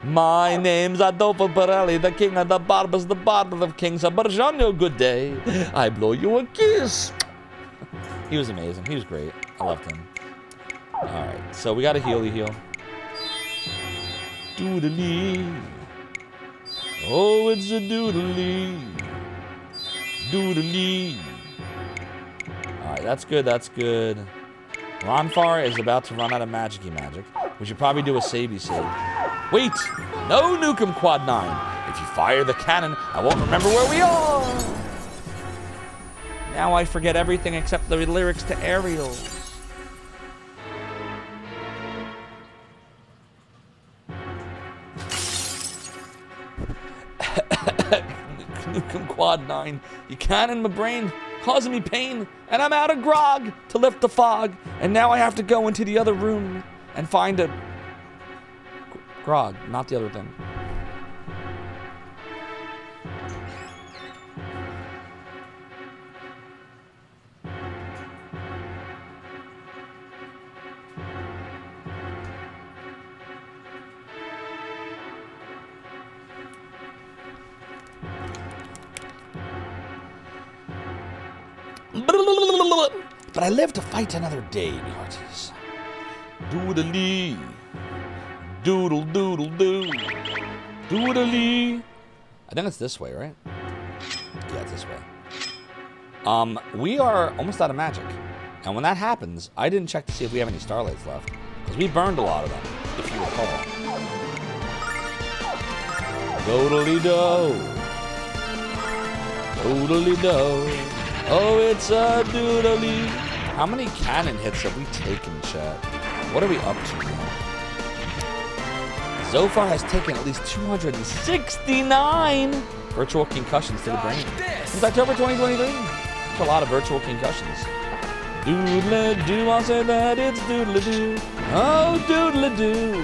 My name's Adolfo Pirelli, the king of the barbers, the barber of kings. Barjano, good day. I blow you a kiss. He was amazing. He was great. I loved him. Alright, so we got a heal. Doodly. Oh, it's a doodly. Doodly. Alright, that's good. Ronfar is about to run out of magic. We should probably do a savey save. Wait! No Nukem Quad 9. If you fire the cannon, I won't remember where we are. Now I forget everything except the lyrics to Ariel. Nukem Quad 9. You can't in my brain, causing me pain, and I'm out of grog to lift the fog. And now I have to go into the other room and find a grog, not the other thing. But I live to fight another day, me hearties. Doodly. Doodle doodle doo. Doodly. I think it's this way, right? Yeah, it's this way. We are almost out of magic. And when that happens, I didn't check to see if we have any starlights left. Because we burned a lot of them, if you recall. Doodly do. Doodly do. Oh, it's a doodly. How many cannon hits have we taken, chat? What are we up to now? Zophar has taken at least 269 virtual concussions to the brain since October 2023. That's a lot of virtual concussions. Doodle-doo, I'll say that it's doodle-doo. Oh, doodle-doo.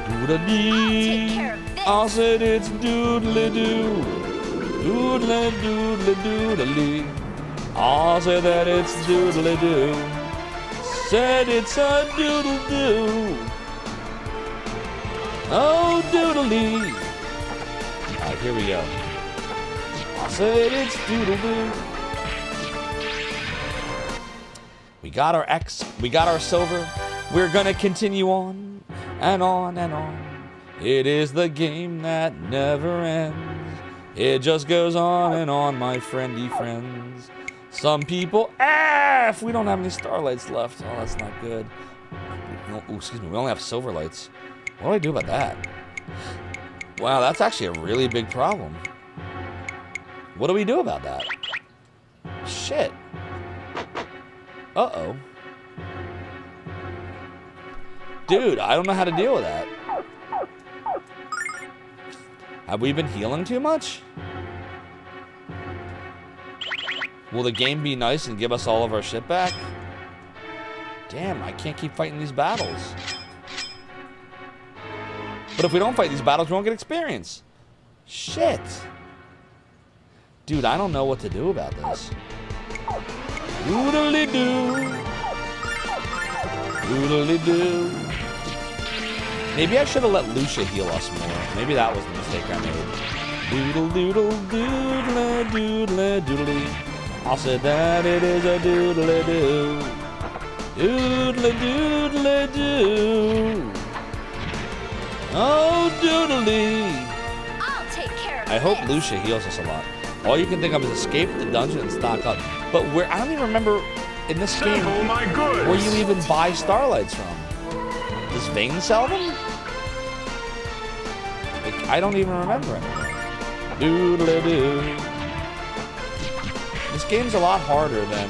Doodle-dee, I'll say it's doodle-doo. Doodle-doodle-doodle-dee. I'll say that it's doodle-doo. Said it's a doodle-doo. Oh, doodle-dee. Alright, here we go. I said it's doodle-doo. We got our X, we got our silver. We're gonna continue on and on and on. It is the game that never ends. It just goes on and on, my friendy friends. Some people, if we don't have any starlights left. Oh, that's not good. No, excuse me, we only have silver lights. What do I do about that? Wow, that's actually a really big problem. What do we do about that? Shit. Uh-oh. Dude, I don't know how to deal with that. Have we been healing too much? Will the game be nice and give us all of our shit back? Damn, I can't keep fighting these battles. But if we don't fight these battles, we won't get experience. Shit. Dude, I don't know what to do about this. Doodly-doo. Doodly-doo. Maybe I should have let Lucia heal us more. Maybe that was the mistake I made. Doodle-doodle, doodle-doodle. I'll say that it is a doodle-doo. Doodle-doodle-doo. Oh, doodly. I'll take care of I hope Lucia heals us a lot. All you can think of is escape the dungeon and stock up. But where I don't even remember in this game where you even buy starlights from. Does Vane sell them? Like, I don't even remember it. Doodle-doo. This game's a lot harder than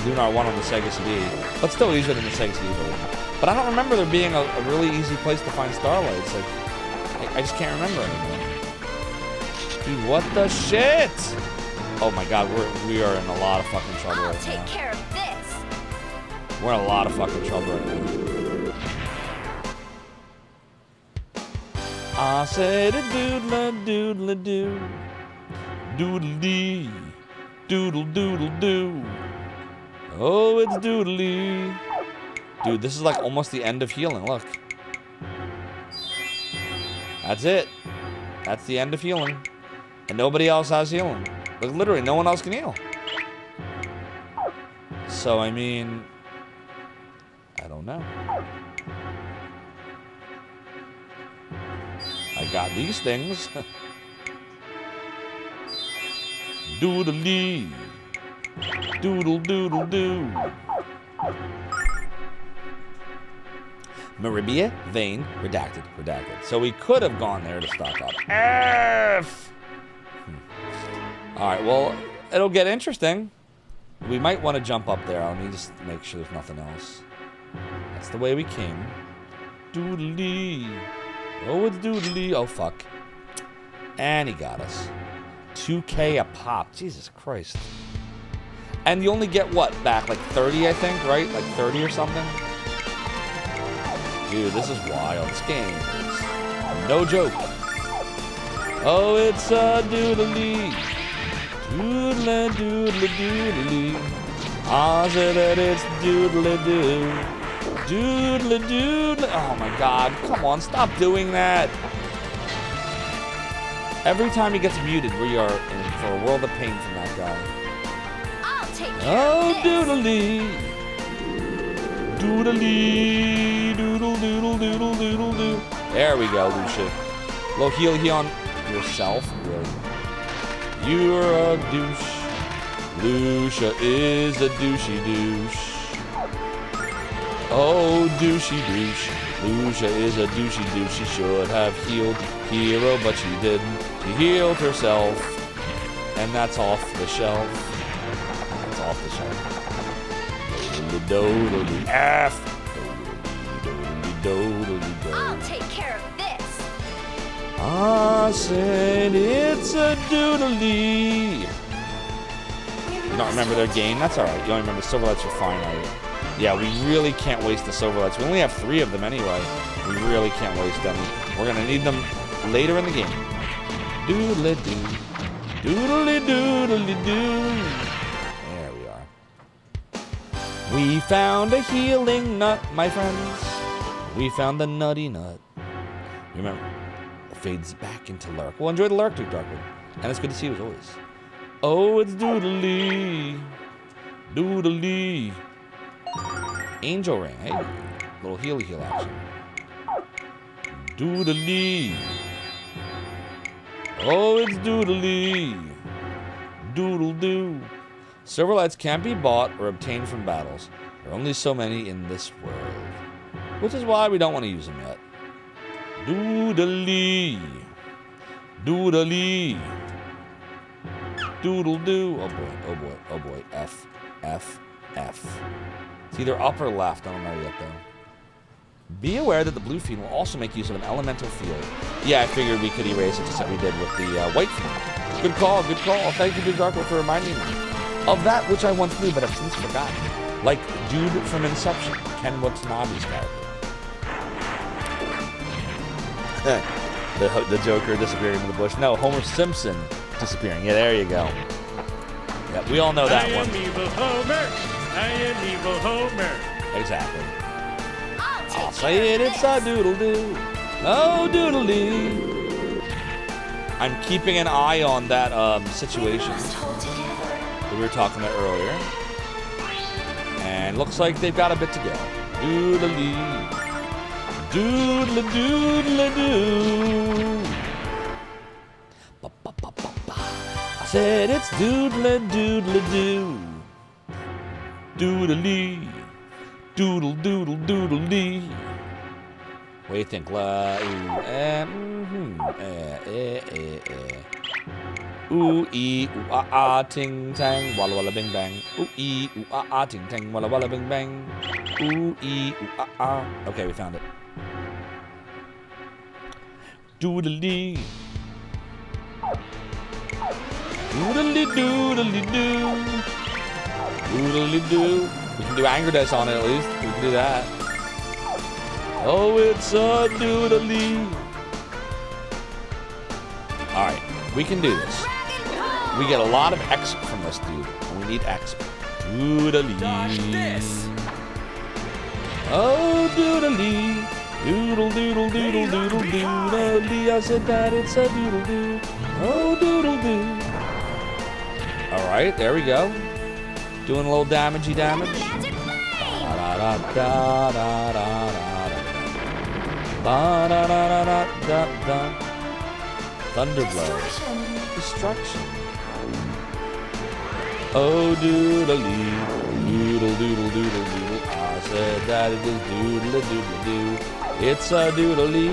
Lunar 1 on the Sega CD, but still easier than the Sega CD version. But I don't remember there being a really easy place to find starlights. Like, I just can't remember anymore. Dude, what the shit? Oh my god, we are in a lot of fucking trouble right now. I'll take care of this. We're in a lot of fucking trouble right now. I said a doodle-doodle-doo. Doodle-dee. Doodle-doodle-doo. Oh, it's doodly. Dude, this is like almost the end of healing, look. That's it. That's the end of healing. And nobody else has healing. Like, literally, no one else can heal. So, I mean... I don't know. I got these things. Doodle-dee. Doodle-doodle-doo. Maribia, Vane, redacted. So we could have gone there to stock up. Alright, well, it'll get interesting. We might want to jump up there. Let me just make sure there's nothing else. That's the way we came. Doodly. Oh, it's doodly. Oh, fuck. And he got us. 2K a pop. Jesus Christ. And you only get, what, back? Like 30, I think, right? Like 30 or something? Dude, this is wild. This game is no joke. Oh, it's a doodly. Doodle, doodle, doodly. I said that it's doodle-doo. Doodle, doodle. Oh my god, come on, stop doing that. Every time he gets muted, we are in for a world of pain from that guy. I'll take care of this. Doodly. Doodly. Doodle, doodle, doodle, doodle, doodle. There we go, Lucia. Low heal on yourself, really. You're a douche. Lucia is a douchey douche. Oh, douchey douche. Lucia is a douchey douche. She should have healed Hero, but she didn't. She healed herself. And that's off the shelf. That's off the shelf. F. I'll take care of this. I said it's a doodly. You don't remember their game? That's alright. You only remember silver lights are finite. Yeah, we really can't waste the silver lights. We only have 3 of them anyway. We really can't waste them. We're gonna need them later in the game. Doodly-doo. Doodly-doodly-doo. There we are. We found a healing nut, my friends. We found the nutty nut. Remember, it fades back into lurk. Well, enjoy the lurk, Duke Darkwood. And it's good to see you as always. Oh, it's doodly. Doodly. Angel ring, hey. Little heal action. Doodly. Oh, it's doodly. Doodle doo. Silver lights can't be bought or obtained from battles. There are only so many in this world. Which is why we don't want to use them yet. Doodly. Doodly. Doodle doo. Oh boy, oh boy, oh boy. F, F, F. It's either up or left. I don't know yet though. Be aware that the blue fiend will also make use of an elemental field. Yeah, I figured we could erase it just like we did with the white fiend. Good call, good call. Thank you, Big Darko, for reminding me of that which I once knew but have since forgotten. Like Dude from Inception, Ken Watanabe's character. the Joker disappearing in the bush. No, Homer Simpson disappearing. Yeah, there you go. Yeah, we all know that one. I am evil Homer. I am evil Homer. Exactly. I'll say it, it's a doodle-doo. Oh, doodle-doo. I'm keeping an eye on that situation that we were talking about earlier. And looks like they've got a bit to go. Doodle-doo. Doodle-doodle-doo. I said it's doodle-doodle-doo. Doodle-dee. Doodle doodle doodle dee. What do you think? Ooh ee ooh ah ah ting tang walla walla bing bang. Ooh ee ooh ah ah ting tang walla walla bing bang. Ooh ee ooh ah ah. Okay, we found it. Doodle dee. Doodle doodle doo. Doodle doo. We can do anger dice on it at least. We can do that. Oh, it's a doodly. Alright, we can do this. We get a lot of X from this dude. And we need X. Doodly. Oh, doodly. Doodle doodle doodle doodle doodly. I said that it's a doodle doo. Oh, doodle doo. Alright, there we go. Doing a little damagey damage. Thunderblow. Destruction. Oh, doodly. Doodle, doodle, doodle, doodle. I said that it is doodle, doodle, doo. It's a doodly.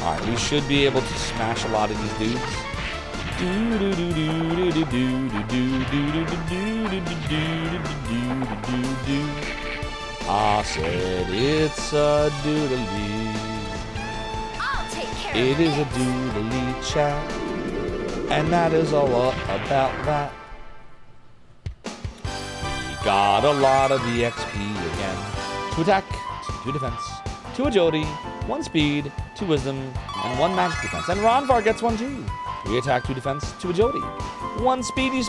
Alright, we should be able to smash a lot of these dudes. I said it's a doodly. It is a doodly chat, and that is all about that. We got a lot of EXP again. 2 attack, 2 defense, 2 agility, 1 speed, 2 wisdom, and 1 magic defense. And Ronvar gets 1 too. 3 attack, 2 defense, 2 agility, 1 speed,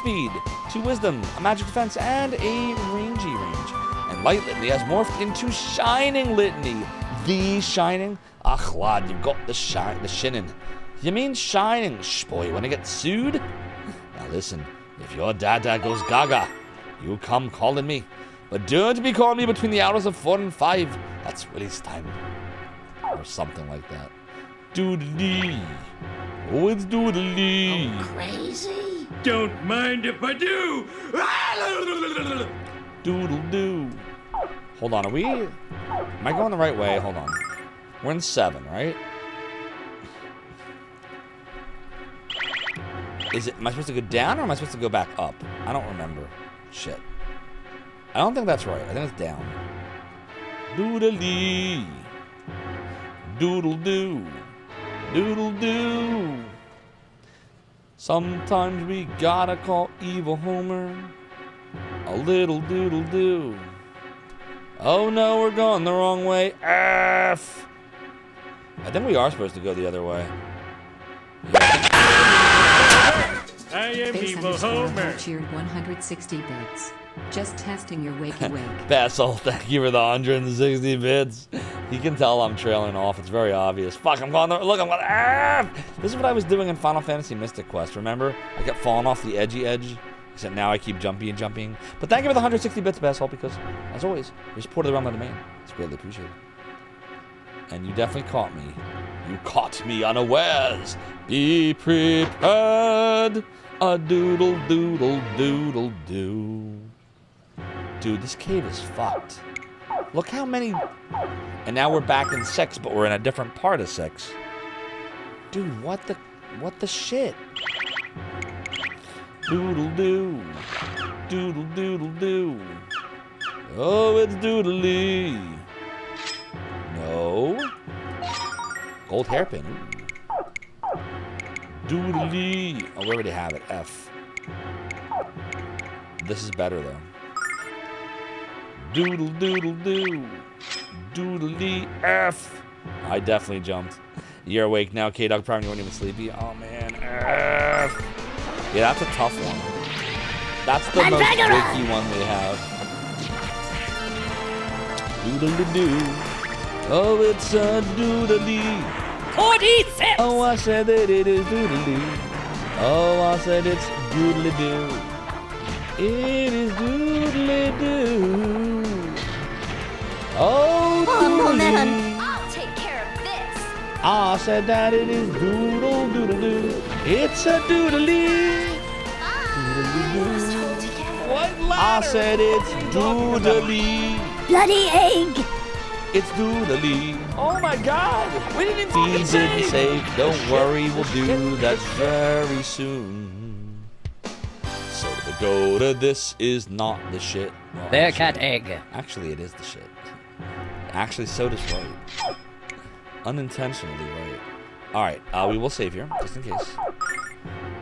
2 wisdom, a magic defense, and a rangy range. And Light Litany has morphed into Shining Litany. The Shining? Ach, lad, you got the shinin'. You mean Shining? Shh, boy, you wanna get sued? Now listen, if your dada goes gaga, you come calling me. But don't be calling me between the hours of 4 and 5. That's release time. Or something like that. Doodly. Oh, it's doodly. Oh, crazy? Don't mind if I do. Doodle doo. Hold on, am I going the right way? Hold on. We're in 7, right? Am I supposed to go down or am I supposed to go back up? I don't remember. Shit. I don't think that's right. I think it's down. Doodly. Doodle doo. Doodle doo. Sometimes we gotta call evil Homer a little doodle doo. Oh no, we're going the wrong way. F. I think we are supposed to go the other way. I am evil Homer. Cheered 160 bits. Just testing your wakey wake. Bassel, thank you for the 160 bits. You can tell I'm trailing off. It's very obvious. Fuck, I'm going. Look, I'm going. This is what I was doing in Final Fantasy Mystic Quest. Remember? I kept falling off the edgy edge. Except now I keep jumping and jumping. But thank you for the 160 bits, Bassel, because as always, your support of the Realm of Domain is greatly appreciated. And you definitely caught me. You caught me unawares. Be prepared. A doodle doodle doodle doo. Dude, this cave is fucked. Look how many... And now we're back in 6, but we're in a different part of 6. Dude, what the shit? Doodle doo. Doodle doodle doo. Oh, it's doodly. No. Gold hairpin. Ooh. Doodly. Oh, we already have it. F. This is better, though. Doodle doodle doo. Doodly F. I definitely jumped. You're awake now, K-Dog. Probably you weren't even sleepy. Oh, man. F. Yeah, that's a tough one. That's the most tricky one we have. Doodle-doo. Oh, it's a doodly. 46! Oh, I said that it is doodly. Oh, I said it's doodly-doo. It is doodly-doo. Oh, doodly. I'll take care of this. I said that it is doodle-doodle-doo. It's a doodly. What I said it's doodly. Bloody egg! It's doodly. Oh my god! We didn't He even didn't save! save. Don't worry, we'll do that very soon. So the go to this is not the shit. Well, Bearcat egg. Actually, it is the shit. Actually, Soda's right. Unintentionally right. Alright, we will save here, just in case.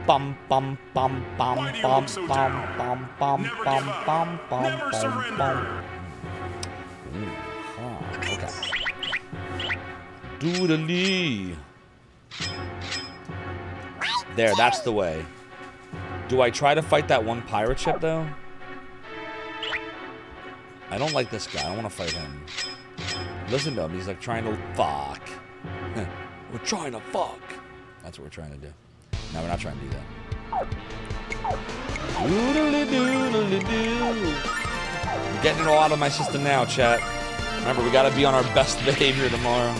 Bum bum bum bum Why do you bum look so bum down? bum bum Never bum give up. bum bum Never bum surrender. bum. Okay. Doodly. There, that's the way. Do I try to fight that one pirate ship though? I don't like this guy. I don't want to fight him. Listen to him. He's like trying to fuck. We're trying to fuck. That's what we're trying to do. No, we're not trying to do that. Doodly doodly doo. I'm getting it all out of my system now, chat. Remember, we gotta be on our best behavior tomorrow.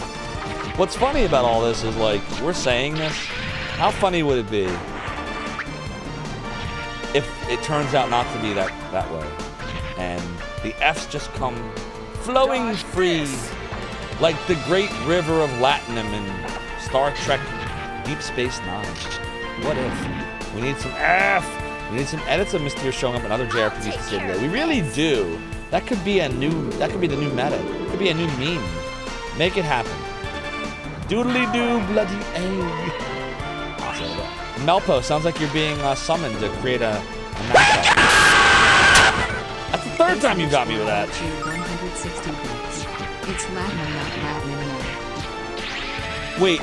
What's funny about all this is, like, we're saying this. How funny would it be if it turns out not to be that way? And the F's just come flowing free like the great river of Latinum in Star Trek Deep Space Nine. What if? We need some F. We need some edits of Mysterio showing up in other JRPGs to save the day. We really do. That could be the new meta. It could be a new meme. Make it happen. Doodly doo bloody egg. Melpo, sounds like you're being summoned to create a matchup. That's the third time you got me with that. 160 bits. It's Latinum, not Latinum. Wait,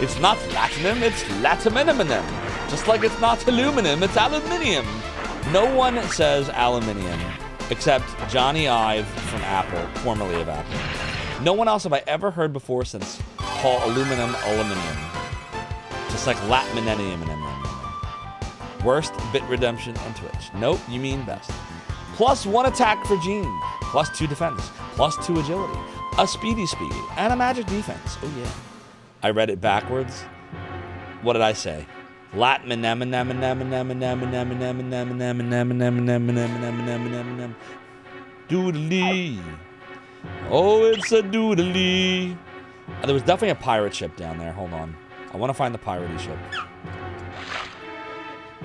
it's not Latinum, it's Latiminum. Just like it's not aluminum, it's aluminium. No one says aluminium except Johnny Ive from Apple, formerly of Apple. No one else have I ever heard before since call aluminium. Just like Latminenium. Worst bit redemption on Twitch. Nope, you mean best. +1 attack for Gene, +2 defense, +2 agility, a speedy speed, and a magic defense. Oh yeah. I read it backwards. What did I say? Doodly. Oh, it's a doodly. There was definitely a pirate ship down there. Hold on. I want to find the piratey ship.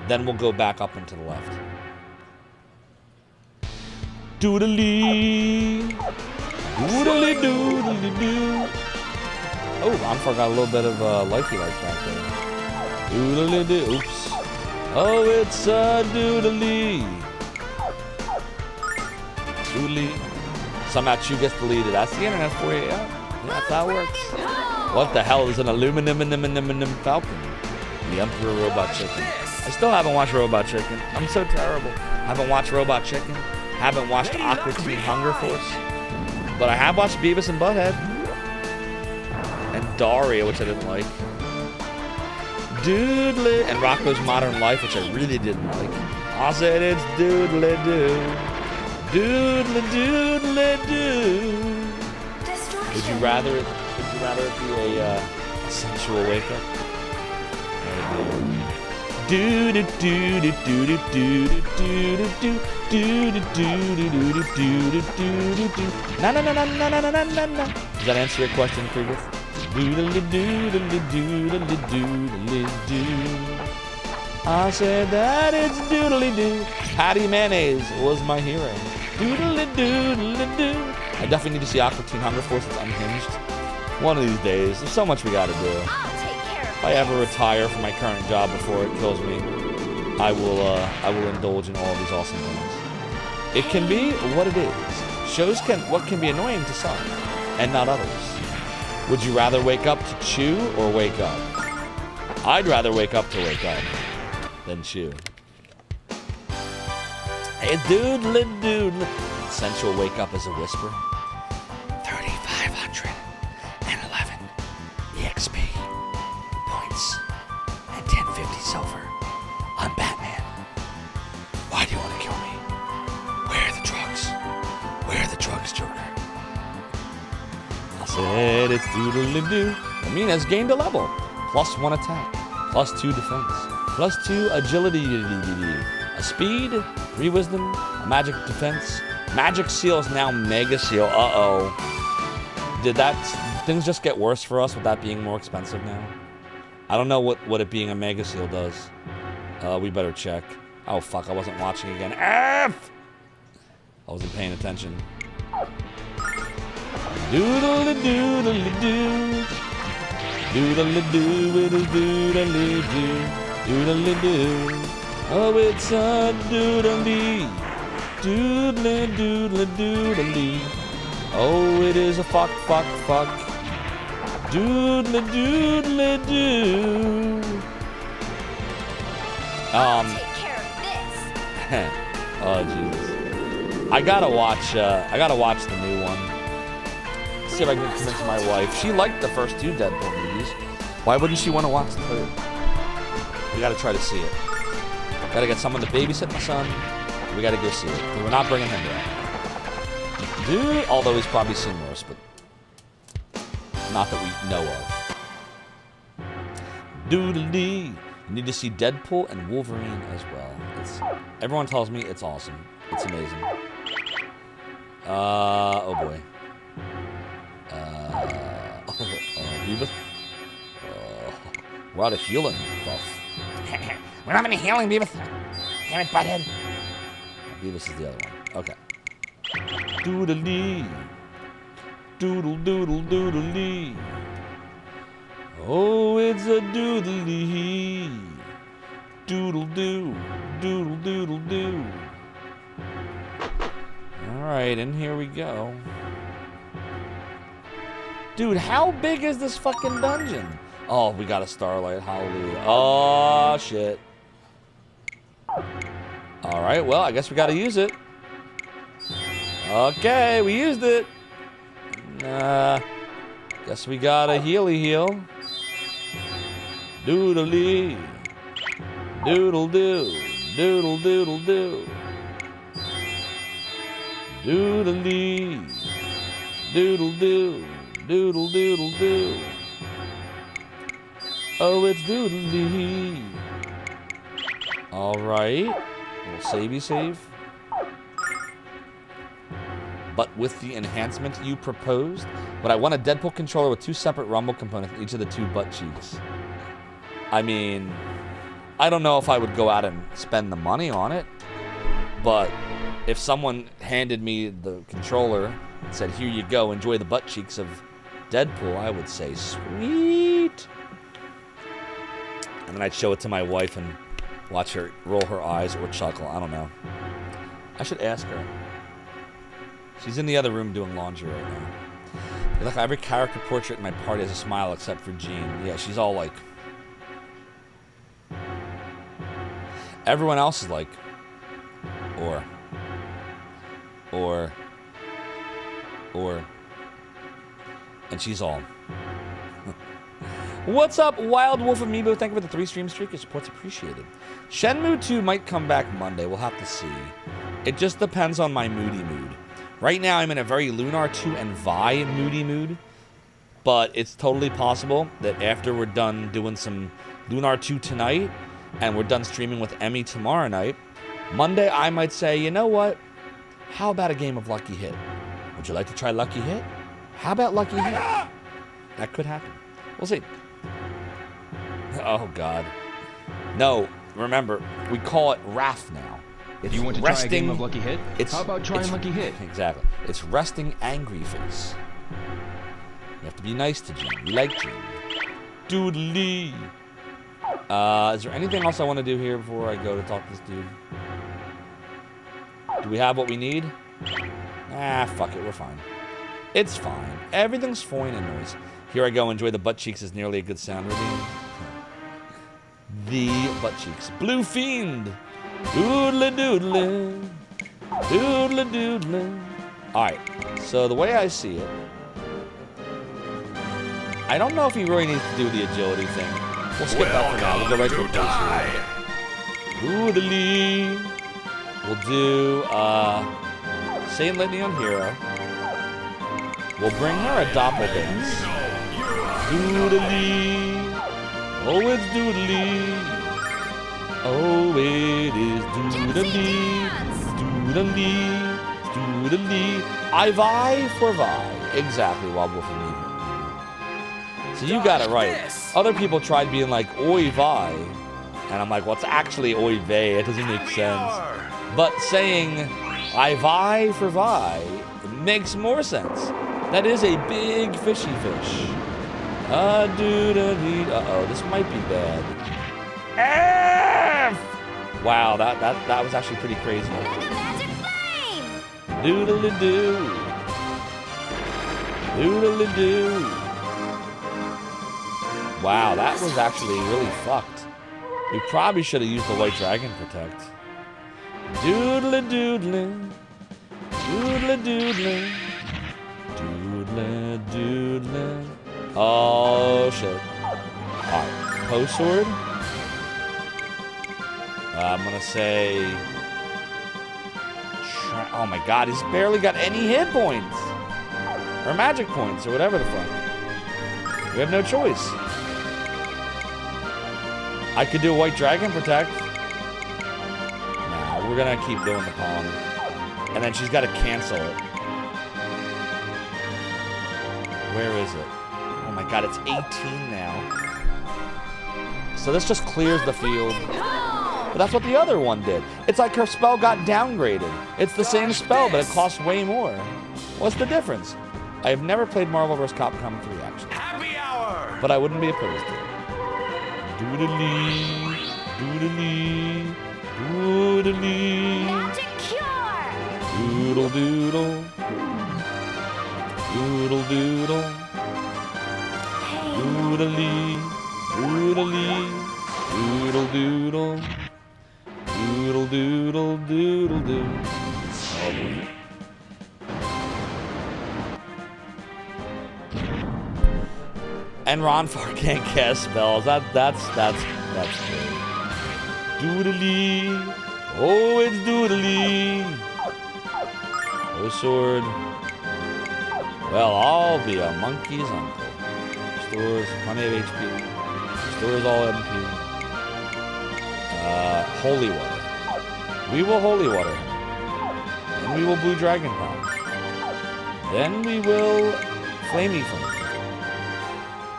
Then we'll go back up and to the left. Doodly. Doodly doodly doo. Oh, I forgot a little bit of lifey life back there. Doodly doo. Oops. Oh, it's a doodly. Doodly. Somehow Chew gets deleted. That's the internet for you. Yeah, that's how it works. What the hell is an aluminum falcon? The Emperor Robot Chicken. I still haven't watched Robot Chicken. I'm so terrible. Haven't watched Robot Chicken. Haven't watched Aqua Teen Hunger Force. But I have watched Beavis and Butthead. And Daria, which I didn't like. Doodly. And Rocco's Modern Life, which I really didn't like. I said it's doodly doo. Doodly doodly doo. Would you rather it you rather it be a sensual wake up? Do do do do do do do do do do do do do do do. Na na na na na na na na na. Does that answer your question, Krigus? I said that it's doodly doo. Patty Mayonnaise was my hero. Doodly doodly doo. I definitely need to see Aqua Teen Hunger Force. It's unhinged. One of these days. There's so much we gotta do. If I ever retire from my current job before it kills me, I will indulge in all of these awesome things. It can be what it is. Shows what can be annoying to some, and not others. Would you rather wake up to chew or wake up? I'd rather wake up to wake up than chew. Hey, doodle doodle. Sensual wake up as a whisper. 3,511 EXP points and 1050 silver. I'm Batman. Why do you want to kill me? Where are the drugs? Where are the drugs, Joker? I said it's doodle-doo. Amina's gained a level. +1 attack. +2 defense. +2 agility. A speed. 3 wisdom. A magic defense. Magic seal is now mega seal. Uh-oh. Did things just get worse for us with that being more expensive now? I don't know what it being a mega seal does. We better check. Oh, fuck. I wasn't watching again. F! I wasn't paying attention. Doodle-doo-doodle-doo. Doodle-doo, it is doodle-doo. Doodle-doo. Oh, it's a doodle-dee. Doodle-doodle-doodle-dee. Oh, it is a fuck. Doodle-doodle-doo. I'll take care of this. Oh, Jesus. I gotta watch the new one. See if I can convince my wife. She liked the first 2 Deadpool movies. Why wouldn't she want to watch the third? We gotta try to see it. Gotta get someone to babysit my son. We gotta go see it. We're not bringing him down. Dude, although he's probably seen worse, but not that we know of. Doodle-dee. You need to see Deadpool and Wolverine as well. Everyone tells me it's awesome. It's amazing. Oh boy. Beavis? We're out of healing buff. We're not any healing, Beavis. Damn it, butthead. Beavis is the other one. Okay. Doodle-dee. Doodle-doodle-doodle-dee. Oh, it's a doodle-dee. Doodle-doo. Doodle-doodle-doo. Alright, and here we go. Dude, how big is this fucking dungeon? Oh, we got a starlight. Hallelujah. Oh, shit. Alright, well, I guess we gotta use it. Okay, we used it. Guess we got a heal. Doodle-dee. Doodle-doo. Doodle-doodle-doo. Doodle-dee. Doodle-doo. Doodle-doodle-doo. Oh, it's doodle-dee. Alright. We'll save. But with the enhancement you proposed, but I want a Deadpool controller with 2 separate rumble components in each of the 2 butt cheeks. I mean, I don't know if I would go out and spend the money on it, but if someone handed me the controller and said, here you go, enjoy the butt cheeks of Deadpool, I would say, sweet. And then I'd show it to my wife and watch her roll her eyes or chuckle. I don't know. I should ask her. She's in the other room doing laundry right now. Look, every character portrait in my party has a smile except for Jean. Yeah, she's all like... Everyone else is like... Or... And she's all... What's up, Wild Wolf Amiibo? Thank you for the 3 stream streak. Your support's appreciated. Shenmue 2 might come back Monday. We'll have to see. It just depends on my mood. Right now, I'm in a very Lunar 2 and Vi moody mood. But it's totally possible that after we're done doing some Lunar 2 tonight, and we're done streaming with Emmy tomorrow night, Monday I might say, you know what? How about a game of Lucky Hit? Would you like to try Lucky Hit? How about Lucky Hit? That could happen. We'll see. Oh, God. No, remember, we call it RAF now. It's You want to try a game of Lucky Hit? How about trying Lucky Hit? Exactly. It's resting angry face. You have to be nice to June. We like June. Doodly. Is there anything else I want to do here before I go to talk to this dude? Do we have what we need? Ah, fuck it. We're fine. It's fine. Everything's fine in noise. Here I go. Enjoy the butt cheeks is nearly a good sound redeem. The butt cheeks. Blue Fiend. Doodly doodly. Doodly doodly. Alright. So the way I see it, I don't know if he really needs to do the agility thing. We'll skip that for now. We'll go right to the post. Doodly. We'll do Saint Lithium Hero. We'll bring her a doppel dance. Doodly. Oh, it's doodly. Oh, it is doodly. Doodly. Doodly. I vie for vie. Exactly, Wild Wolf and me. So you got it right. Other people tried being like, oi vey. And I'm like, well, it's actually oi vey. It doesn't make sense. But saying, I vie for vie, makes more sense. That is a big fishy fish. Uh-oh, this might be bad. F! Wow, that was actually pretty crazy. Doodly-doo. Doodly-doo. Wow, that was actually really fucked. We probably should have used the White Dragon Protect. Doodly doodly. Doodly doodly. Doodly doodly. Oh shit. Alright. Post sword. I'm gonna say. Oh my god, he's barely got any hit points. Or magic points, or whatever the fuck. We have no choice. I could do a White Dragon Protect. Nah, we're gonna keep doing the palm. And then she's gotta cancel it. Where is it? Oh my god, it's 18 now. So this just clears the field. But that's what the other one did. It's like her spell got downgraded. It's the same spell, but it costs way more. What's the difference? I have never played Marvel vs. Capcom 3, actually. Happy hour! But I wouldn't be opposed to it. Doodly, doodly, doodly. Magic cure! Doodle doodle. Doodle doodle. Doodly, doodly. Doodle doodle. Doodle doodle doodle doo. And Ronfar can't cast spells. That's great. Doodly. Oh, it's doodly. Oh, sword. Well, I'll be a monkey's uncle. Restores plenty of HP. Restores all MP. Holy water. We will holy water him. Then we will blue dragon power. Then we will flamey flame.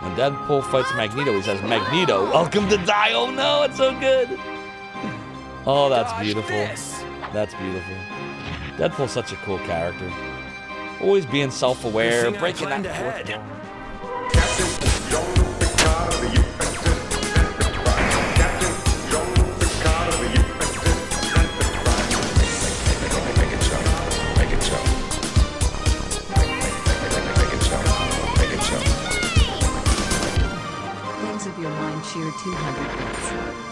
When Deadpool fights Magneto, he says, Magneto, welcome to die. Oh no, it's so good. Oh, that's beautiful. That's beautiful. Deadpool's such a cool character. Always being self-aware, breaking that fourth wall. Cheer 200 bits.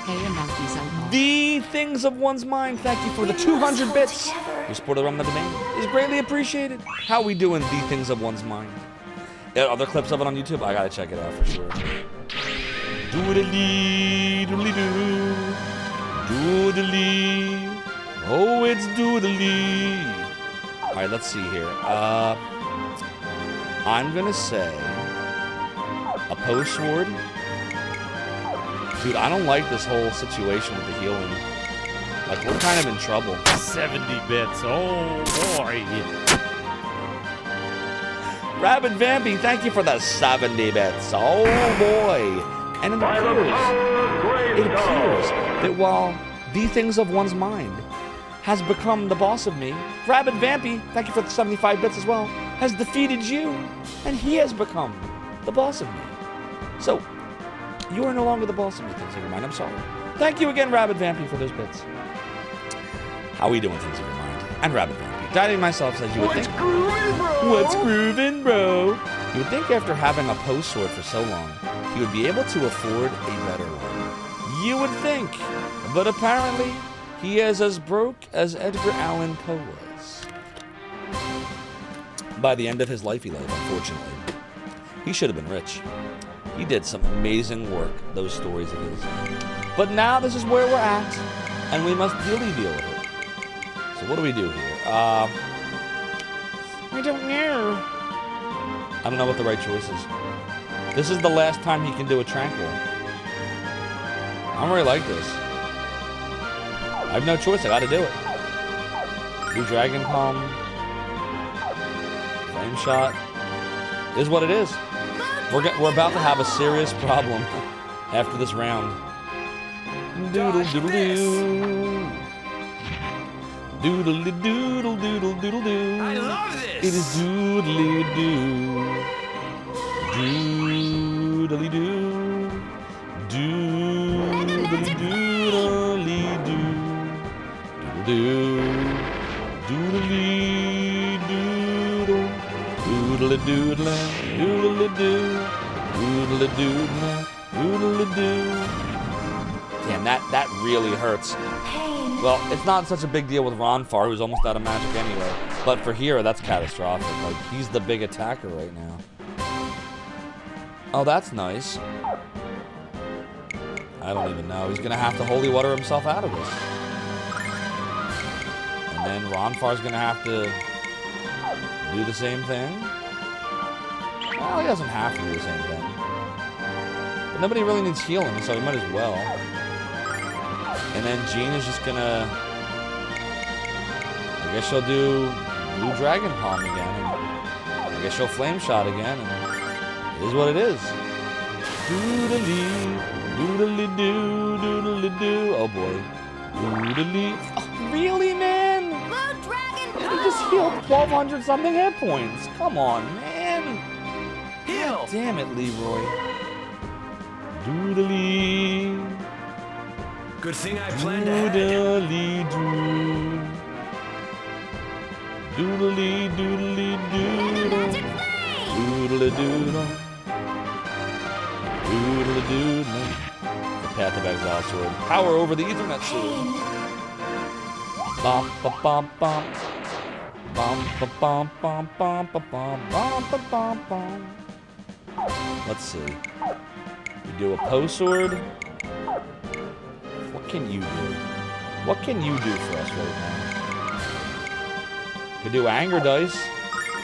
Hey, Monkey's uncle. The things of one's mind. Thank you for the 200 bits. Your support around the domain is greatly appreciated. How we doing? The things of one's mind. Other clips of it on YouTube? I gotta check it out for sure. Doodly, doodly doo. Doodly. Oh, it's doodly. All right, let's see here. I'm gonna say Opposed sword? Dude, I don't like this whole situation with the healing. Like, we're kind of in trouble. 70 bits. Oh, boy. Rabid Vampy, thank you for the 70 bits. Oh, boy. And it appears that while the things of one's mind has become the boss of me, Rabid Vampy, thank you for the 75 bits as well, has defeated you, and he has become the boss of me. So, you are no longer the boss of me, things of your mind. I'm sorry. Thank you again, Rabid Vampy, for those bits. How are we doing, things of your mind? And Rabid Vampy. Dieting myself says you would think. What's groovin', bro? You would think after having a post sword for so long, he would be able to afford a better one. You would think. But apparently, he is as broke as Edgar Allan Poe was. By the end of his lifey life, unfortunately. He should have been rich. He did some amazing work, those stories of his. But now this is where we're at, and we must deal with it. So what do we do here? I don't know. I don't know what the right choice is. This is the last time he can do a tranquil. I don't really like this. I have no choice. I got to do it. Do Dragon Palm. Flame Shot. Is what it is. We're about to have a serious problem after this round. Doodle doodle doo. Doodle doodle doodle doodle doo. I love this. It is doodly doo. Doodly doo. Doodly doodly doo. Doodle doodly doodle. Doodle doodle. Doodle doo. Doodle doodle. Doodle doo. Damn, that really hurts. Well, it's not such a big deal with Ronfar, who's almost out of magic anyway. But for Hero, that's catastrophic. Like, he's the big attacker right now. Oh, that's nice. I don't even know. He's going to have to holy water himself out of this. And then Ronfar's going to have to do the same thing. Well, he doesn't have to do the same thing. But nobody really needs healing, so he might as well. And then Jean is just gonna... I guess she'll do Blue Dragon Palm again. And I guess she'll Flame Shot again. And it is what it is. Doodly, doodly doo, doodly doo. Oh boy. Doodly. Oh, really, man? Blue Dragon He just healed 1,200 something hit points. Come on, man. Heal. God damn it, Leroy. Doodly. Good thing I planned ahead. Doodly doo. Doodly doodly doodle. Doodly doodle. Doodly doodle. The Path of Exile sword. Power over the Ethernet sword. Bum bum bum bum. Bum bum bum bum bum bum bum bum bum. Let's see. We do a Poe sword. What can you do? What can you do for us right now? Could do Anger Dice.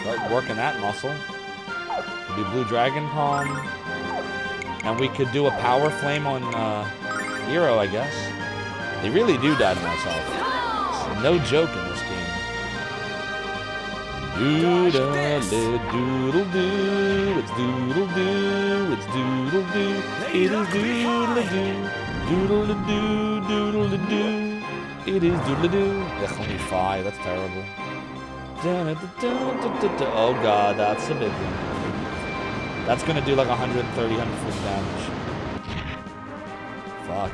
Start working that muscle. Could do Blue Dragon Palm. And we could do a Power Flame on Hero, I guess. They really do die to myself. It's no joke in this game. Doodle doodle doo. It's doodle doo. It's doodle doo. It is doodle doo. Doodle doo, doodle doo. It is doodle doo. Ugh, only 5. That's terrible. Oh god, that's a big one. That's gonna do like 130, 140 damage. Fuck.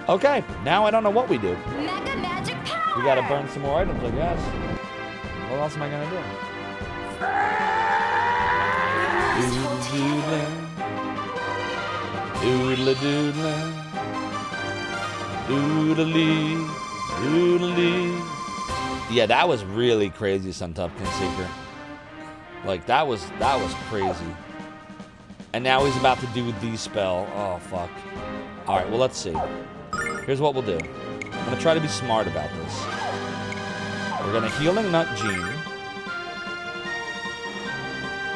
Okay, now I don't know what we do. Mega Magic Power. We gotta burn some more items, I guess. What else am I gonna do? Doodle doodle. Doodly, doodly. Yeah, that was really crazy, Suntupkin Seeker. Like, that was crazy. And now he's about to do the spell. Oh, fuck. Alright, well, let's see. Here's what we'll do. I'm going to try to be smart about this. We're going to Healing Nut Jean.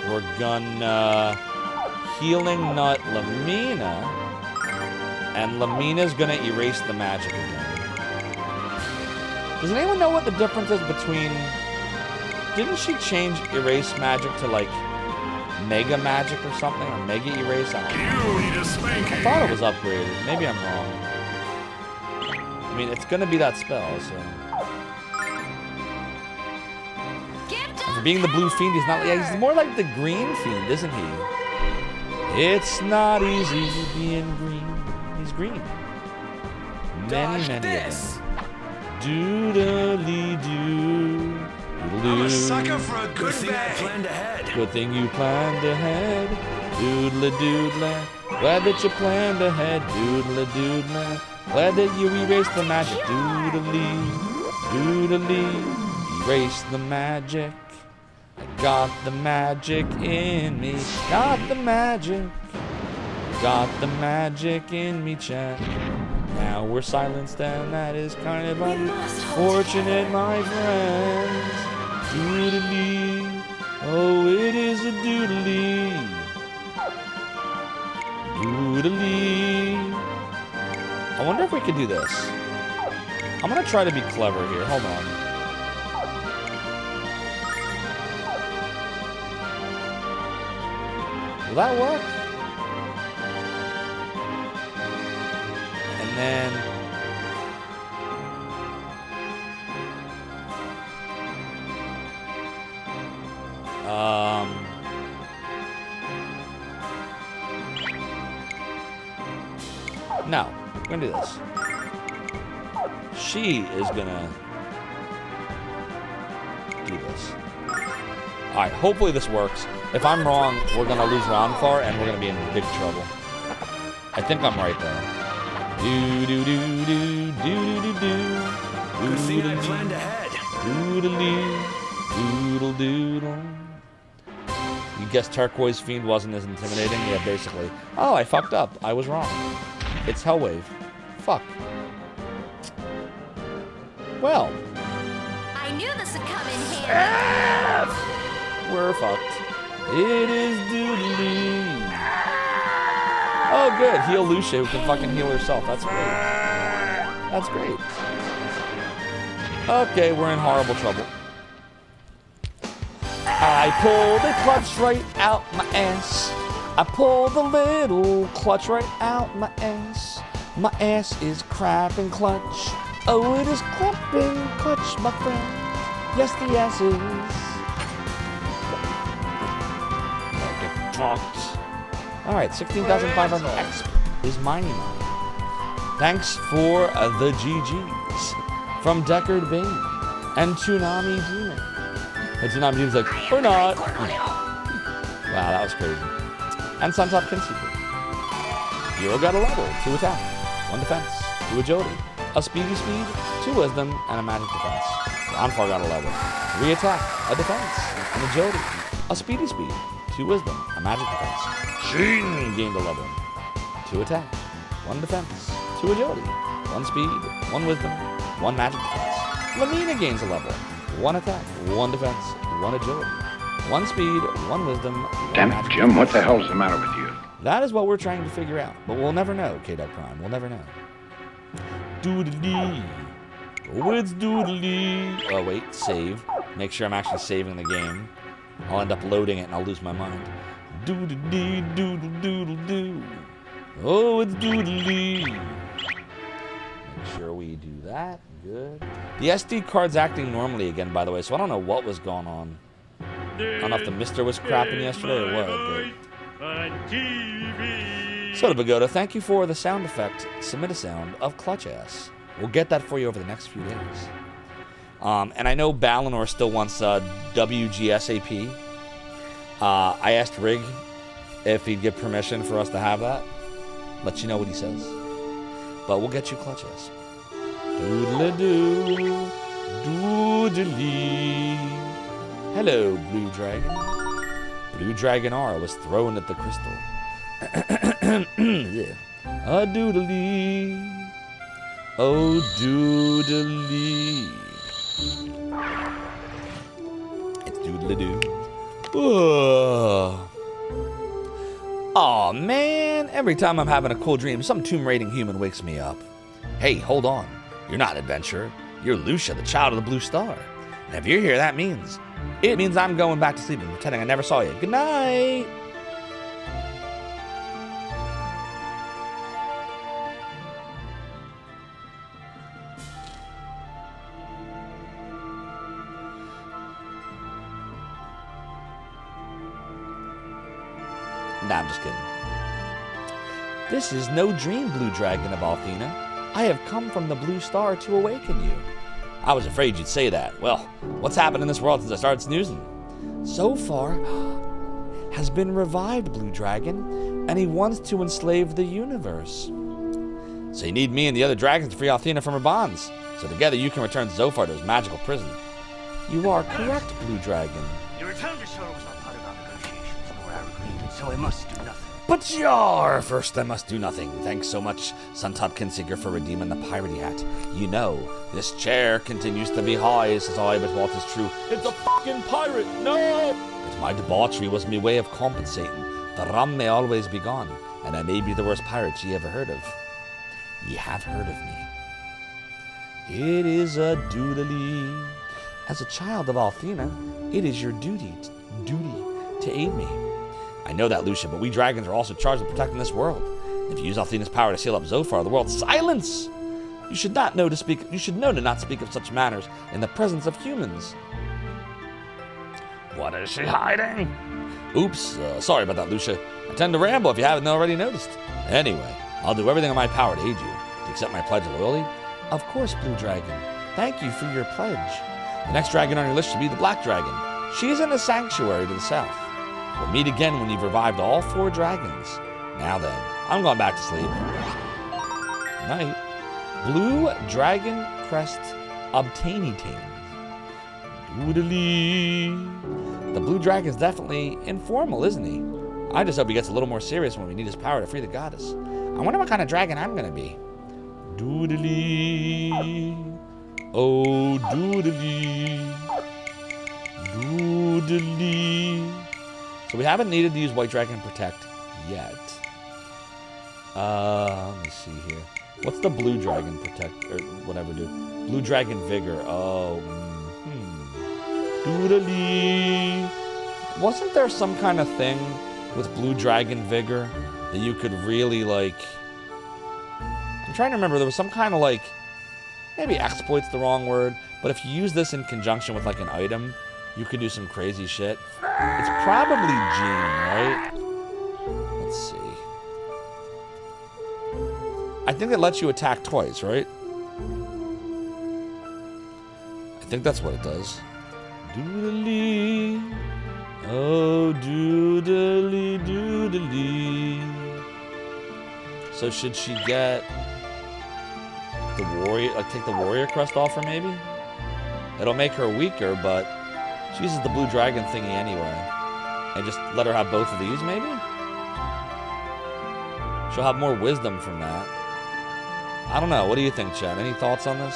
We're going to Healing Nut Lamina. And Lamina's gonna erase the magic again. Does anyone know what the difference is between... Didn't she change erase magic to like Mega Magic or something? Or Mega Erase? I thought it was upgraded. Maybe I'm wrong. I mean, it's gonna be that spell, so... And for being the blue fiend, he's not... Yeah, he's more like the green fiend, isn't he? It's not easy being green. He's green. Many of them. Doodly-doo. I'm a sucker for a good thing I planned ahead. Good thing you planned ahead. Doodle-doodle. Glad that you planned ahead. Doodle-doodle. Glad that you erased the magic. Doodly. Doodly. Erase the magic. I got the magic in me. Got the magic. Got the magic in me, chat. Now we're silenced, and that is kind of unfortunate, my friends. Doodly. Oh, it is a doodly. Doodly. I wonder if we could do this. I'm gonna try to be clever here. Hold on. Will that work? And then... No, we're gonna do this. She is gonna do this. Alright, hopefully this works. If I'm wrong, we're gonna lose Zophar and we're gonna be in big trouble. I think I'm right though. Do do do do do do do. Good thing I planned ahead. Doodle doodle. You guess Turquoise Fiend wasn't as intimidating? Yeah, basically. Oh, I fucked up. I was wrong. It's Hellwave. Fuck. Well. I knew this would come in handy. We're fucked. It is doodly. Oh, good. Heal Lucia, who can fucking heal herself. That's great. That's great. Okay, we're in horrible trouble. I pull the clutch right out my ass. I pull the little clutch right out my ass. My ass is crapping clutch. Oh, it is crapping clutch, my friend. Yes, the ass is. Get fucked. Alright, 16,500 XP is mine. Thanks for the GGs from Deckard Bane and Tsunami Demon. And Tsunami Demon's like, or not. Wow, that was crazy. And Suntop Kinseeker. Hero got a level, 2 attack, 1 defense, 2 agility, a speedy speed, 2 wisdom, and a magic defense. Zophar got a level, 3 attack, a defense, an agility, a speedy speed, 2 wisdom, a magic defense. Sheen gained a level, 2 attack, 1 defense, 2 agility, 1 speed, 1 wisdom, 1 magic defense. Lamina gains a level, 1 attack, 1 defense, 1 agility, 1 speed, 1 wisdom, 1 Damn it, magic Jim, defense. what the hell's the matter with you? That is what we're trying to figure out, but we'll never know, K-Dub Prime. We'll never know. Doodly. Oh, it's doodly. Oh, wait, save. Make sure I'm actually saving the game. I'll end up loading it and I'll lose my mind. Doodly, doodle, doodle, doo. Oh, it's doodly. Make sure we do that. Good. The SD card's acting normally again, by the way, so I don't know what was going on. I don't know if the mister was crapping yesterday or what, but... Soda Pagoda, thank you for the sound effect. Submit a sound of clutch ass. We'll get that for you over the next few days. And I know Balinor still wants WGSAP. I asked Rig if he'd give permission for us to have that. Let you know what he says. But we'll get you clutch ass. Doodle-doo, doodly. Hello, Blue Dragon. Blue Dragon R was thrown at the crystal. Yeah. A doodly. Oh, doodly. It's doodly-doo. Oh. Aw, man. Every time I'm having a cool dream, some tomb-raiding human wakes me up. Hey, hold on. You're not an adventurer. You're Lucia, the child of the Blue Star. And if you're here, that means... It means I'm going back to sleep and pretending I never saw you. Good night. Nah, I'm just kidding. This is no dream, Blue Dragon of Althena. I have come from the Blue Star to awaken you. I was afraid you'd say that. Well, what's happened in this world since I started snoozing? Zophar has been revived, Blue Dragon, and he wants to enslave the universe. So you need me and the other dragons to free Althena from her bonds. So together you can return Zophar to his magical prison. You are correct, Blue Dragon. Your return to Shore was not part of our negotiations nor our agreement, so I must do nothing. But yar, first I must do nothing. Thanks so much, Suntop Kinseeker, for redeeming the piratey hat. You know, this chair continues to be high, says I, but what is true? It's a fucking pirate, no! But my debauchery was me way of compensating. The rum may always be gone, and I may be the worst pirate ye ever heard of. Ye have heard of me. It is a doodly. As a child of Althena, it is your duty to aid me. I know that, Lucia, but we dragons are also charged with protecting this world. If you use Althena's power to seal up Zophar, the world's silence! You should know to not speak of such matters in the presence of humans. What is she hiding? Oops, sorry about that, Lucia. I tend to ramble if you haven't already noticed. Anyway, I'll do everything in my power to aid you. Do you accept my pledge of loyalty? Of course, Blue Dragon. Thank you for your pledge. The next dragon on your list should be the Black Dragon. She is in a sanctuary to the south. We'll meet again when you've revived all 4 dragons. Now then, I'm going back to sleep. Night. Blue Dragon Crest Obtainitane. Doodly. The Blue Dragon's definitely informal, isn't he? I just hope he gets a little more serious when we need his power to free the goddess. I wonder what kind of dragon I'm going to be. Doodly. Oh, doodly. Doodly. So we haven't needed to use White Dragon Protect yet. Let me see here. What's the Blue Dragon Protect, or whatever do? Blue Dragon Vigor. Oh, Doodly. Wasn't there some kind of thing with Blue Dragon Vigor that you could really, like... I'm trying to remember. There was some kind of, like... Maybe exploit's the wrong word, but if you use this in conjunction with, like, an item, you could do some crazy shit. It's probably Gene, right? Let's see. I think it lets you attack twice, right? I think that's what it does. Doodly. Oh, doodly, doodly. So should she get the warrior, like take the warrior crest off her maybe? It'll make her weaker, but she uses the blue dragon thingy anyway. And just let her have both of these maybe? She'll have more wisdom from that. I don't know. What do you think, Chad? Any thoughts on this?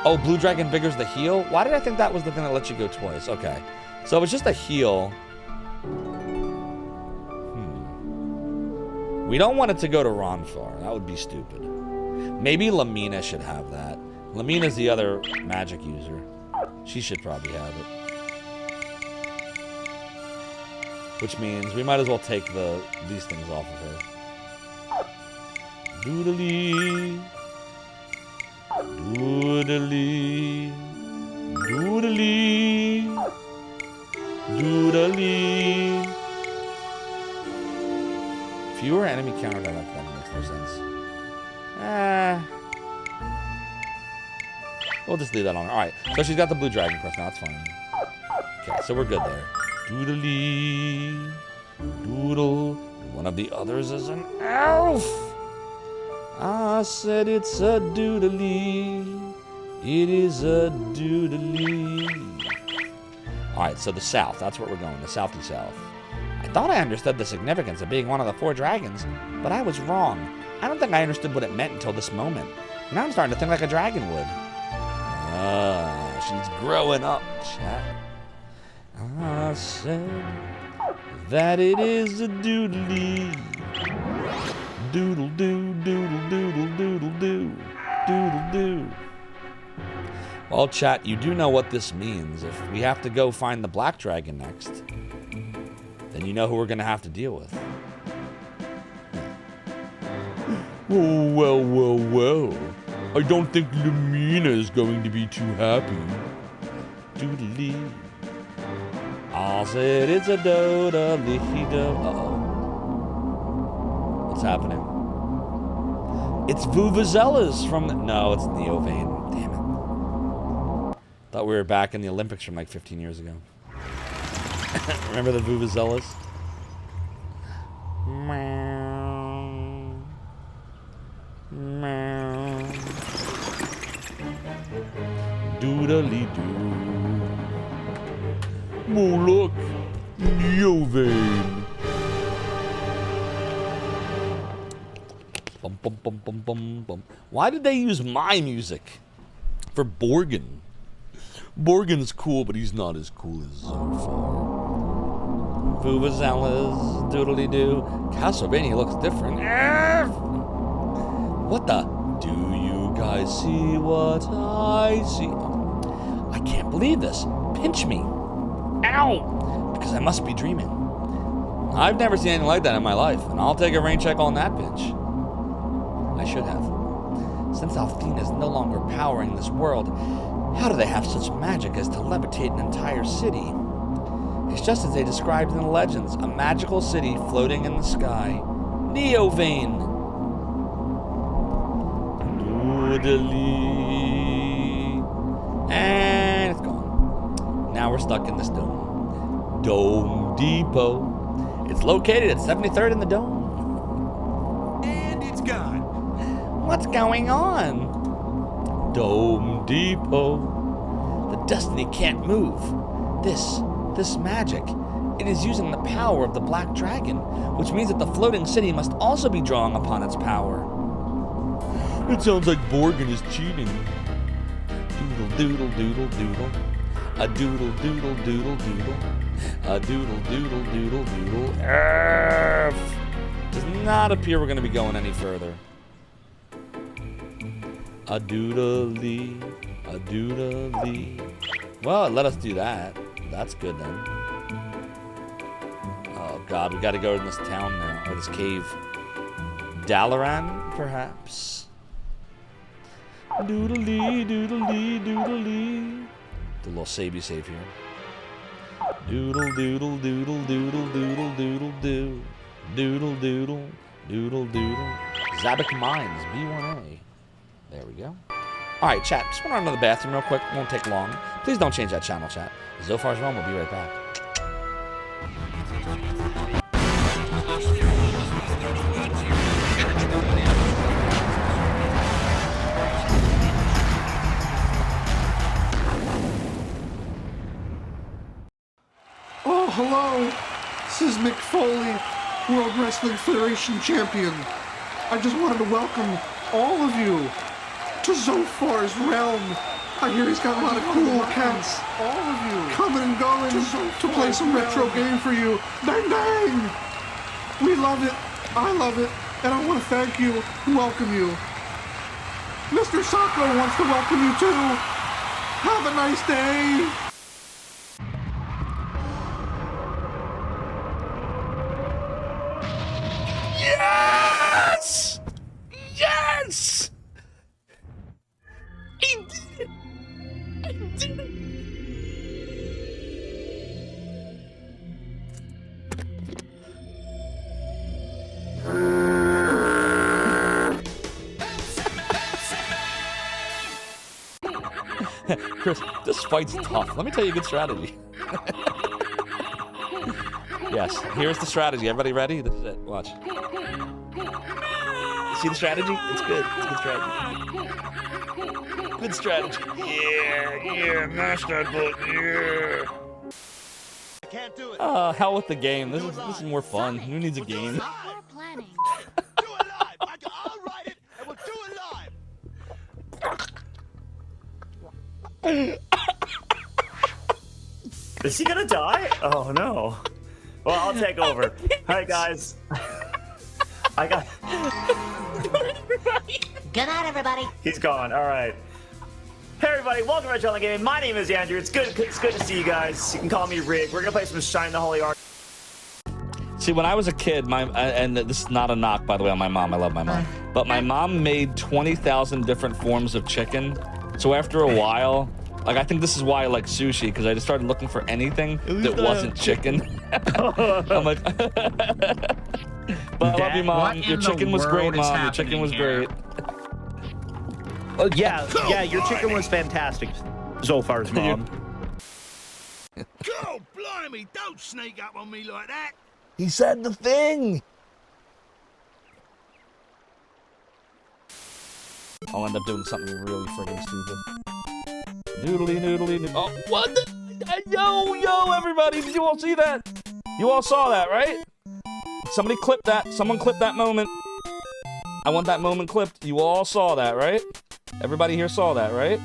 Oh, Blue Dragon Vigor's the heal? Why did I think that was the thing that lets you go twice? Okay. So it was just a heal. We don't want it to go to Ronfar. That would be stupid. Maybe Lamina should have that. Lamina's the other magic user. She should probably have it. Which means we might as well take these things off of her. Doodly. Doodly. Doodly. Doodly. Fewer enemy counter that makes no sense. We'll just leave that on. Alright, so she's got the blue dragon crest now, it's fine. Okay, so we're good there. Doodly. Doodle. One of the others is an elf. I said it's a doodly. It is a doodly. Alright, so the south. That's where we're going. The southy south. I thought I understood the significance of being one of the 4 dragons, but I was wrong. I don't think I understood what it meant until this moment. Now I'm starting to think like a dragon would. Ah, she's growing up, chat. I said that it is a doodly. Doodle doo, doodle doodle doodle doo, doodle doo. Well, chat, you do know what this means. If we have to go find the black dragon next, then you know who we're going to have to deal with. Oh, well, well, well. I don't think Lumina is going to be too happy. Doodly. I said it's a doodly do. Uh-oh. What's happening? It's Vuvuzelas from the... No, it's Neovane. Damn it. Thought we were back in the Olympics from like 15 years ago. Remember the Vuvuzelas? Meow. Meow. Doodly doo. Oh, look. Neovane. Bum, bum, bum, bum, bum, bum. Why did they use my music for Borgin? Borgin's cool, but he's not as cool as Zophar. Vuvuzelas, doodly-doo. Castlevania looks different. What the? Do you guys see what I see? Oh, I can't believe this. Pinch me. Ow! Because I must be dreaming. I've never seen anything like that in my life, and I'll take a rain check on that pinch. I should have. Since Althena is no longer powering this world, how do they have such magic as to levitate an entire city? It's just as they described in the legends, a magical city floating in the sky. Neovane. Doodly. And it's gone. Now we're stuck in this dome. Dome Depot. It's located at 73rd in the dome. And it's gone. What's going on? Dome Depot. The destiny can't move. This magic, it is using the power of the black dragon, which means that the floating city must also be drawing upon its power. It sounds like Borgin is cheating. Doodle doodle doodle doodle. A doodle doodle doodle doodle. A doodle doodle doodle doodle. Does not appear we're going to be going any further. A doodly, a doodly. Well, let us do that. That's good then. Oh god, we gotta go to this town now, or this cave. Dalaran, perhaps? Doodly, doodly, doodly. The little savey save here. Doodle, doodle, doodle, doodle, doodle, doodle, doo. Doodle, doodle, doodle, doodle. Zabak Mines, B1A. There we go. Alright, chat, just want to run to the bathroom real quick. Won't take long. Please don't change that channel, chat. Zophar's Realm will be right back. Oh, hello. This is Mick Foley, World Wrestling Federation Champion. I just wanted to welcome all of you to Zophar's Realm. I hear he's got a lot of cool cats. All of you coming and going to play some retro game for you. Bang bang! We love it. I love it. And I want to thank you and welcome you. Mr. Sacco wants to welcome you too. Have a nice day. Yes! Yes! I did it! I did it! Chris, this fight's tough. Let me tell you a good strategy. Yes, here's the strategy. Everybody ready? This is it. Watch. See the strategy? It's good. It's good strategy. Good strategy. Yeah, mash that button, yeah. I can't do it. Hell with the game. This is more fun. Who needs a game? Do it live. I'll write it and we'll do it live. Is he gonna die? Oh no. Well, I'll take over. Hi, guys. I got... Good night, everybody. He's gone. All right. Hey, everybody. Welcome to Red Challenge Gaming. My name is Andrew. It's good to see you guys. You can call me Rig. We're going to play some Shine the Holy Ark. See, when I was a kid, and this is not a knock, by the way, on my mom. I love my mom. But my mom made 20,000 different forms of chicken. So after a while, like, I think this is why I like sushi, because I just started looking for anything that wasn't chicken. I'm like, but I love you, Mom. Your chicken was great, Mom. Your chicken was great. Oh, yeah, your chicken was fantastic, Zophar's mom. God blimey, don't sneak up on me like that. He said the thing. I'll end up doing something really friggin' stupid. Noodly, noodly, noodly. Oh, what? Yo, everybody, did you all see that? You all saw that, right? Somebody clip that. Someone clip that moment. I want that moment clipped. You all saw that, right? Everybody here saw that, right?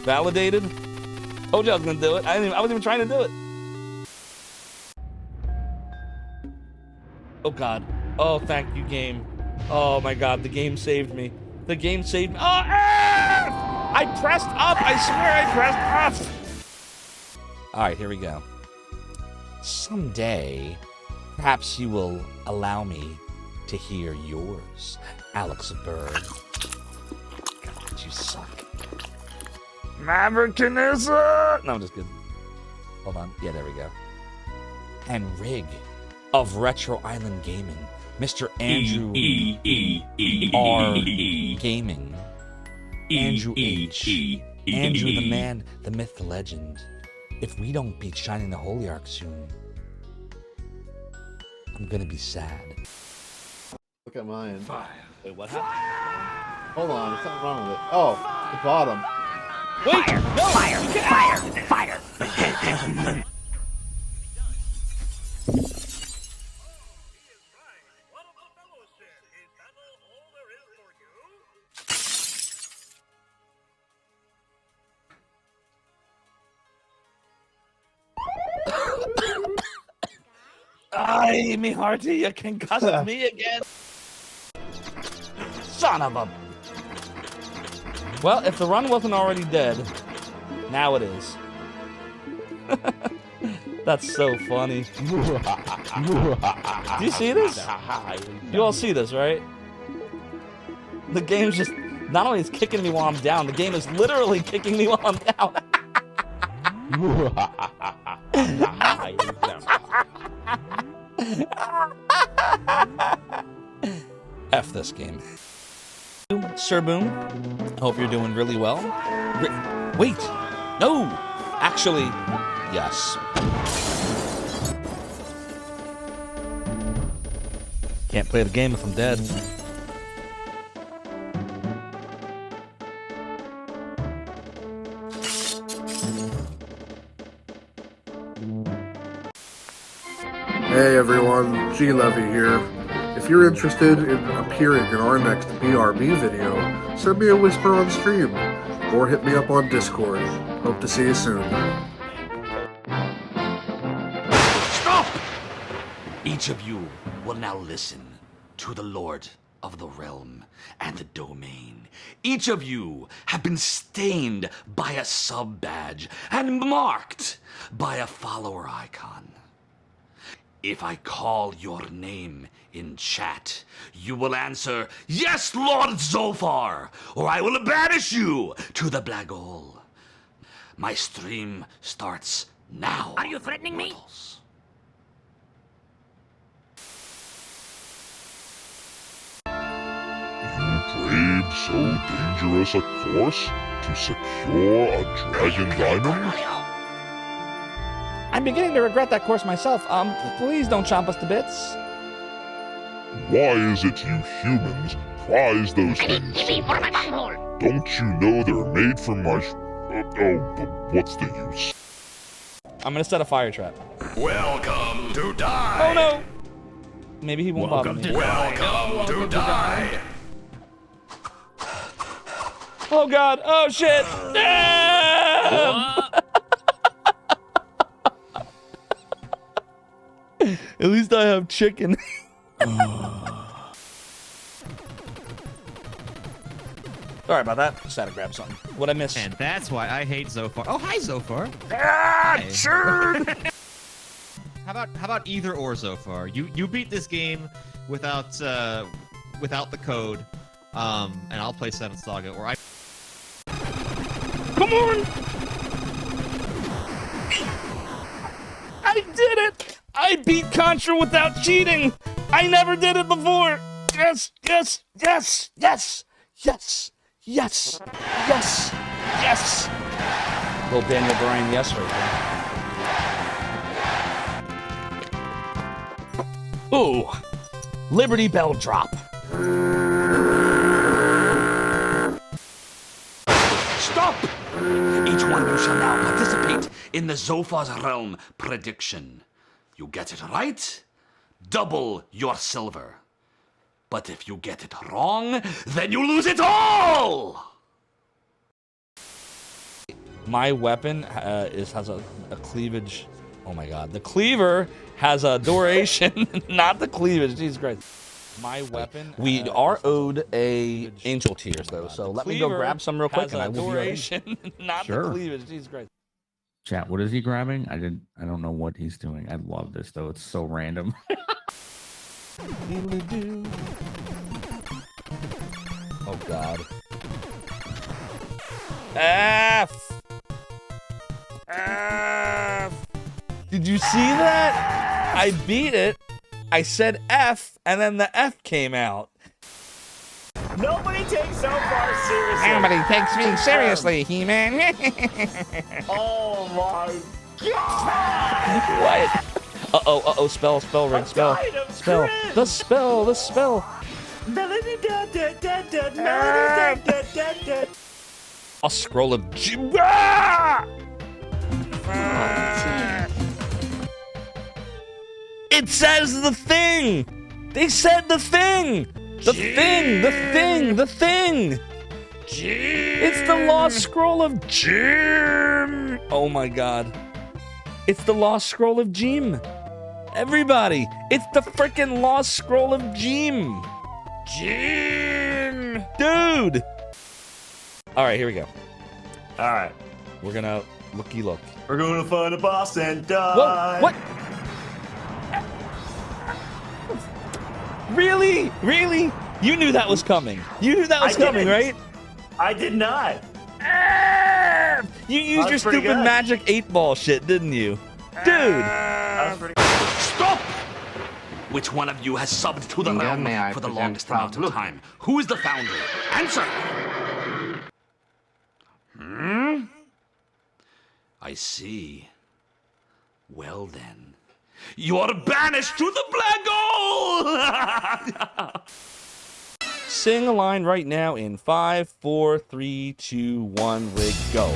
Validated? Told you I was gonna do it. I wasn't even trying to do it. Oh God. Oh, thank you, game. Oh my God, the game saved me. The game saved me. Oh, I pressed up. I swear I pressed up. All right, here we go. Someday, perhaps you will allow me to hear yours, Alex Bird. God, you suck. Maverickism. No, I'm just kidding. Hold on. Yeah, there we go. And Rig of Retro Island Gaming, Mr. Andrew R. Gaming, Andrew H. Andrew the man, the myth, the legend. If we don't beat Shining the Holy Ark soon, I'm gonna be sad. Look at mine. Fire. Wait, what happened? Hold on, there's something wrong with it. Oh, the bottom. Wait! No! Fire! Ay, me hearty, you concussed me again. Son of a... Well, if the run wasn't already dead, now it is. That's so funny. Do you see this? You all see this, right? The game's just... Not only is kicking me while I'm down, the game is literally kicking me while I'm down. F this game. Sir Boom, hope you're doing really well. Wait, no, actually, yes. Can't play the game if I'm dead. Hey everyone, G Levy here. If you're interested in appearing in our next BRB video, send me a whisper on stream, or hit me up on Discord. Hope to see you soon. Stop! Each of you will now listen to the Lord of the Realm and the Domain. Each of you have been stained by a sub-badge and marked by a follower icon. If I call your name in chat, you will answer, "Yes, Lord Zophar," or I will banish you to the black hole. My stream starts now. Are you threatening me? You braved so dangerous a course to secure a dragon diamond? I'm beginning to regret that course myself. Please don't chomp us to bits. Why is it you humans prize those things so much? Don't you know they're made from my what's the use? I'm gonna set a fire trap. Welcome to die. Oh no! Maybe he won't bother me. Welcome to die. Oh god! Oh shit! Damn! At least I have chicken. Sorry about that. Just had to grab something. What'd I miss? And that's why I hate Zophar. Oh, hi, Zophar. Ah, Hi. churn! How about either or Zophar? You beat this game without the code, and I'll play Seven Saga, or I. Come on! I did it! I beat Contra without cheating! I never did it before! Yes, yes, yes, yes, yes, yes, yes, yes! Little Daniel Bryan, yes, right there. Ooh, Liberty Bell drop. Stop! Each one you shall now participate in the Zophar's Realm prediction. You get it right, double your silver. But if you get it wrong, then you lose it all! My weapon has a cleavage. Oh my god. The cleaver has a duration, not the cleavage. Jesus Christ. My weapon. We are owed a angel tears though, so let me go grab some real quick and I will be ready. Not the cleavage. Jesus Christ. Chat, what is he grabbing? I don't know what he's doing. I love this though. It's so random. Oh god. F. F. Did you see that? I beat it. I said F, and then the F came out. Nobody takes Zophar seriously. Nobody takes me seriously, He-Man. Oh my god! What? Spell, ring, spell. Spell. The spell. Melody da da da da, melody da da da da. A scroll of It says the thing! They said the thing! The thing! It's the lost scroll of Jim! Oh my god. It's the lost scroll of Jim. Everybody, it's the freaking lost scroll of Jim. Jim! Dude! Alright, here we go. Alright. We're gonna looky look. We're gonna find a boss and die. Whoa, what? Really? Really? You knew that was coming. You knew that was coming, right? I did not. You used your stupid magic 8-ball shit, didn't you? Dude! That was pretty good. Stop! Which one of you has subbed to the realm for the longest amount of time? Who is the founder? Answer! I see. Well then. You're banished to the black hole! Sing a line right now in 5, 4, 3, 2, 1, rig, go.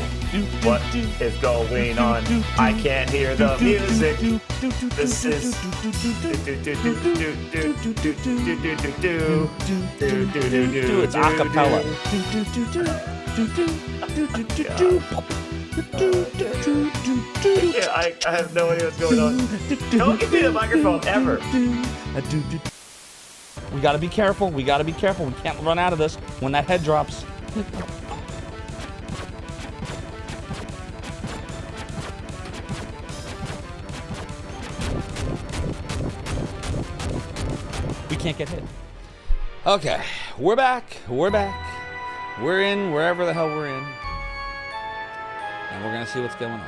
What is going on? I can't hear the music. This is it's a cappella. Yeah, I have no idea what's going on. Don't give me the microphone ever. We gotta be careful. We can't run out of this when that head drops. We can't get hit. Okay, we're back. We're in wherever the hell we're in. And we're gonna see what's going on.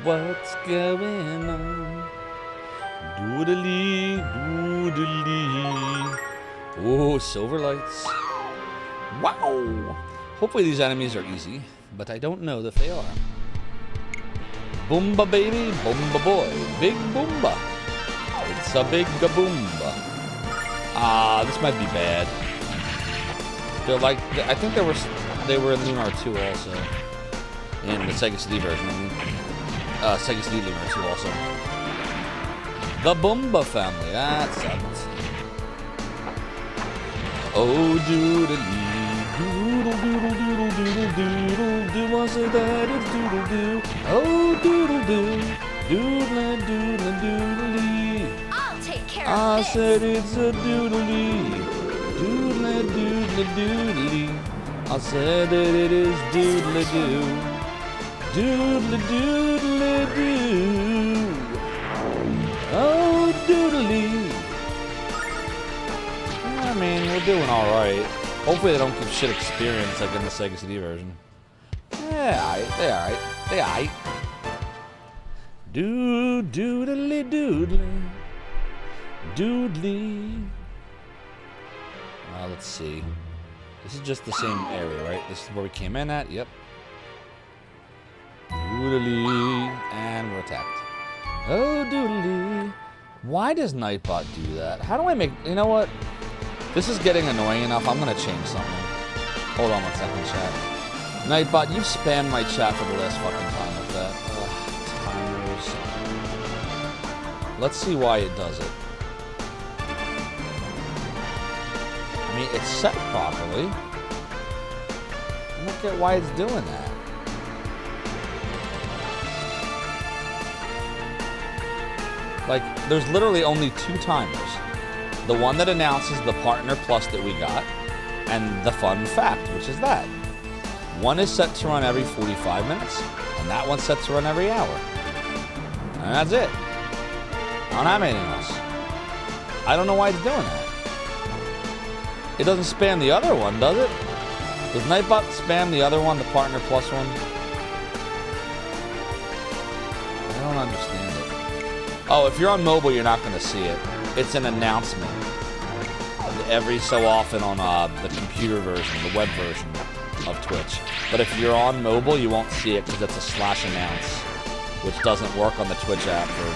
What's going on? Doodly. Oh, silver lights. Wow. Hopefully these enemies are easy, but I don't know if they are. Boomba baby, boomba boy, big boomba. It's a big boomba. This might be bad. They're like, I think they were in Lunar 2 also. In the Sega CD version. Sega CD Lunar 2 also. The Boomba family, that sucks. Oh, doodle-dee, doodle-doodle-doodle-doodle-doodle-doo, what's it that is doodle-doo? Oh, doodle-doo, doodle-doodle-doodle-dee. I said it's a doodly, doodly, doodly, doodly. I said that it is doodly doo, doodly, doodly doo. Oh, doodly. I mean, we're doing all right. Hopefully they don't give shit experience like in the Sega CD version. Yeah, alright, they alright, they alright. Doodly doodly. Doodly. Let's see. This is just the same area, right? This is where we came in at. Yep. Doodly. And we're attacked. Oh, doodly. Why does Nightbot do that? How do I make... You know what? This is getting annoying enough. I'm going to change something. Hold on 1 second, chat. Nightbot, you've spammed my chat for the last fucking time with that. Timers. Let's see why it does it. I mean, it's set properly. I don't get why it's doing that. Like, there's literally only 2 timers. The one that announces the Partner Plus that we got, and the fun fact, which is that. One is set to run every 45 minutes, and that one's set to run every hour. And that's it. I don't have anything else. I don't know why it's doing that. It doesn't spam the other one, does it? Does Nightbot spam the other one, the Partner Plus one? I don't understand it. Oh, if you're on mobile, you're not going to see it. It's an announcement every so often on the computer version, the web version of Twitch. But if you're on mobile, you won't see it because it's a /announce, which doesn't work on the Twitch app for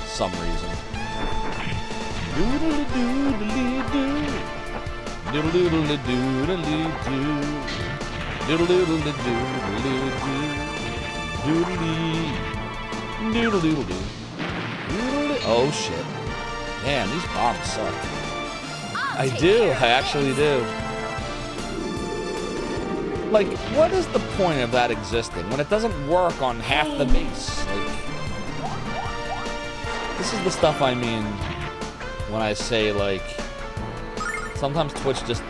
some reason. Doodly doodly doo. Doodly doodly doodly doo. Doodly doodly doodly doo. Doodly doodly doodly. Oh shit. Man, these bombs suck. I do. I actually do. Like, what is the point of that existing when it doesn't work on half the base? Like, this is the stuff I mean when I say, like, sometimes Twitch just,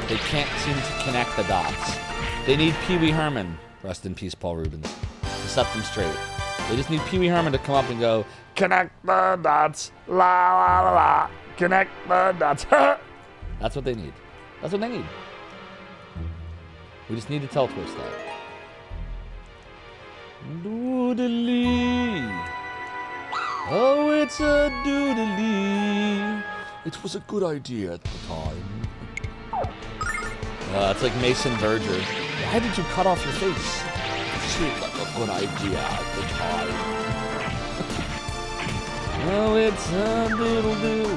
they can't seem to connect the dots. They need Pee Wee Herman, rest in peace, Paul Rubens, to set them straight. They just need Pee Wee Herman to come up and go, connect the dots, la la la la, connect the dots. That's what they need. That's what they need. We just need to tell Twitch that. Doodly. Oh, it's a doodly. It was a good idea at the time. It's like Mason Verger. Why did you cut off your face? It seemed like a good idea at the time. Oh, it's a doodle-doo.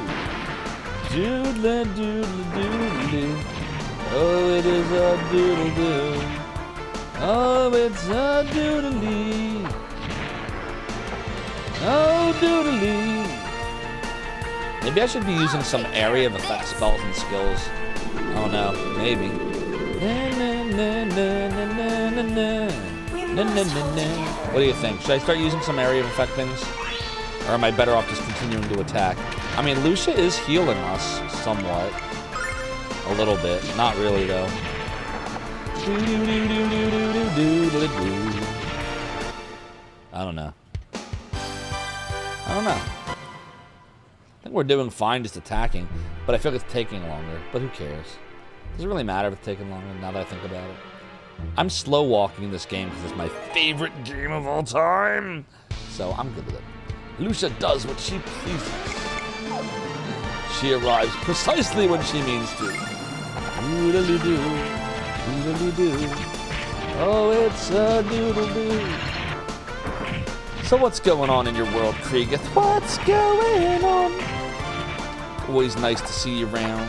Doodle doodle doodle. Oh, it is a doodle-doo. Oh, it's a doodle-dee. Oh, doodle-dee. Maybe I should be using some area of effect spells and skills. I don't know. Maybe. What do you think? Should I start using some area of effect things? Or am I better off just continuing to attack? I mean, Lucia is healing us somewhat. A little bit. Not really, though. I don't know. I don't know. I think we're doing fine just attacking, but I feel like it's taking longer. But who cares? Does it really matter if it's taking longer now that I think about it? I'm slow walking this game because it's my favorite game of all time. So I'm good with it. Lucia does what she pleases. She arrives precisely when she means to. Doodly-doo, doodly-doo. Oh, it's a doodle-doo. So what's going on in your world, Kriegeth? What's going on? Always nice to see you around.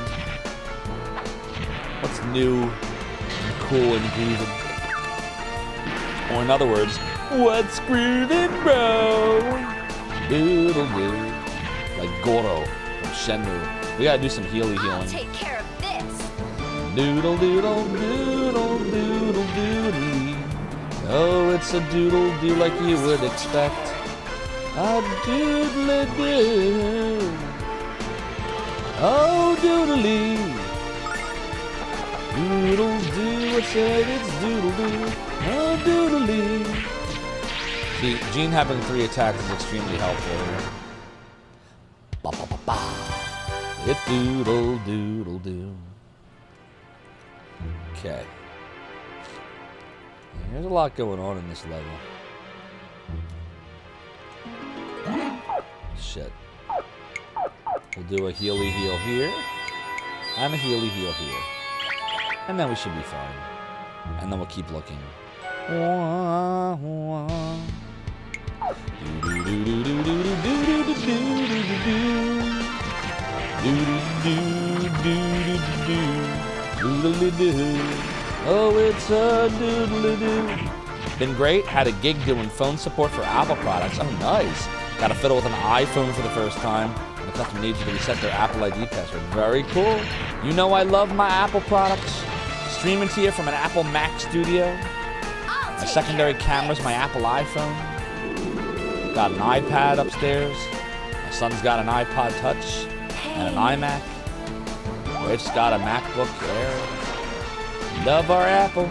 What's new and cool and grooving? Or in other words, what's grooving, bro? Doodle-doo. Like Goro from Shenmue. We gotta do some healing. I'll take care of this. Doodle-doodle-doodle-doodle-doodle. Oh, it's a doodle-doo like you would expect. A doodle-doo. Oh, doodly. Doodle doo, I said it's doodle doo. Oh, doodly. See, Gene having 3 attacks is extremely helpful here. Ba ba ba ba. It's doodle doodle doo. Okay. There's a lot going on in this level. Shit. We'll do a healy heal here. And a healy heal here. And then we should be fine. And then we'll keep looking. Wah, wah. Oh, it's a doodly-doo. Been great. Had a gig doing phone support for Apple products. Oh, nice. Got to fiddle with an iPhone for the first time. And the customer needs you to reset their Apple ID password. Very cool. You know I love my Apple products. Streaming to you from an Apple Mac studio. My secondary camera's my Apple iPhone. Got an iPad upstairs. My son's got an iPod Touch and an iMac. Wife's got a MacBook Air. Love our Apple.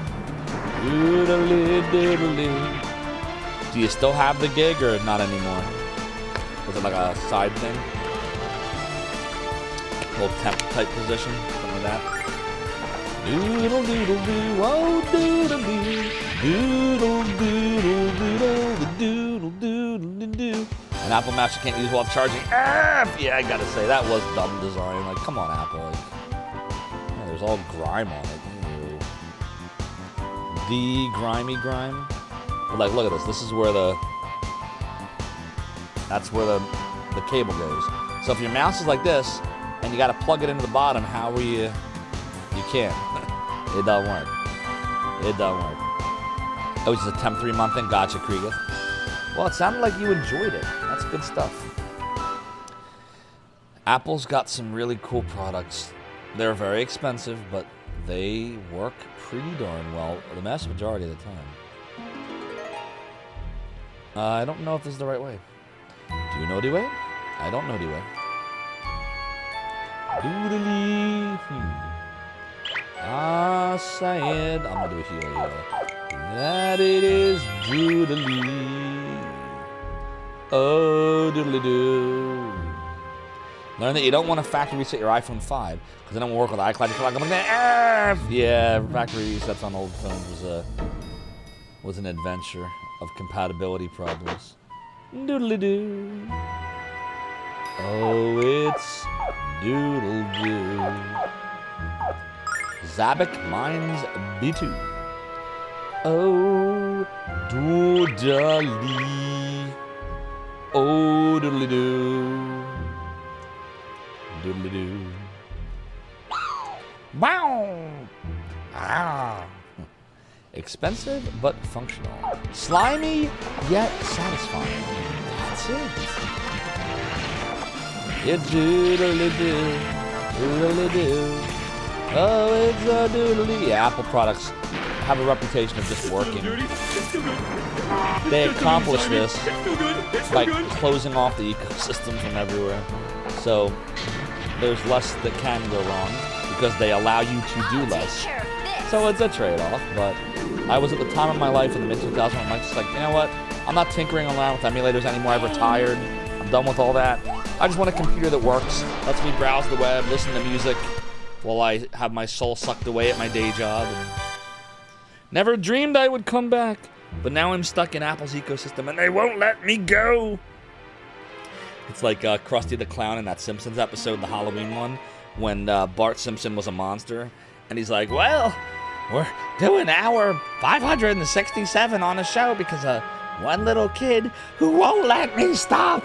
Doodly doodly. Do you still have the gig or not anymore? Was it like a side thing? A little temp type position, something like that. Doodle doodle doo, oh doodle doo. Doodle doodle doodle doodle doodle doo. An Apple Watch you can't use while charging. Yeah, I gotta say that was dumb design. Like, come on, Apple. Like, yeah, there's all grime on it. Ew. The grimy grime. But like, look at this. This is where that's where the cable goes. So if your mouse is like this and you gotta plug it into the bottom, how are you? You can't. It doesn't work. It doesn't work. Oh, it's a temp 3-month thing. Gotcha, Krieger. Well, it sounded like you enjoyed it. That's good stuff. Apple's got some really cool products. They're very expensive, but they work pretty darn well the vast majority of the time. I don't know if this is the right way. Do you know the way? I don't know the way. Doodly. I said, I'm gonna do a heal here. That it is doodly. Oh, doodly doo. Learn that you don't want to factory reset your iPhone 5 because it don't work with iCloud. You're like, yeah, factory resets on old phones was an adventure of compatibility problems. Doodly doo. Oh, it's doodle doo. Zabak Mines B2. Oh, doodly. Oh, doodly doo. Doodly doo. Wow. Ah. Expensive but functional. Slimy yet satisfying. That's it. It's doodly doo. Doodly doo. Oh, it's a doodly. Yeah, Apple products have a reputation of just working. They accomplish this by closing off the ecosystem from everywhere. So there's less that can go wrong because they allow you to do less. So it's a trade-off, but I was at the time of my life in the mid-2000s, I'm just like, you know what? I'm not tinkering around with emulators anymore. I've retired. I'm done with all that. I just want a computer that works, lets me browse the web, listen to music, while I have my soul sucked away at my day job. And never dreamed I would come back, but now I'm stuck in Apple's ecosystem and they won't let me go. It's like Krusty the Clown in that Simpsons episode, the Halloween one, when Bart Simpson was a monster. And he's like, well, we're doing hour 567 on the show because of one little kid who won't let me stop.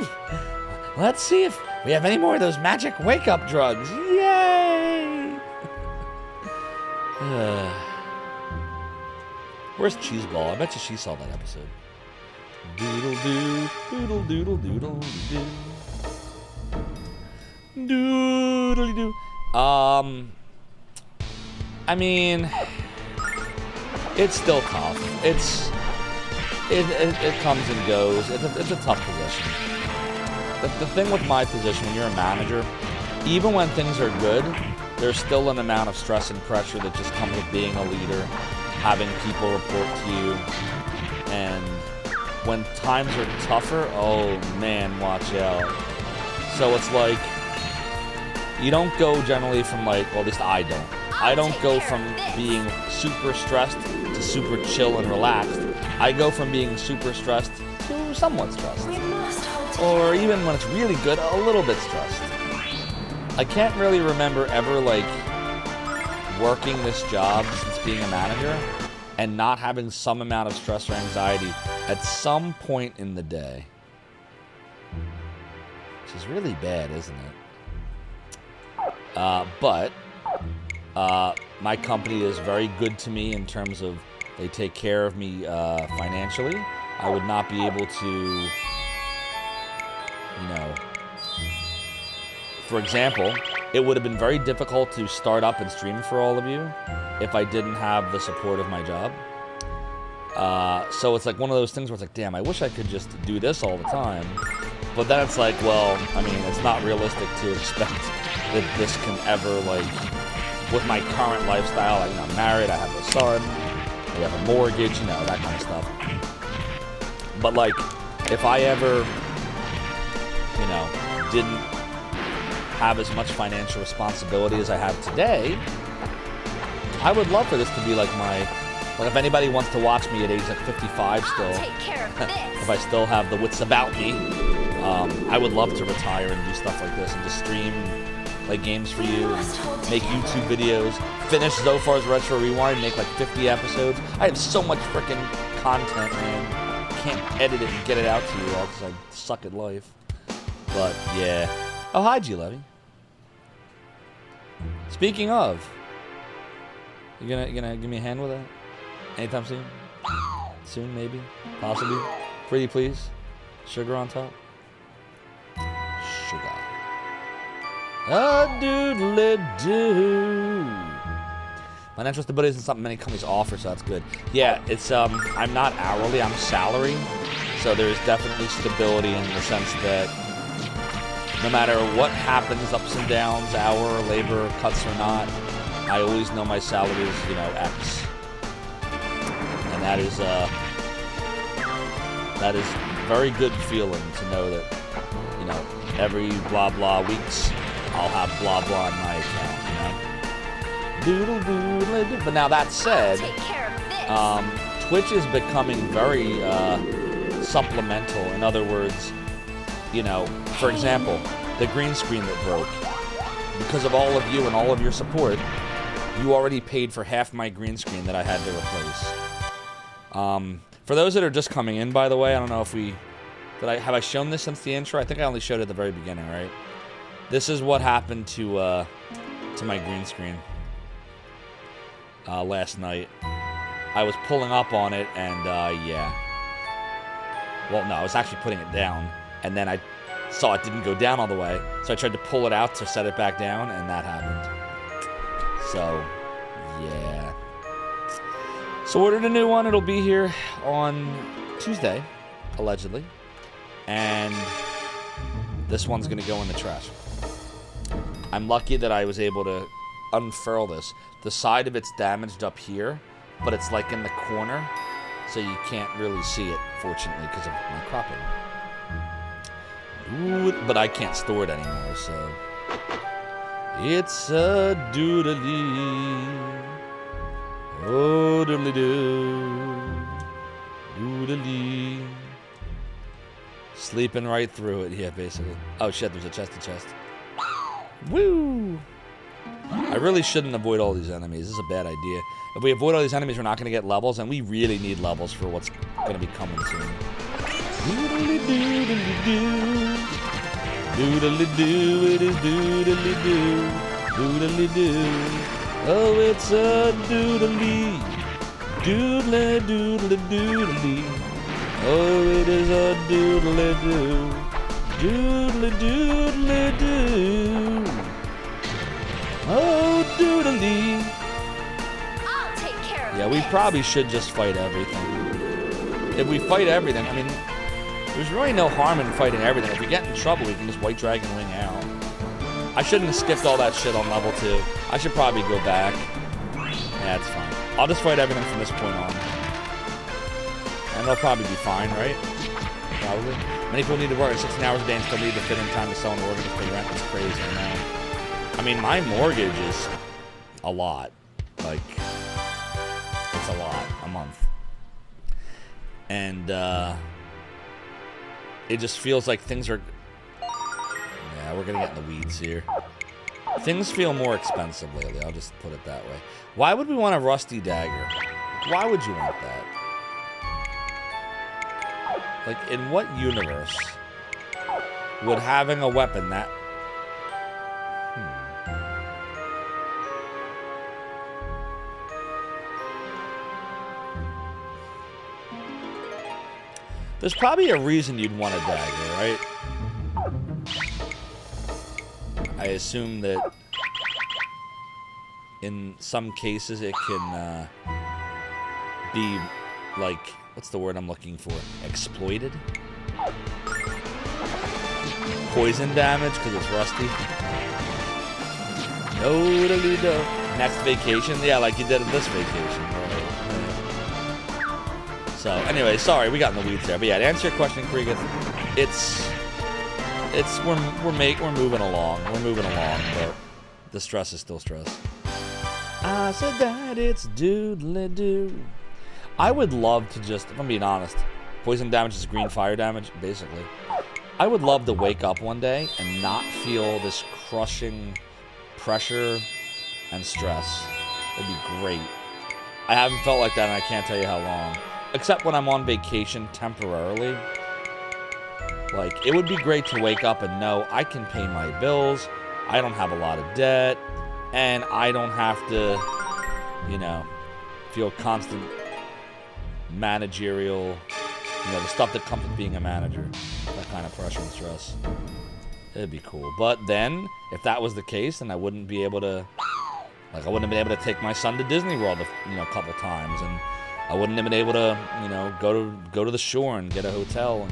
Let's see if we have any more of those magic wake-up drugs. Yay! Where's Cheeseball? I bet you she saw that episode. Doodle-doo, doodle-doodle-doodle-doo. Doodle-doo. I mean, it's still tough. It comes and goes. It's a tough position. The thing with my position, when you're a manager, even when things are good, there's still an amount of stress and pressure that just comes with being a leader, having people report to you, and when times are tougher, oh man, watch out. So it's like, you don't go generally from like, well, at least I don't. I don't go from being super stressed to super chill and relaxed. I go from being super stressed to somewhat stressed. Or even when it's really good, a little bit stressed. I can't really remember ever like working this job since being a manager and not having some amount of stress or anxiety at some point in the day. Which is really bad, isn't it? But my company is very good to me in terms of they take care of me financially. I would not be able to, you know, for example, it would have been very difficult to start up and stream for all of you if I didn't have the support of my job. So it's like one of those things where it's like, damn, I wish I could just do this all the time. But then it's like, well, I mean, it's not realistic to expect that this can ever, like, with my current lifestyle, like, you know, I'm married, I have a son, I have a mortgage, you know, that kind of stuff. But, like, if I ever, you know, didn't have as much financial responsibility as I have today, I would love for this to be like my, like if anybody wants to watch me at age like 55 still, if I still have the wits about me, I would love to retire and do stuff like this and just stream, play games for you, and make YouTube videos, finish Zophar's Retro Rewind, make like 50 episodes. I have so much freaking content, man. Can't edit it and get it out to you all because I suck at life. But yeah. Oh, hi, G-Levy. Speaking of, you gonna give me a hand with that? Anytime soon? Soon, maybe? Possibly? Pretty please? Sugar on top? Sugar. A-doodle-doo. Financial stability isn't something many companies offer, so that's good. Yeah, it's, I'm not hourly, I'm salary. So there's definitely stability in the sense that no matter what happens, ups and downs, hour, labor, cuts or not, I always know my salary is, you know, X. And that is very good feeling to know that, you know, every blah blah weeks, I'll have blah blah in my account, you know? Doodle doodle doodle. But now that said, Twitch is becoming very supplemental. In other words, you know, for example, the green screen that broke. Because of all of you and all of your support, you already paid for half my green screen that I had to replace. For those that are just coming in, by the way, I don't know if have I shown this since the intro? I think I only showed it at the very beginning, right? This is what happened to my green screen last night. I was pulling up on it, and yeah. Well, no, I was actually putting it down, and then I saw it didn't go down all the way, so I tried to pull it out to set it back down, and that happened. So, yeah. So ordered a new one. It'll be here on Tuesday, allegedly. And this one's going to go in the trash. I'm lucky that I was able to unfurl this. The side of it's damaged up here, but it's like in the corner, so you can't really see it, fortunately, because of my cropping. Ooh, but I can't store it anymore, so... It's a doodly. Oh, doodly doo. Doodly. Sleeping right through it, yeah, basically. Oh shit, there's a chest to chest. Woo! I really shouldn't avoid all these enemies. This is a bad idea. If we avoid all these enemies, we're not going to get levels, and we really need levels for what's going to be coming soon. Doodly doodly doo. Doodly doo, it is doodly doo. Doodly doo. Oh, it's a doodly. Doodly doodly doodly. Oh, it is a doodly doo. Doodly doodly doo. Oh, doodly. I'll take care of Yeah, we probably should just fight everything. If we fight everything, I mean, there's really no harm in fighting everything. If we get in trouble, we can just White Dragon Wing out. I shouldn't have skipped all that shit on level 2. I should probably go back. Yeah, it's fine. I'll just fight everything from this point on. And they'll probably be fine, right? Probably. Many people need to work 16 hours a day and still need to fit in time to sell an organ to pay rent. It's crazy, I know. I mean, my mortgage is a lot. Like, it's a lot a month. And, it just feels like things are... Yeah, we're gonna get in the weeds here. Things feel more expensive lately, I'll just put it that way. Why would we want a rusty dagger? Why would you want that? Like, in what universe would having a weapon that... There's probably a reason you'd want a dagger, right? I assume that in some cases it can be, like, what's the word I'm looking for? Exploited? Poison damage because it's rusty. No. Next vacation? Yeah, like you did at this vacation. So, anyway, sorry, we got in the weeds there. But yeah, to answer your question, Krieg, we're moving along. We're moving along, but the stress is still stress. I said that it's doodly-doo. I would love to just, if I'm being honest, poison damage is green fire damage, basically. I would love to wake up one day and not feel this crushing pressure and stress. It'd be great. I haven't felt like that, and I can't tell you how long. Except when I'm on vacation temporarily. Like, it would be great to wake up and know I can pay my bills, I don't have a lot of debt, and I don't have to, you know, feel constant managerial, you know, the stuff that comes with being a manager. That kind of pressure and stress. It'd be cool. But then, if that was the case, then I wouldn't be able to, like, I wouldn't have been able to take my son to Disney World, you know, a couple times, and I wouldn't have been able to, you know, go to the shore and get a hotel, and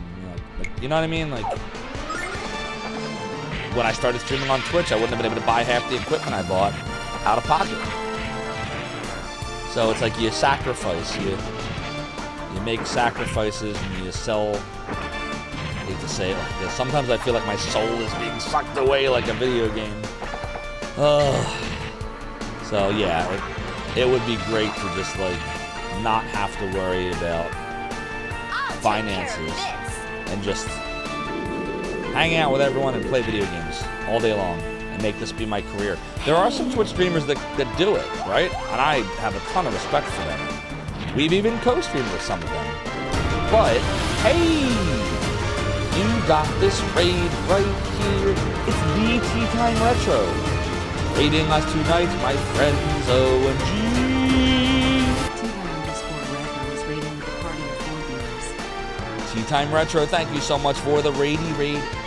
you know what I mean? Like, when I started streaming on Twitch, I wouldn't have been able to buy half the equipment I bought out of pocket. So it's like you sacrifice, you make sacrifices, and you sell. I hate to say it like this. Sometimes I feel like my soul is being sucked away like a video game. So yeah, it would be great to just like not have to worry about finances and just hang out with everyone and play video games all day long and make this be my career. There are some Twitch streamers that do it, right? And I have a ton of respect for them. We've even co-streamed with some of them. But, hey! You got this raid right here. It's the Tea Time Retro. Raiding us tonight, my friends, OMG. Tea Time Retro, thank you so much for the raid.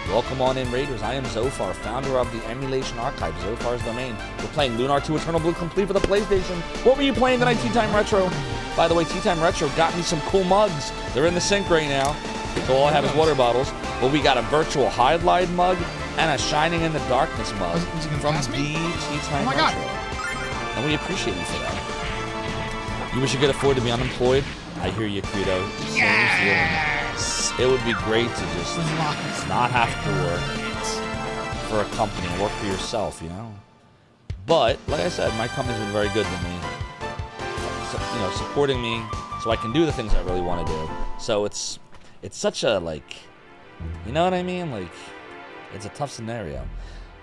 Welcome on in, Raiders. I am Zophar, founder of the Emulation Archive, Zophar's Domain. We're playing Lunar 2 Eternal Blue complete for the PlayStation. What were you playing tonight, Tea Time Retro? By the way, Tea Time Retro got me some cool mugs. They're in the sink right now. So all I have is water bottles. But we got a virtual highlight mug and a Shining in the Darkness mug from the Tea Time Retro. And we appreciate you for that. You wish you could afford to be unemployed? I hear you, Credo. Same feeling. It would be great to just not have to work for a company and work for yourself, you know? But, like I said, my company's been very good to me. So, you know, supporting me so I can do the things I really want to do. So it's such a, like, you know what I mean? Like, it's a tough scenario.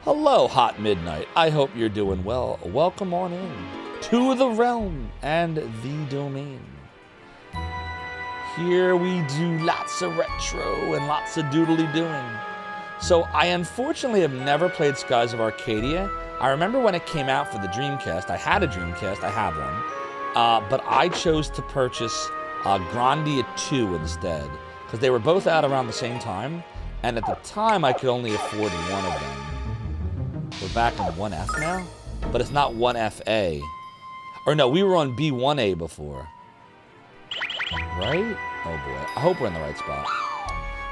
Hello, Hot Midnight. I hope you're doing well. Welcome on in to the realm and the domain. Here we do lots of retro and lots of doodly doing. So I unfortunately have never played Skies of Arcadia. I remember when it came out for the Dreamcast. I had a Dreamcast, I have one. But I chose to purchase Grandia 2 instead, because they were both out around the same time. And at the time, I could only afford one of them. We're back on 1F now? But it's not 1FA. Or no, we were on B1A before. Right? Oh boy. I hope we're in the right spot.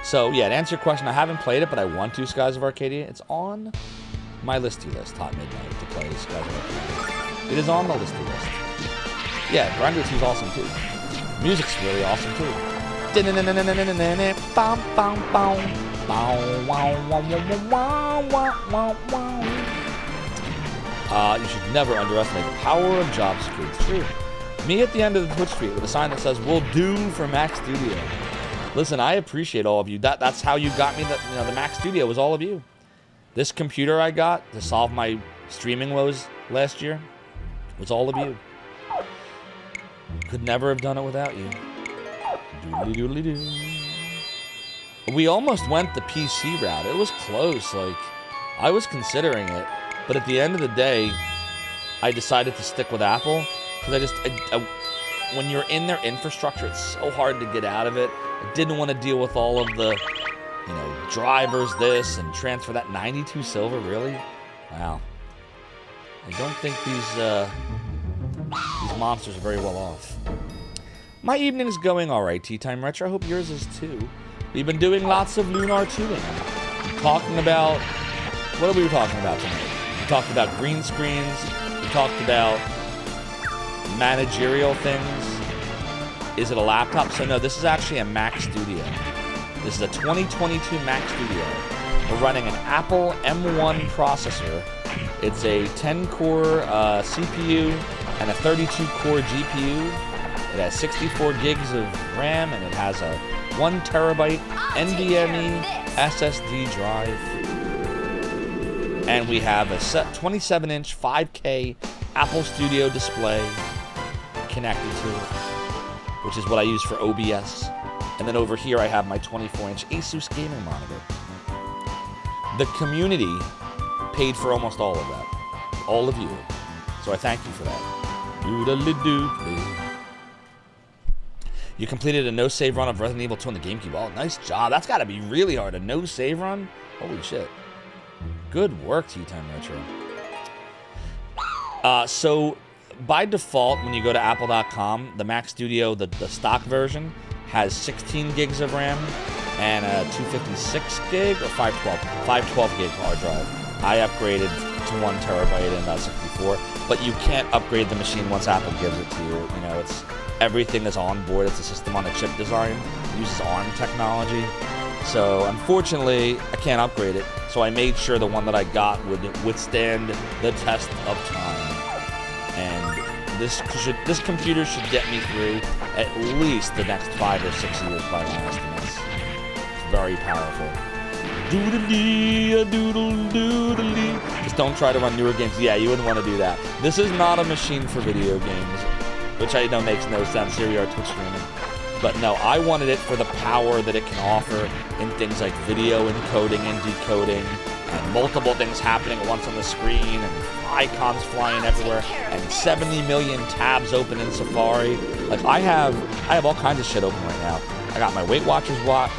So, yeah, to answer your question, I haven't played it, but I want to, Skies of Arcadia. It's on My listy list, Hot Midnight, to play Skyward. It is on the listy list. Yeah, Grinder 2 is awesome too. Music's really awesome too. You should never underestimate the power of job security. It's true. Me at the end of the Twitch street with a sign that says "Will do" for Mac Studio. Listen, I appreciate all of you. That's how you got me. The Mac Studio was all of you. This computer I got to solve my streaming woes last year was all of you. Could never have done it without you. Doodly doodly doo. We almost went the PC route. It was close. Like, I was considering it, but at the end of the day, I decided to stick with Apple because when you're in their infrastructure, it's so hard to get out of it. I didn't want to deal with all of the, drivers this and transfer that. 92 silver, really? Wow. I don't think these monsters are very well off. My evening's going all right, Tea Time Retro. I hope yours is too. We've been doing lots of Lunar 2ing. Talking about, what are we talking about tonight? We talked about green screens. We talked about managerial things. Is it a laptop? So no, this is actually a Mac Studio. This is a 2022 Mac Studio. We're running an Apple M1 processor. It's a 10-core CPU and a 32-core GPU. It has 64 gigs of RAM, and it has a 1 terabyte NVMe SSD drive. And we have a 27-inch 5K Apple Studio display connected to it, which is what I use for OBS. And then over here I have my 24-inch Asus gaming monitor. The community paid for almost all of that. All of you. So I thank you for that. Doodly-doodly. You completed a no-save run of Resident Evil 2 on the GameCube. Oh, nice job. That's got to be really hard. A no-save run? Holy shit. Good work, Tea Time Retro. So, by default, when you go to Apple.com, the Mac Studio, the stock version, has 16 gigs of RAM and a 256 gig or 512 gig hard drive. I upgraded to 1 terabyte and 64, but you can't upgrade the machine once Apple gives it to you. It's everything is on board. It's a system on a chip design. It uses ARM technology. So unfortunately, I can't upgrade it. So I made sure the one that I got would withstand the test of time. And this computer should get me through at least the next 5 or 6 years by my estimates. It's very powerful. Doodly, doodle, doodly. Just don't try to run newer games. Yeah, you wouldn't want to do that. This is not a machine for video games, which I know makes no sense. Here we are Twitch streaming. But no, I wanted it for the power that it can offer in things like video encoding and decoding and multiple things happening at once on the screen and icons flying everywhere and 70 million tabs open in Safari. Like I have all kinds of shit open right now. I got my Weight Watchers app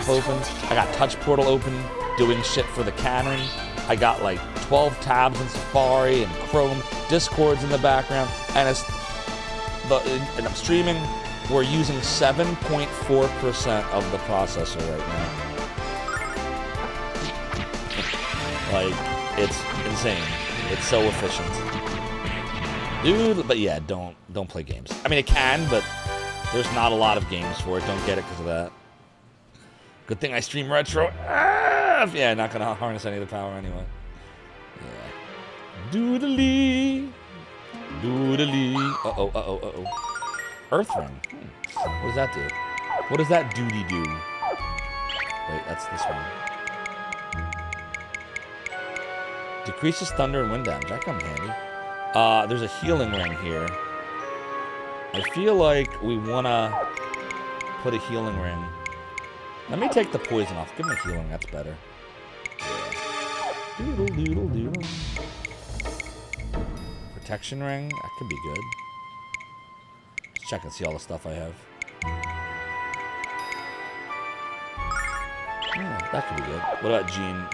open. I got Touch Portal open doing shit for the Canon. I got like 12 tabs in Safari and Chrome, Discord's in the background, and and I'm streaming. We're using 7.4% of the processor right now. Like, it's insane. It's so efficient. Dude, but yeah, don't play games. I mean, it can, but there's not a lot of games for it. Don't get it because of that. Good thing I stream retro. Yeah, not gonna harness any of the power anyway. Yeah. Doodly. Doodly. Uh-oh. Earth Ring. What does that do? What does that doody do? Wait, that's this one. Decreases thunder and wind damage. That comes handy. There's a healing ring here. I feel like we wanna put a healing ring. Let me take the poison off. Give me a healing. That's better. Yeah. Doodle doodle doodle. Protection ring. That could be good. Check and see all the stuff I have. Yeah, that could be good. What about Gene?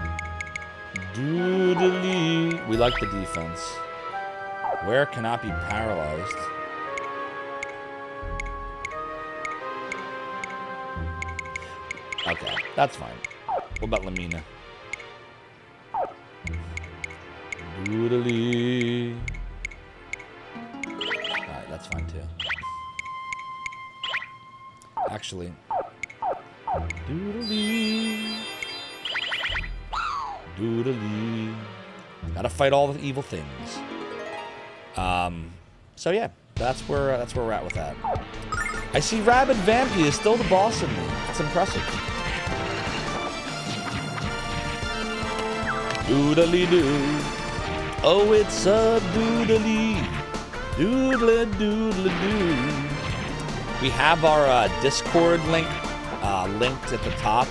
Doodly. We like the defense. Where cannot be paralyzed? Okay, that's fine. What about Lamina? Doodly. Alright, that's fine too. Actually. Doodly. Doodly. Gotta fight all the evil things. So yeah, that's where we're at with that. I see Rabid Vampy is still the boss of me. That's impressive. Doodly doo. Oh, it's a doodly. Doodly doodly doo. We have our Discord link linked at the top.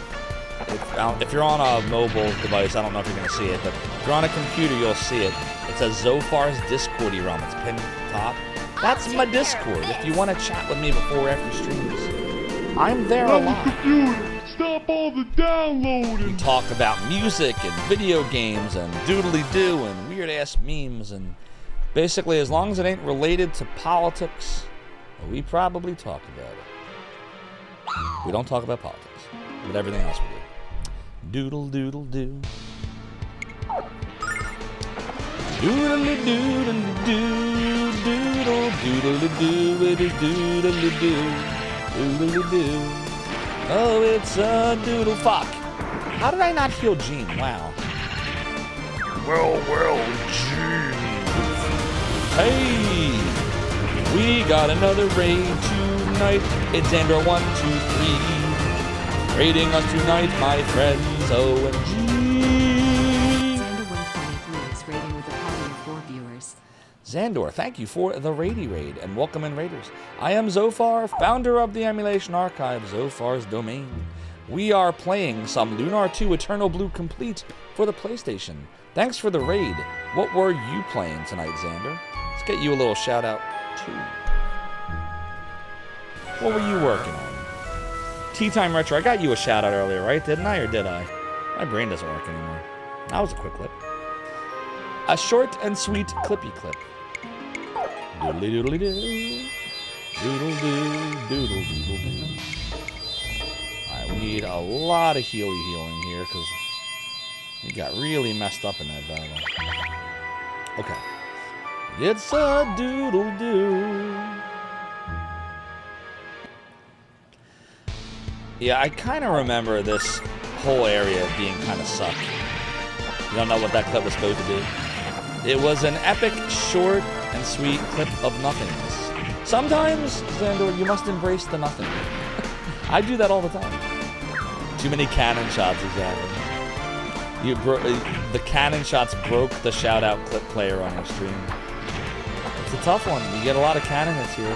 If you're on a mobile device, I don't know if you're going to see it, but if you're on a computer, you'll see it. It says Zophar's Discordy realm. It's pinned at the top. That's my Discord. If you want to chat with me before or after streams, I'm there a lot. Stop all the downloading. We talk about music and video games and doodly-doo and weird-ass memes, and basically, as long as it ain't related to politics, we probably talk about it. We don't talk about politics, but everything else we do. Doodle-doodle-doo. Doodle-doo-doo-doo. Doodle-doodle-doo. It is doodle-doo. Doodle-doo. Oh, it's a doodle fuck. How did I not heal Gene? Wow. Well, Gene. Hey, we got another raid tonight. It's Xander 123. Raiding us tonight, my friends. OMG. Xander 123 is raiding with a party of 4 viewers. Xandor, thank you for the Raidy Raid, and welcome in Raiders. I am Zophar, founder of the emulation archive, Zophar's Domain. We are playing some Lunar 2 Eternal Blue Complete for the PlayStation. Thanks for the raid. What were you playing tonight, Xander? Let's get you a little shout out, too. What were you working on? Tea Time Retro, I got you a shout out earlier, right? Didn't I, or did I? My brain doesn't work anymore. That was a quick clip. A short and sweet clippy clip. Doodly doodly doo. Doodle doo. Doodle doodle doo. Alright, we need a lot of healing here because we got really messed up in that battle. Okay. It's a doodle doo. Yeah, I kind of remember this whole area being kind of suck. You don't know what that clip was supposed to do? It was an epic, short, and sweet clip of nothingness. Sometimes, Xandor, you must embrace the nothing. I do that all the time. Too many cannon shots, exactly. The cannon shots broke the shout-out clip player on your stream. It's a tough one. You get a lot of cannon hits here.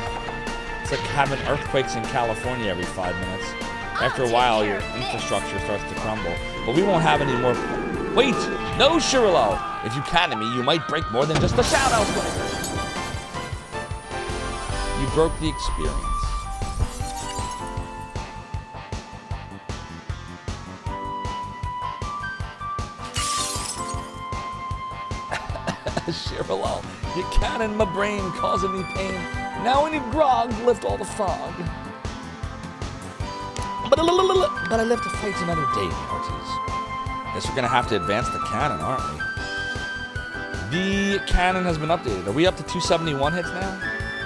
It's like having earthquakes in California every 5 minutes. After a while, your infrastructure starts to crumble. But we won't have any more... Wait! No, Shirilo! If you cannon me, you might break more than just a shout-out player. You broke the experience. Shirilo, you cannon my brain, causing me pain. Now I need grog to lift all the fog. But I live to fight another day, hearties. Guess we're gonna have to advance the cannon, aren't we? The cannon has been updated. Are we up to 271 hits now?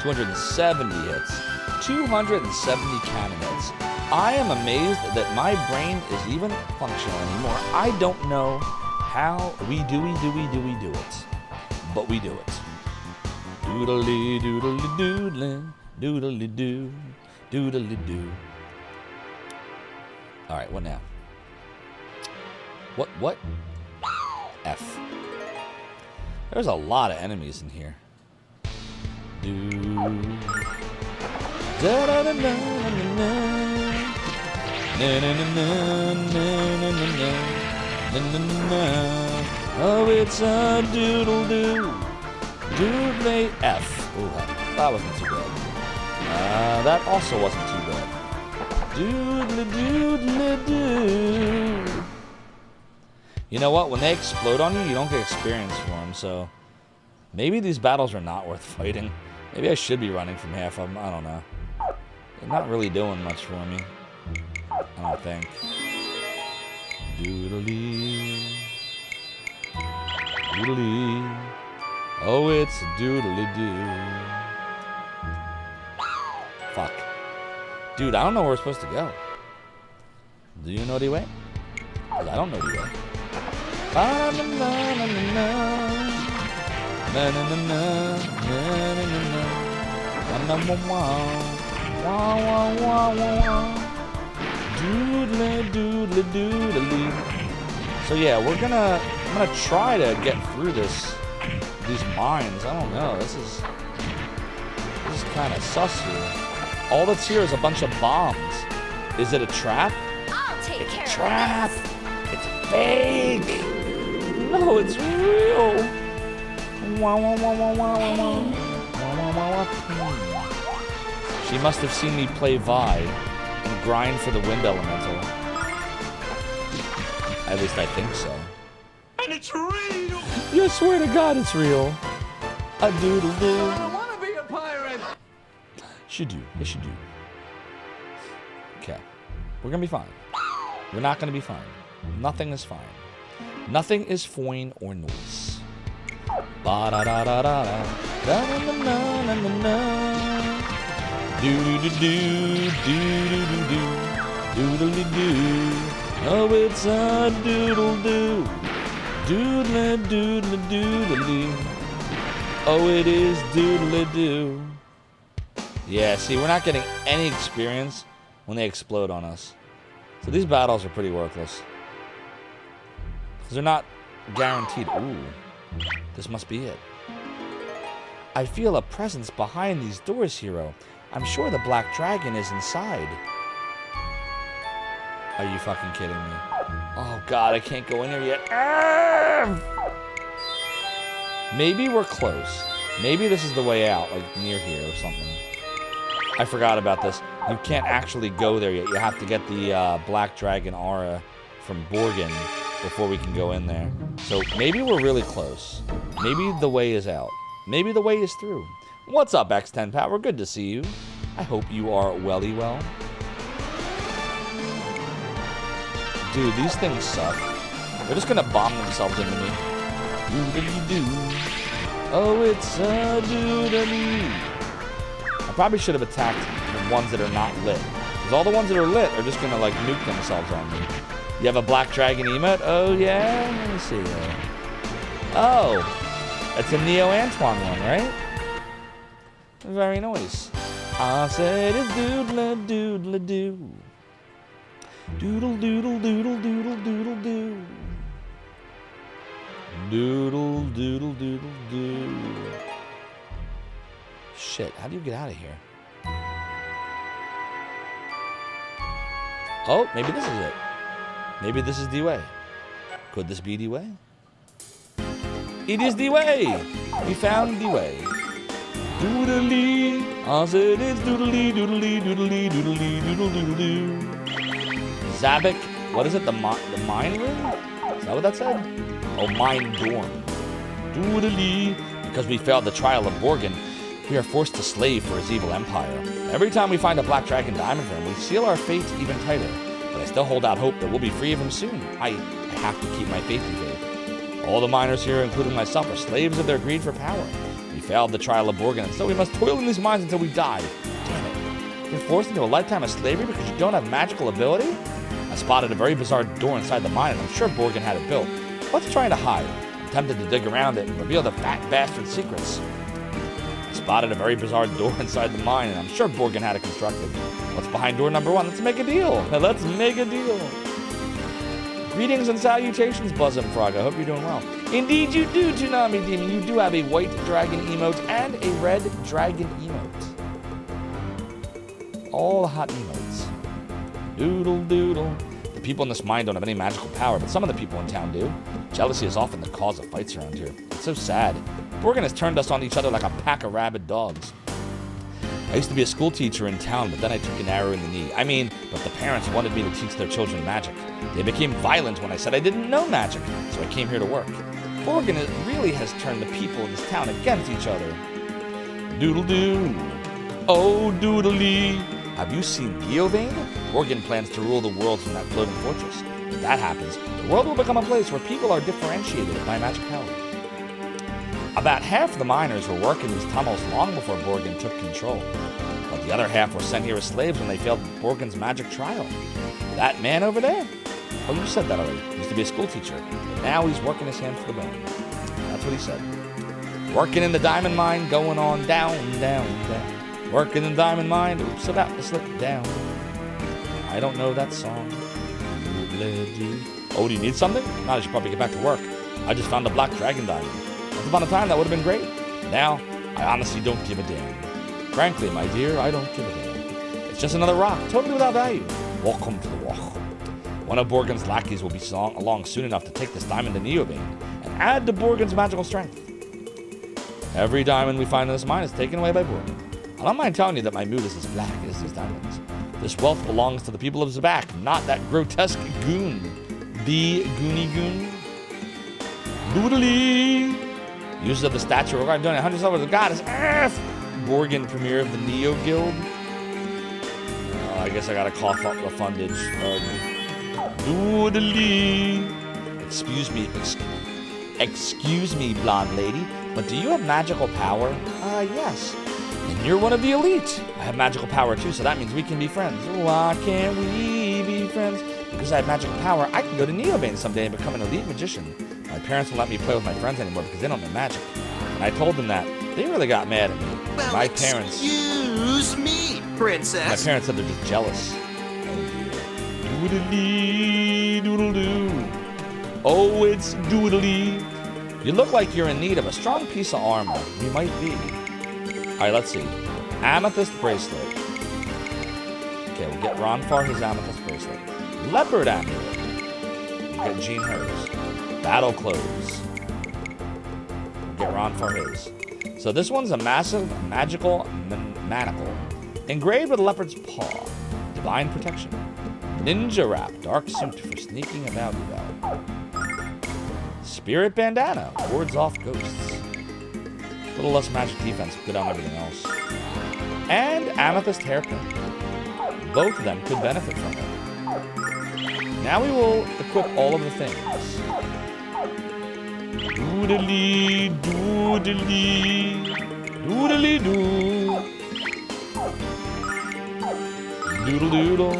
270 hits. 270 cannon hits. I am amazed that my brain is even functional anymore. I don't know how we do it. But we do it. Doodly doodly doodly doodly doo doodly doo. Alright, what now? What? F. There's a lot of enemies in here. Oh, it's a doodle-doo. Doodle F. Ooh, that wasn't too bad. That also wasn't too bad. Doodle-doodle-doo. You know what? When they explode on you, you don't get experience for them, so... Maybe these battles are not worth fighting. Maybe I should be running from half of them. I don't know. They're not really doing much for me. I don't think. Doodly. Doodly. Oh, it's a doodly-doo. Fuck. Dude, I don't know where we're supposed to go. Do you know the way? 'Cause I don't know the way. Doodly doodly doodly. So yeah, I'm gonna try to get through these mines. I don't know. This is kind of sus here. All that's here is a bunch of bombs. Is it a trap? I'll take care of trap. It's fake. No, it's real. Wow, wow, wow, wow, wow, wow. Wow, wow, wow. She must have seen me play Vi and grind for the wind elemental. At least I think so. And it's real! You swear to God it's real. A doodle doo. I want to be a pirate! Should do. Yes, you do. Okay. We're gonna be fine. We're not gonna be fine. Nothing is fine. Nothing is fine or noise. Ba da da da da da. Da na na na na na. Do do do do do do do doodly doo. Oh, it's a doodle doo. Doodly doodly doodly. Oh, it is doodly doo. Yeah, see, we're not getting any experience when they explode on us. So these battles are pretty worthless. Because they're not guaranteed. Ooh, this must be it. I feel a presence behind these doors, hero. I'm sure the black dragon is inside. Are you fucking kidding me? Oh God, I can't go in here yet. Maybe we're close. Maybe this is the way out, like near here or something. I forgot about this. You can't actually go there yet. You have to get the black dragon aura from Borgin before we can go in there. So maybe we're really close. Maybe the way is out. Maybe the way is through. What's up, X10 Power? Good to see you. I hope you are welly well. Dude, these things suck. They're just gonna bomb themselves into me. Doodly-doo. Oh, it's a doodly. I probably should have attacked the ones that are not lit. Because all the ones that are lit are just gonna, like, nuke themselves on me. You have a black dragon emote? Oh, yeah? Let me see. Oh. It's a Neo Antoine one, right? Very nice. I said it's doodle doodle doo. Doodle doodle doodle doodle doodle doo. Doodle doodle doodle doo. Shit, how do you get out of here? Oh, maybe this is it. Maybe this is the way. Could this be the way? It is the way! We found the way. Doodly. I said it's doodly doodly doodly doodly doodle doodle doo. Zabik, what is it? The mine room? Is that what that said? Oh, mine dorm. Doodly. Because we failed the trial of Borgin, we are forced to slave for his evil empire. Every time we find a black dragon diamond room, we seal our fate even tighter. But I still hold out hope that we'll be free of him soon. I have to keep my faith in faith. All the miners here, including myself, are slaves of their greed for power. We failed the trial of Borgin, and so we must toil in these mines until we die. Damn it. You're forced into a lifetime of slavery because you don't have magical ability? I spotted a very bizarre door inside the mine, and I'm sure Borgin had it built. What's trying to hide? I'm tempted to dig around it and reveal the fat bastard's secrets. I spotted a very bizarre door inside the mine, and I'm sure Borgin had it constructed. What's behind door number 1? Let's make a deal. Let's make a deal. Greetings and salutations, Buzzum Frog. I hope you're doing well. Indeed you do, Tsunami Demon. You do have a white dragon emote and a red dragon emote. All the hot emotes. Doodle doodle. The people in this mine don't have any magical power, but some of the people in town do. Jealousy is often the cause of fights around here. It's so sad. Borgin has turned us on each other like a pack of rabid dogs. I used to be a school teacher in town, but then I took an arrow in the knee. But the parents wanted me to teach their children magic. They became violent when I said I didn't know magic, so I came here to work. Borgin really has turned the people in this town against each other. Doodle-doo. Oh, doodle-lee. Have you seen Geovane? Borgin plans to rule the world from that floating fortress. If that happens, the world will become a place where people are differentiated by magic power. About half of the miners were working these tunnels long before Borgin took control. But the other half were sent here as slaves when they failed Borgin's magic trial. That man over there? Oh, you said that already. He used to be a school teacher. But now he's working his hand for the bone. That's what he said. Working in the diamond mine, going on down, down, down. Working in the diamond mine, oops, about to slip down. I don't know that song. Oh, do you need something? No, I should probably get back to work. I just found a black dragon diamond. Once upon a time, that would have been great. Now, I honestly don't give a damn. Frankly, my dear, I don't give a damn. It's just another rock, totally without value. Welcome to the walk. One of Borgin's lackeys will be along soon enough to take this diamond to Neobane and add to Borgin's magical strength. Every diamond we find in this mine is taken away by Borgin. I don't mind telling you that my mood is as black as these diamonds. This wealth belongs to the people of Zabak, not that grotesque goon. The Goonie Goon. Doodly! Users of the statue regarding donating hundreds of the goddess F. Borgin, premier of the Neo Guild. I guess I gotta cough up the fundage. Doodly! Excuse me, blonde lady, but do you have magical power? Yes. And you're one of the elite. I have magical power too, so that means we can be friends. Why can't we be friends? Because I have magical power, I can go to Neobane someday and become an elite magician. My parents won't let me play with my friends anymore because they don't know magic. And I told them that. They really got mad at me. Well, my parents... Excuse me, princess. My parents said they're just jealous. Oh dear. Doodly doodle-doo. Oh, it's doodly. You look like you're in need of a strong piece of armor. We might be. Alright, let's see. Amethyst bracelet. Okay, we'll get Ronfar his amethyst bracelet. Leopard amulet. We'll get Jean hers. Battle clothes. We'll get Ronfar his. So this one's a massive magical manacle. Engraved with a leopard's paw. Divine protection. Ninja wrap. Dark suit for sneaking about without. Spirit bandana. Wards off ghosts. A little less magic defense, good on everything else. And amethyst hairpin. Both of them could benefit from it. Now we will equip all of the things. Doodly, doodly, doodly doo. Doodle doodle,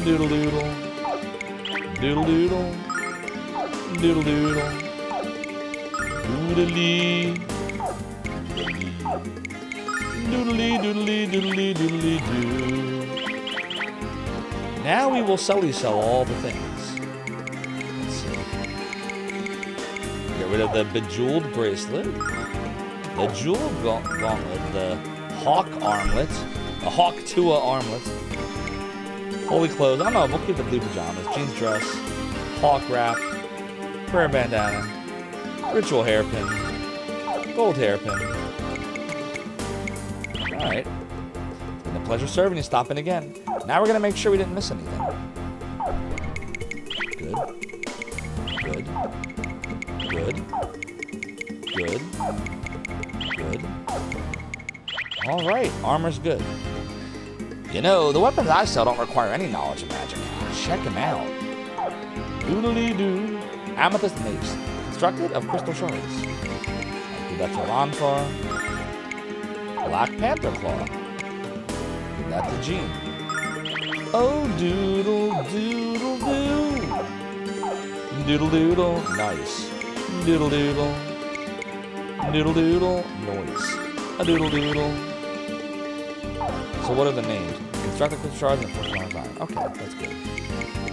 doodle doodle, doodle doodle, doodle doodle, doodly. Doodly doodly doodly doodly doo. Now we will sell all the things. Let's see. Get rid of the bejeweled bracelet, the jeweled gauntlet, the hawk armlet, the hawk tua armlet, holy clothes. I don't know. We'll keep the blue pajamas, jeans dress, hawk wrap, prayer bandana, ritual hairpin, gold hairpin. Alright. It's been a pleasure serving you. Stopping again. Now we're going to make sure we didn't miss anything. Good. Good. Good. Good. Good. Alright. Armor's good. You know, the weapons I sell don't require any knowledge of magic. Check them out. Doodly-doo. Amethyst mace. Constructed of crystal shards. I'll do that to Ronfar. Black Panther Claw. Give that to Jean. Oh, doodle, doodle, doo. Doodle, doodle. Nice. Doodle, doodle. Doodle, doodle. Noise. A doodle, doodle. So what are the names? Constructed crystal shards and first round iron. Okay, that's good.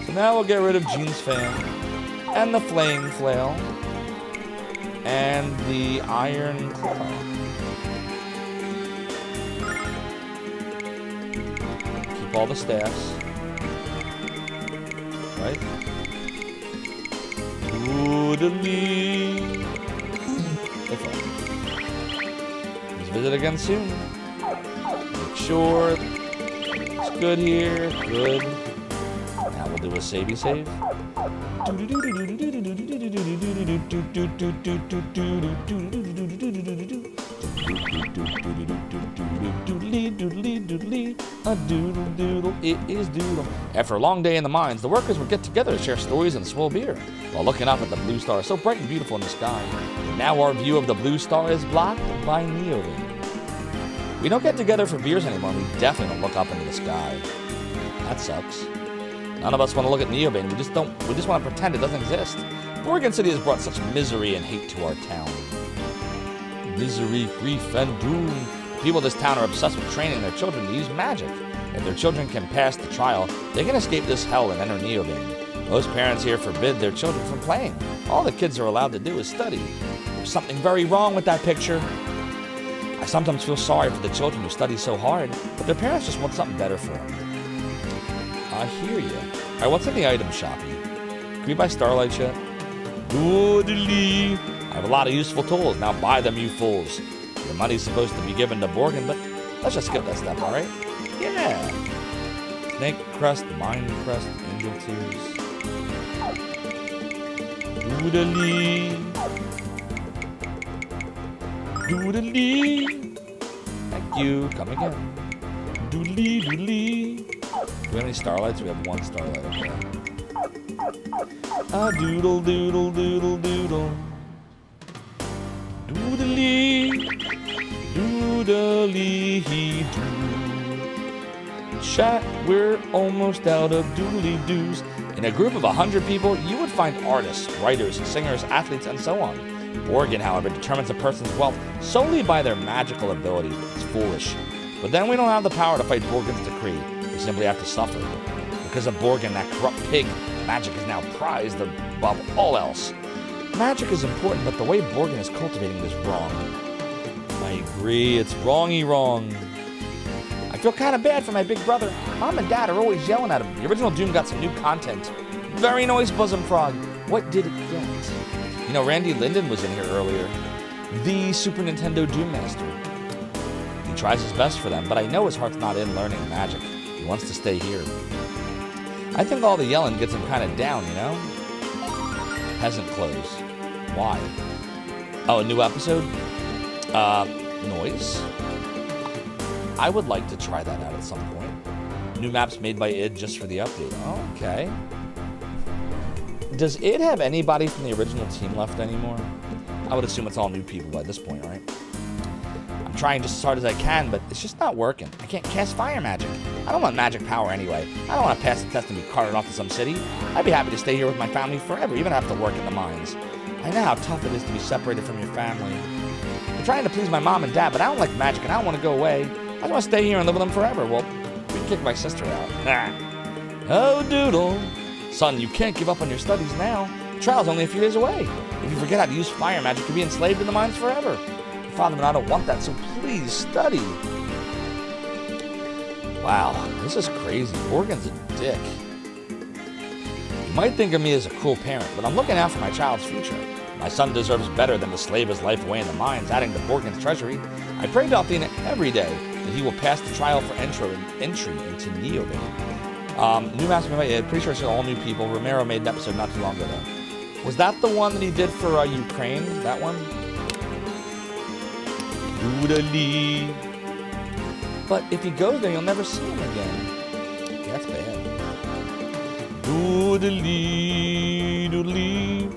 So now we'll get rid of Jean's fan. And the flame flail. And the iron claw. All the staffs. Right? Doodly. Let's visit again soon. Make sure it's good here. Good. Now we'll do a savey save. A doodle doodle, it is doodle. After a long day in the mines, the workers would get together to share stories and swill beer, while looking up at the blue star so bright and beautiful in the sky. And now our view of the blue star is blocked by neovane. We don't get together for beers anymore, and we definitely don't look up into the sky. That sucks. None of us want to look at neovane. We just want to pretend it doesn't exist. Borgen City has brought such misery and hate to our town. Misery, grief, and doom. People in this town are obsessed with training their children to use magic. If their children can pass the trial, they can escape this hell and enter neovane. Most parents here forbid their children from playing. All the kids are allowed to do is study. There's something very wrong with that picture. I sometimes feel sorry for the children who study so hard, but their parents just want something better for them. I hear you. All right, what's in the item shoppy? Can we buy Starlight yet? Doodly. I have a lot of useful tools. Now buy them, you fools. Your money's supposed to be given to Borgen, but let's just skip that step, all right? Yeah. Snake crest, mind crest, angel tears. Doodly. Doodly. Thank you. Come again. Doodly, doodly. Do we have any starlights? We have one starlight, okay. A doodle, doodle, doodle, doodle. Doodly, doodly, doo. Chat, we're almost out of doodly doos. In a group of 100 people, you would find artists, writers, singers, athletes, and so on. Borgen, however, determines a person's wealth solely by their magical ability. It's foolish. But then we don't have the power to fight Borgen's decree. We simply have to suffer. Because of Borgen, that corrupt pig, magic is now prized above all else. Magic is important, but the way Borgen is cultivating it is wrong. I agree, it's wrongy wrong. I feel kind of bad for my big brother. Mom and Dad are always yelling at him. The original Doom got some new content. Very nice, Bosom Frog. What did it get? You know, Randy Linden was in here earlier. The Super Nintendo Doom Master. He tries his best for them, but I know his heart's not in learning magic. He wants to stay here. I think all the yelling gets him kind of down, you know? Peasant clothes. Why? Oh, a new episode? Noise? I would like to try that out at some point. New maps made by id just for the update. Okay. Does id have anybody from the original team left anymore? I would assume it's all new people by this point, right? I'm trying just as hard as I can, but it's just not working. I can't cast fire magic. I don't want magic power anyway. I don't want to pass the test and be carted off to some city. I'd be happy to stay here with my family forever, even have to work in the mines. I know how tough it is to be separated from your family. I'm trying to please my mom and dad, but I don't like magic and I don't want to go away. I just want to stay here and live with them forever. Well, we can kick my sister out. Oh, doodle. Son, you can't give up on your studies now. The trial's only a few days away. If you forget how to use fire magic, you'll be enslaved in the mines forever. Your father and I don't want that, so please study. Wow, this is crazy. Borgen's a dick. You might think of me as a cruel parent, but I'm looking out for my child's future. My son deserves better than to slave his life away in the mines, adding to Borgen's treasury. I pray to Althena every day that he will pass the trial for entry into neovane. New maps made by id. Pretty sure it's all new people. Romero made an episode not too long ago, though. Was that the one that he did for Ukraine? That one? Doodly. But if he goes there, you'll never see him again. That's bad. Doodly, doodly.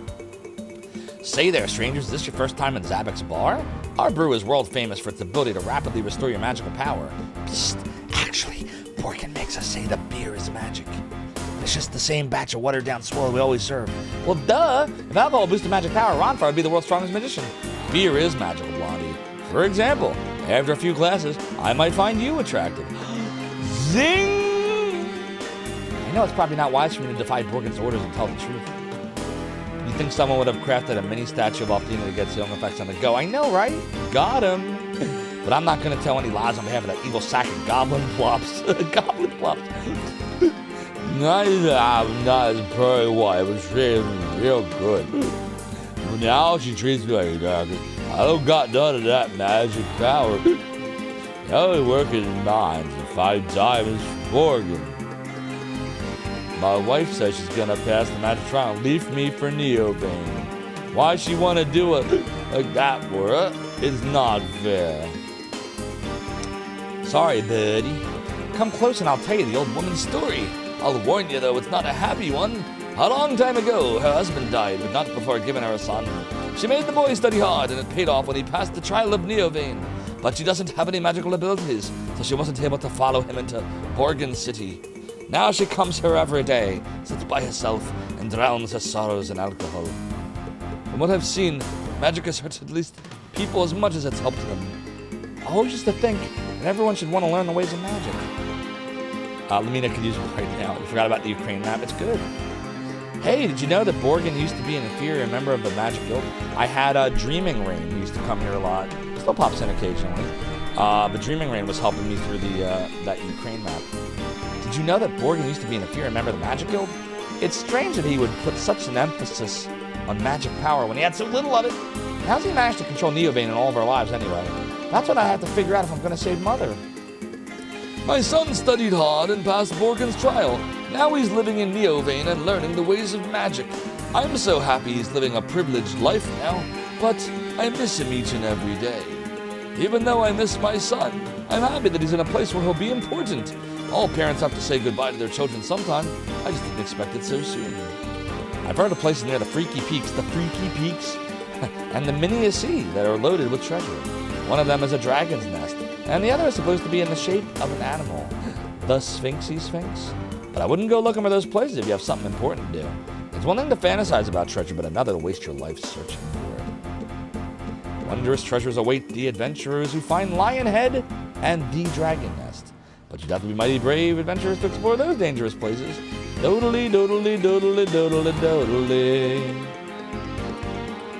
Say there, strangers, is this your first time in Zabek's bar? Our brew is world famous for its ability to rapidly restore your magical power. Psst, actually, Borgen makes us say the beer is magic. It's just the same batch of watered-down swill we always serve. Well, duh! If alcohol boosted magic power, Ronfar would be the world's strongest magician. Beer is magical, Blondie. For example, after a few glasses, I might find you attractive. Zing! I know it's probably not wise for me to defy Borgen's orders and tell the truth. You think someone would have crafted a mini statue of Althena to get healing effects on the go? I know, right? Got him. But I'm not going to tell any lies on behalf of that evil sack of goblin plops. Goblin plops. I'm not as pretty white, but she's real good. But now she treats me like a dog. I don't got none of that magic power. I only work in mines and find diamonds for Borgen. My wife says she's gonna pass the magic trial and leave me for neovane. Why she wanna do it like that for her? is not fair. Sorry, buddy. Come close and I'll tell you the old woman's story. I'll warn you, though, it's not a happy one. A long time ago, her husband died, but not before giving her a son. She made the boy study hard, and it paid off when he passed the trial of Neovane. But she doesn't have any magical abilities, so she wasn't able to follow him into Borgon City. Now she comes here every day, sits by herself, and drowns her sorrows in alcohol. From what I've seen, magic has hurt at least people as much as it's helped them. I always used to think that everyone should want to learn the ways of magic. Lamina could use it right now. You forgot about the Ukraine map. It's good. Hey, did you know that Borgon used to be an inferior member of the Magic Guild? I had Dreaming Rain, who used to come here a lot. Still pops in occasionally. But Dreaming Rain was helping me through that Ukraine map. Did you know that Borgon used to be an inferior member of the Magic Guild? It's strange that he would put such an emphasis on magic power when he had so little of it. How's he managed to control Neovane in all of our lives anyway? That's what I have to figure out if I'm going to save Mother. My son studied hard and passed Borgon's trial. Now he's living in Neovane and learning the ways of magic. I'm so happy he's living a privileged life now, but I miss him each and every day. Even though I miss my son, I'm happy that he's in a place where he'll be important. All parents have to say goodbye to their children sometime. I just didn't expect it so soon. I've heard of places near the Freaky Peaks, and the Miniacy that are loaded with treasure. One of them is a dragon's nest, and the other is supposed to be in the shape of an animal, the Sphinxy Sphinx. But I wouldn't go looking for those places if you have something important to do. It's one thing to fantasize about treasure, but another to waste your life searching for it. Wondrous treasures await the adventurers who find Lionhead and the Dragon Nest. But you'd have to be mighty brave adventurers to explore those dangerous places. Dodely, dodely, dodely, dodely, dodely.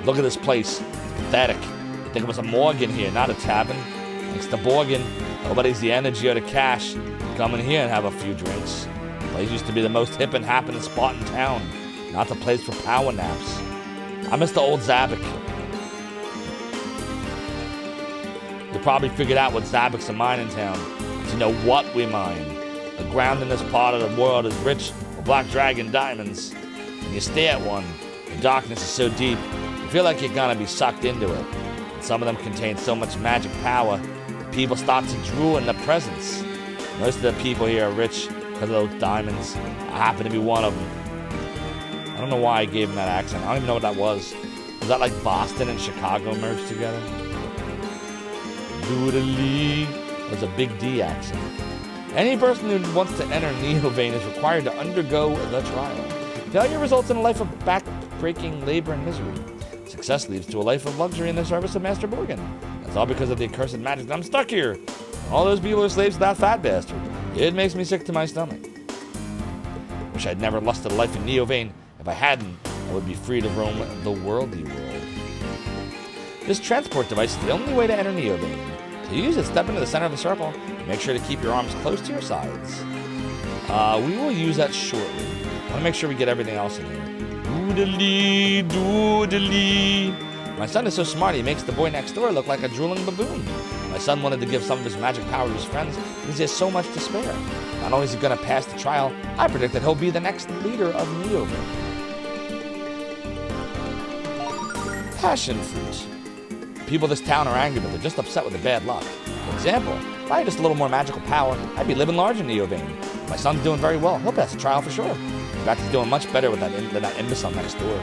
Look at this place. It's pathetic. You'd think it was a Morgan here, not a tavern. Thanks to Borgon, nobody's the energy or the cash to come in here and have a few drinks. The place used to be the most hip and happening spot in town, not the place for power naps. I miss the old Zabik. You probably figured out what Zabik's a mining town. But you know what we mine? The ground in this part of the world is rich with black dragon diamonds. When you stare at one, the darkness is so deep, you feel like you're gonna be sucked into it. And some of them contain so much magic power that people start to drool in the presence. Most of the people here are rich because of those diamonds. I happen to be one of them. I don't know why I gave him that accent. I don't even know what that was. Was that like Boston and Chicago merged together? Doodly. That was a big D accent. Any person who wants to enter Neovane is required to undergo the trial. Failure results in a life of back-breaking labor and misery. Success leads to a life of luxury in the service of Master Borgon. That's all because of the accursed magic that I'm stuck here. All those people are slaves to that fat bastard. It makes me sick to my stomach. Wish I'd never lusted a life in Neovane. If I hadn't, I would be free to roam the worldy world. This transport device is the only way to enter Neovane. To use it, step into the center of the circle and make sure to keep your arms close to your sides. We will use that shortly. I want to make sure we get everything else in here. Doodly, doodly. My son is so smart, he makes the boy next door look like a drooling baboon. My son wanted to give some of his magic power to his friends because he has so much to spare. Not only is he going to pass the trial, I predict that he'll be the next leader of Neovane. Passion fruit. People of this town are angry, but they're just upset with the bad luck. For example, if I had just a little more magical power, I'd be living large in Neovane. My son's doing very well. He'll pass the trial for sure. In fact, he's doing much better with than that imbecile next door.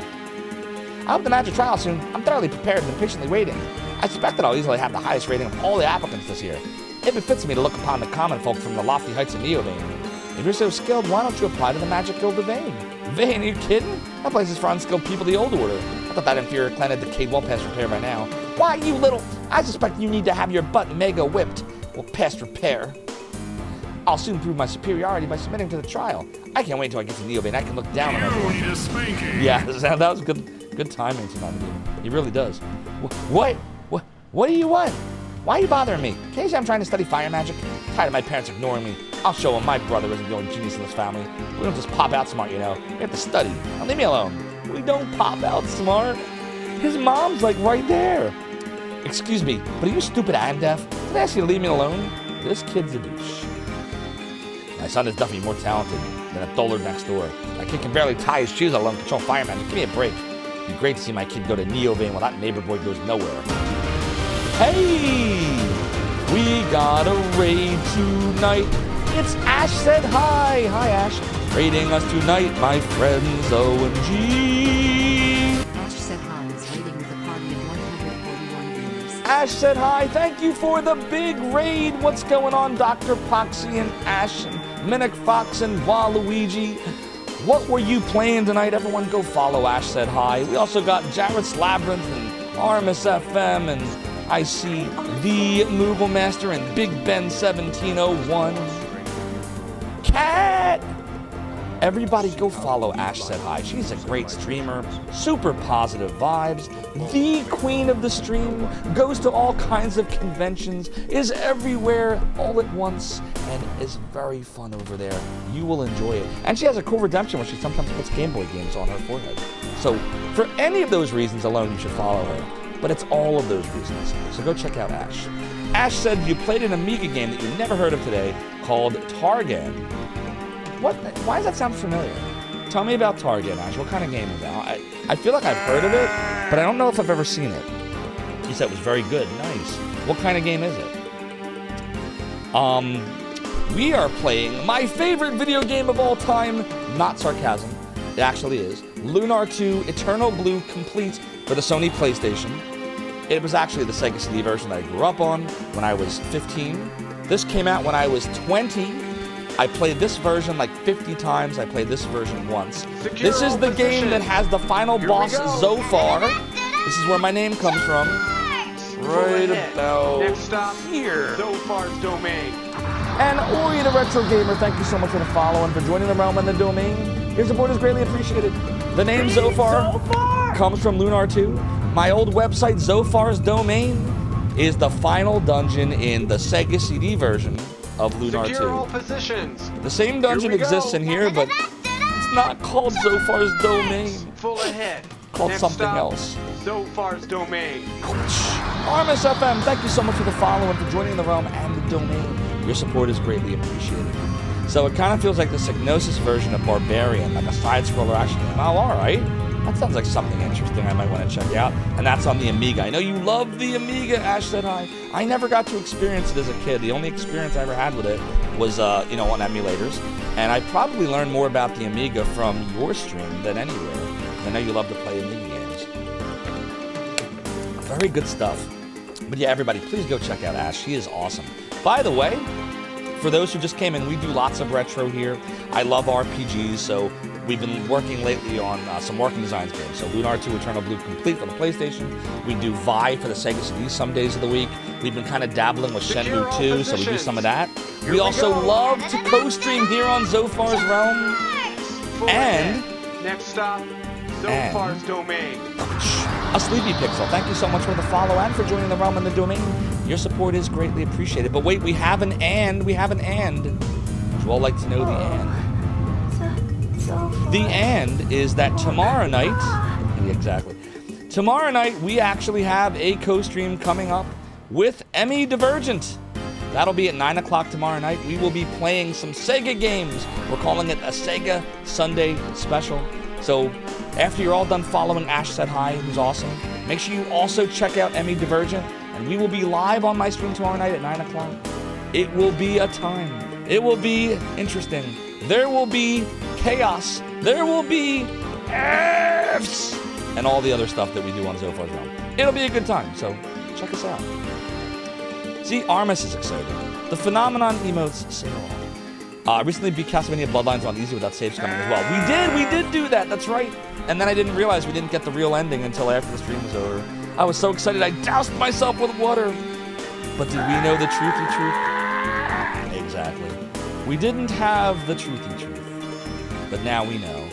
I hope the magic trial soon. I'm thoroughly prepared and patiently waiting. I suspect that I'll easily have the highest rating of all the applicants this year. It befits me to look upon the common folk from the lofty heights of Neovane. If you're so skilled, why don't you apply to the Magic Guild of Vane? Vane, are you kidding? That place is for unskilled people of the old order. I thought that inferior clan had decayed well past repair by now. Why, you little... I suspect you need to have your butt mega whipped. Well, past repair. I'll soon prove my superiority by submitting to the trial. I can't wait until I get to Neovane. I can look down on everyone. Need a spanking. Yeah, that was good timing tonight. He really does. What do you want? Why are you bothering me? Can't you say I'm trying to study fire magic? Tired of my parents ignoring me. I'll show them my brother isn't the only genius in this family. We don't just pop out smart, you know. We have to study. Now leave me alone. We don't pop out smart. His mom's like right there. Excuse me, but are you stupid and deaf? Did I ask you to leave me alone? This kid's a douche. My son is definitely more talented than a dullard next door. My kid can barely tie his shoes, let alone control fire magic. Give me a break. It'd be great to see my kid go to Neovane while that neighbor boy goes nowhere. Hey, we got a raid tonight. It's Ash Said Hi. Hi, Ash. Raiding us tonight, my friends OMG. Ash Said Hi is raiding with a party of 141 viewers. Ash Said Hi. Thank you for the big raid. What's going on, Dr. Poxy and Ash and Minic Fox and Waluigi? What were you playing tonight? Everyone go follow Ash Said Hi. We also got Jarrett's Labyrinth and Armis FM, and I see the Moogle Master and Big Ben 1701. Cat! Everybody go follow Ash Said Hi. She's a great streamer, super positive vibes, the queen of the stream, goes to all kinds of conventions, is everywhere all at once, and is very fun over there. You will enjoy it. And she has a cool redemption where she sometimes puts Game Boy games on her forehead. So for any of those reasons alone, you should follow her. But it's all of those reasons. So go check out Ash. Ash said you played an Amiga game that you never heard of today called Targan. What? Why does that sound familiar? Tell me about Target, Ash. What kind of game is that? I feel like I've heard of it, but I don't know if I've ever seen it. You said it was very good. Nice. What kind of game is it? We are playing my favorite video game of all time. Not sarcasm. It actually is. Lunar 2 Eternal Blue Complete for the Sony PlayStation. It was actually the Sega CD version that I grew up on when I was 15. This came out when I was 20. I played this version like 50 times. I played this version once. This is the game that has the final boss, Zophar. This is where my name comes from. Right about Next stop, here. Zophar's domain. And Ori the Retro Gamer, thank you so much for the follow and for joining the realm and the domain. Your support is greatly appreciated. The name Zophar comes from Lunar 2. My old website, Zophar's Domain, is the final dungeon in the Sega CD version of Lunar 2. Secure all positions. The same dungeon exists in here, but it's not called Zophar's Domain. Full ahead. Called Next something stop, else. Zophar's domain. Armis FM, thank you so much for the follow and for joining the realm and the domain. Your support is greatly appreciated. So it kind of feels like the Psygnosis version of Barbarian, like a side-scroller action game. Oh, alright. That sounds like something interesting I might want to check out. And that's on the Amiga. I know you love the Amiga, Ash Said Hi. I never got to experience it as a kid. The only experience I ever had with it was, on emulators. And I probably learned more about the Amiga from your stream than anywhere. I know you love to play Amiga games. Very good stuff. But yeah, everybody, please go check out Ash. She is awesome. By the way, for those who just came in, we do lots of retro here. I love RPGs, so we've been working lately on some Working Designs games. So Lunar 2 Eternal Blue Complete for the PlayStation. We do Vi for the Sega CD some days of the week. We've been kind of dabbling with Shenmue 2, so we do some of that. We also love to co-stream here on Zophar's Realm. And next stop, Zophar's domain. A Sleepy Pixel, thank you so much for the follow and for joining the realm and the domain. Your support is greatly appreciated. But wait, we have an and. Would you all like to know the and? The and is that tomorrow night, exactly. Tomorrow night, we actually have a co-stream coming up with Emmy Divergent. That'll be at 9 o'clock tomorrow night. We will be playing some Sega games. We're calling it a Sega Sunday Special. So after you're all done following Ash Said Hi, who's awesome, make sure you also check out Emmy Divergent. And we will be live on my stream tomorrow night at 9 o'clock. It will be a time. It will be interesting. There will be chaos. There will be F's and all the other stuff that we do on Zophar's Realm. It'll be a good time, so check us out. See, Armis is excited. The Phenomenon emotes say all. Recently beat Castlevania Bloodlines on easy without saves coming as well. We did do that, that's right. And then I didn't realize we didn't get the real ending until after the stream was over. I was so excited I doused myself with water. But did we know the truthy truth? Exactly. We didn't have the truthy truth. But now we know.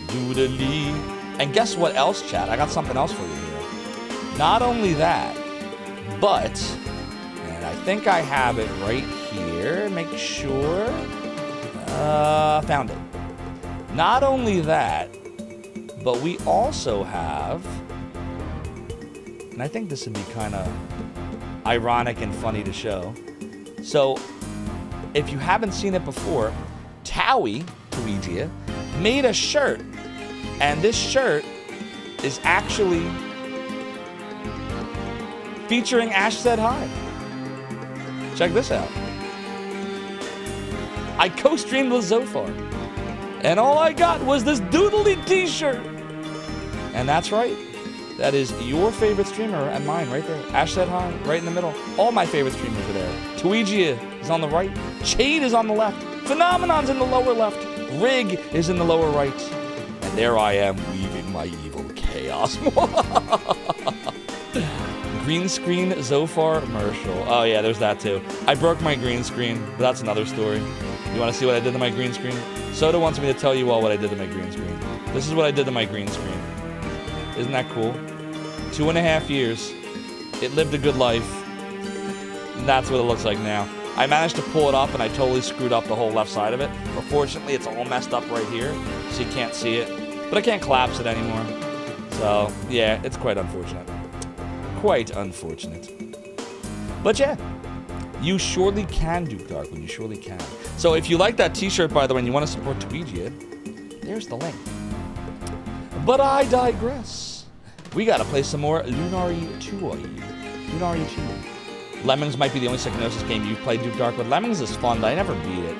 Doodly. And guess what else, chat? I got something else for you here. Not only that, but, and I think I have it right here. Make sure. Found it. Not only that, but we also have, and I think this would be kind of ironic and funny to show. So, if you haven't seen it before, Towie, made a shirt. And this shirt is actually featuring Ash Said Hi. Check this out. I co-streamed with Zophar, and all I got was this doodly t-shirt. And that's right. That is your favorite streamer and mine right there. Ash Said Hi, right in the middle. All my favorite streamers are there. Tuigia is on the right. Chade is on the left. Phenomenon's in the lower left. Rig is in the lower right. And there I am weaving my evil chaos. Green screen Zophar commercial. Oh yeah, there's that too. I broke my green screen, but that's another story. You want to see what I did to my green screen? Soda wants me to tell you all what I did to my green screen. This is what I did to my green screen. Isn't that cool? 2.5 years. It lived a good life. And that's what it looks like now. I managed to pull it up and I totally screwed up the whole left side of it. But fortunately, it's all messed up right here, so you can't see it. But I can't collapse it anymore. So, yeah, it's quite unfortunate. Quite unfortunate. But yeah, you surely can, Duke Darkwood. You surely can. So if you like that t-shirt, by the way, and you want to support Tuigia, there's the link. But I digress. We gotta play some more Lunar 2. Lunar 2. Lemmings might be the only Psychonosis game you've played, Duke Darkwood. Lemmings is fun, but I never beat it.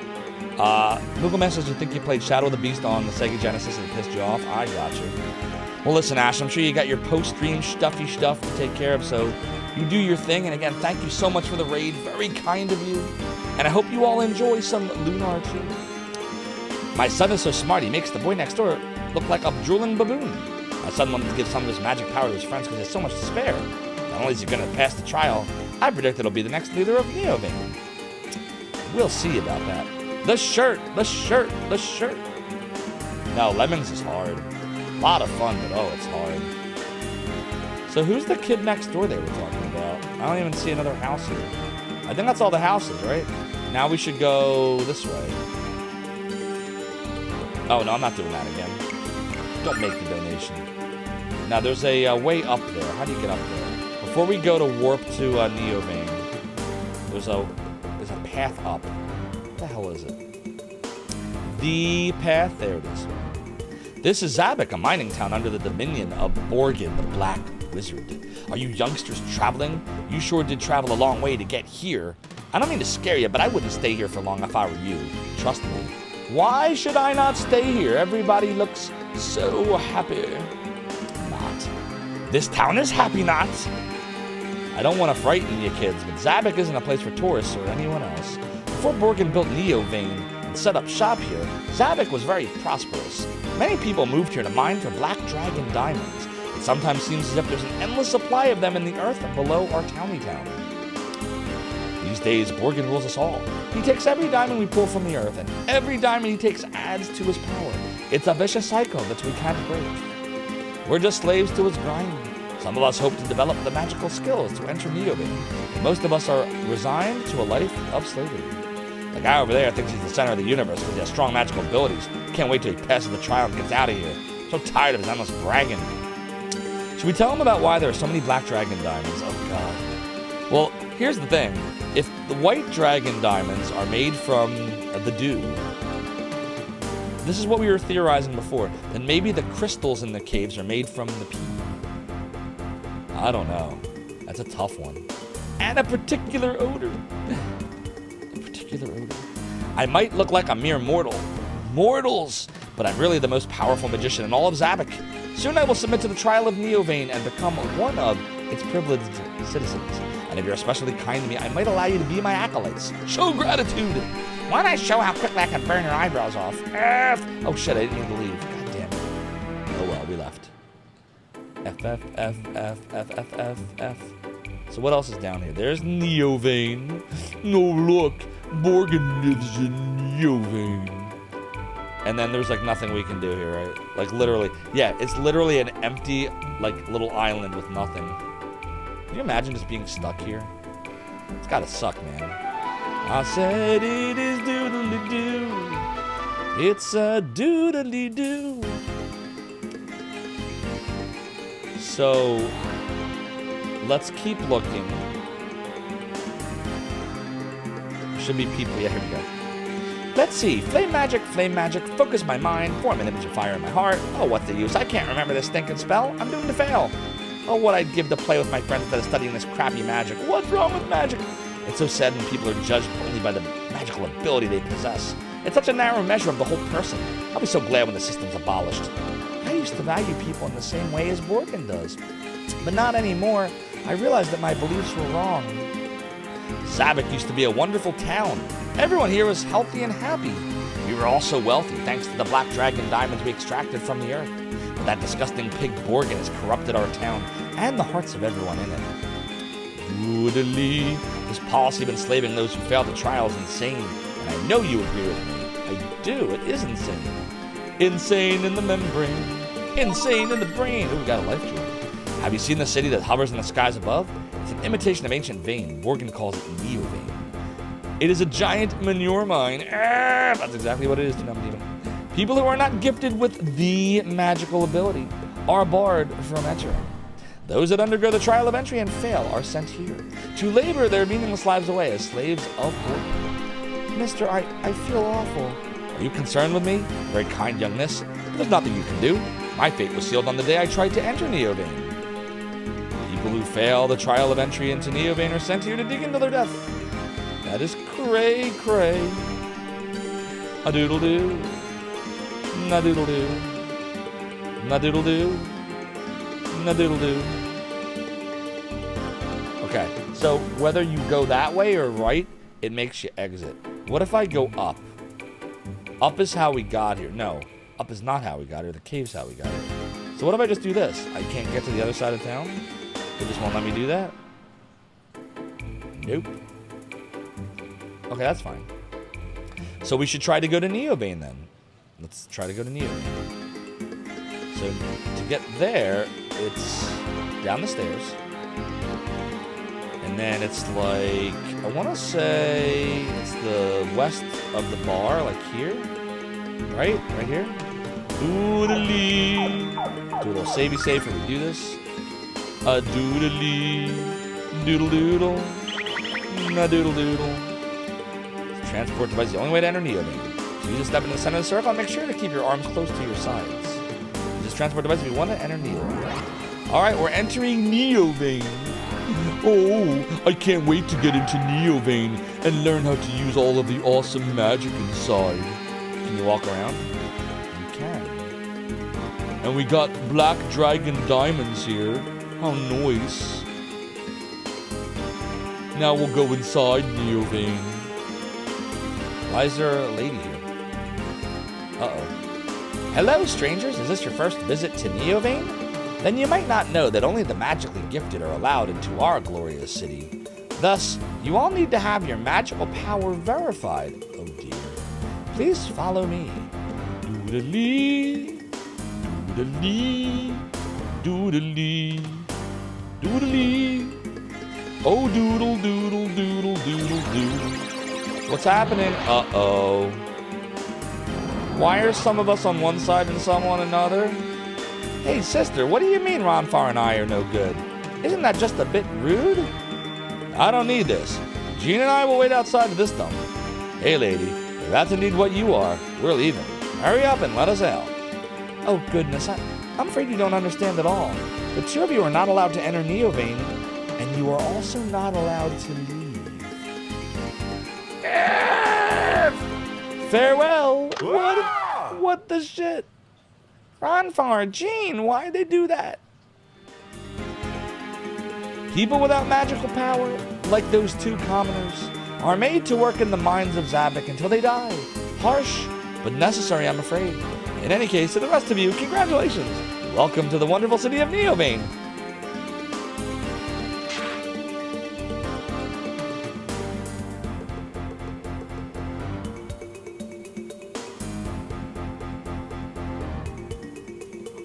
Google Message, you think you played Shadow of the Beast on the Sega Genesis and it pissed you off? I got you. Well, listen, Ash, I'm sure you got your post-stream stuffy stuff to take care of, so you do your thing. And again, thank you so much for the raid. Very kind of you. And I hope you all enjoy some Lunar 2. My son is so smart, he makes the boy next door look like a drooling baboon. My son wanted to give some of his magic power to his friends because he has so much to spare. Not only is he going to pass the trial, I predict it'll be the next leader of Neovane. We'll see about that. The shirt, the shirt, the shirt. No, Lemmings is hard. A lot of fun, but oh, it's hard. So who's the kid next door they were talking about? I don't even see another house here. I think that's all the houses, right? Now we should go this way. Oh, no, I'm not doing that again. Don't make the donation. Now, there's a way up there. How do you get up there? Before we go to warp to Neovane, there's a path up. What the hell is it? The path. There it is. This is Zabak, a mining town under the dominion of Borgin, the Black Wizard. Are you youngsters traveling? You sure did travel a long way to get here. I don't mean to scare you, but I wouldn't stay here for long if I were you. Trust me. Why should I not stay here? Everybody looks so happy. Not. This town is happy not. I don't want to frighten you kids, but Zabak isn't a place for tourists or anyone else. Before Borgin built Neovane and set up shop here, Zabak was very prosperous. Many people moved here to mine for black dragon diamonds. It sometimes seems as if there's an endless supply of them in the earth below our towny town. These days, Borgin rules us all. He takes every diamond we pull from the earth, and every diamond he takes adds to his power. It's a vicious cycle that we can't break. We're just slaves to his grind. Some of us hope to develop the magical skills to enter Neovane. Most of us are resigned to a life of slavery. The guy over there thinks he's the center of the universe because he has strong magical abilities. Can't wait till he passes the trial and gets out of here. So tired of his endless bragging. Should we tell him about why there are so many black dragon diamonds? Oh, God. Well, here's the thing. If the white dragon diamonds are made from the dew, this is what we were theorizing before, then maybe the crystals in the caves are made from the pea. I don't know. That's a tough one. And a particular odor. A particular odor. I might look like a mere mortal. Mortals! But I'm really the most powerful magician in all of Zabak. Soon I will submit to the trial of Neovane and become one of its privileged citizens. And if you're especially kind to me, I might allow you to be my acolytes. Show gratitude! Why don't I show how quickly I can burn your eyebrows off? Oh shit, I didn't mean to leave. God damn it. Oh well, we left. F. So what else is down here? There's Neovane. No, look. Borgin lives in Neovane. And then there's like nothing we can do here, right? Like literally. Yeah, it's literally an empty like little island with nothing. Can you imagine just being stuck here? It's gotta suck, man. I said it is doodly-doo. It's a doodly-doo. So, let's keep looking. Should be people. Yeah, here we go. Let's see. Flame magic, focus my mind, form an image of fire in my heart. Oh, what's the use? I can't remember this stinking spell. I'm doomed to fail. Oh, what I'd give to play with my friends instead of studying this crappy magic. What's wrong with magic? It's so sad when people are judged only by the magical ability they possess. It's such a narrow measure of the whole person. I'll be so glad when the system's abolished. I used to value people in the same way as Borgen does, but not anymore. I realized that my beliefs were wrong. Zabak used to be a wonderful town. Everyone here was healthy and happy. We were all so wealthy thanks to the black dragon diamonds we extracted from the earth. But that disgusting pig Borgen has corrupted our town and the hearts of everyone in it. Doodly. This policy of enslaving those who fail the trial is insane, and I know you agree with me. I do. It is insane. Insane in the membrane. Insane in the brain. Oh, we got a life jewel. Have you seen the city that hovers in the skies above? It's an imitation of ancient vein. Borgen calls it Neo Vein. It is a giant manure mine. That's exactly what it is, Demon. People who are not gifted with the magical ability are barred from entering. Those that undergo the trial of entry and fail are sent here to labor their meaningless lives away as slaves of Borgen. Mister, I feel awful. Are you concerned with me? Very kind, youngness. But there's nothing you can do. My fate was sealed on the day I tried to enter Neo Vein. People who fail the trial of entry into Neo Vein are sent here to dig into their death. That is cray cray. A doodle doo. Na doodle doo. Na doodle doo. Na doodle doo. Okay, so whether you go that way or right, it makes you exit. What if I go up? Up is how we got here. No, up is not how we got here. The cave's how we got here. So what if I just do this? I can't get to the other side of town? It just won't let me do that? Nope. Okay, that's fine. So we should try to go to Neo Vein then. Let's try to go to Neo Vein. So to get there, it's down the stairs. And then it's like, I want to say it's the west of the bar, like here. Right? Right here. Doodly. Do a little savey save before we do this. A doodly. Doodle doodle. Na doodle doodle. Transport device is the only way to enter Neo Vein. So you just step in the center of the circle and make sure to keep your arms close to your sides. Use this transport device if you want to enter Neo Vein. Alright, we're entering Neo Vein. Oh, I can't wait to get into Neo Vein and learn how to use all of the awesome magic inside. Can you walk around? You can. And we got black dragon diamonds here. How nice. Now we'll go inside Neo Vein. Why is there a lady here? Uh-oh. Hello, strangers. Is this your first visit to Neo Vein? Then you might not know that only the magically gifted are allowed into our glorious city. Thus, you all need to have your magical power verified. Oh dear. Please follow me. Doodly, doodly, doodly, doodly. Oh, doodle, doodle, doodle, doodle, doodle. What's happening? Uh-oh. Why are some of us on one side and some on another? Hey, sister, what do you mean Ronfar and I are no good? Isn't that just a bit rude? I don't need this. Gene and I will wait outside of this dump. Hey, lady, if that's indeed what you are, we're leaving. Hurry up and let us out. Oh, goodness, I'm afraid you don't understand at all. The two of you are not allowed to enter Neo Vein, and you are also not allowed to leave. Farewell. What the shit? Ronfar, Gene, why'd they do that? People without magical power, like those two commoners, are made to work in the mines of Zabak until they die. Harsh, but necessary, I'm afraid. In any case, to the rest of you, congratulations. Welcome to the wonderful city of Neo Vein.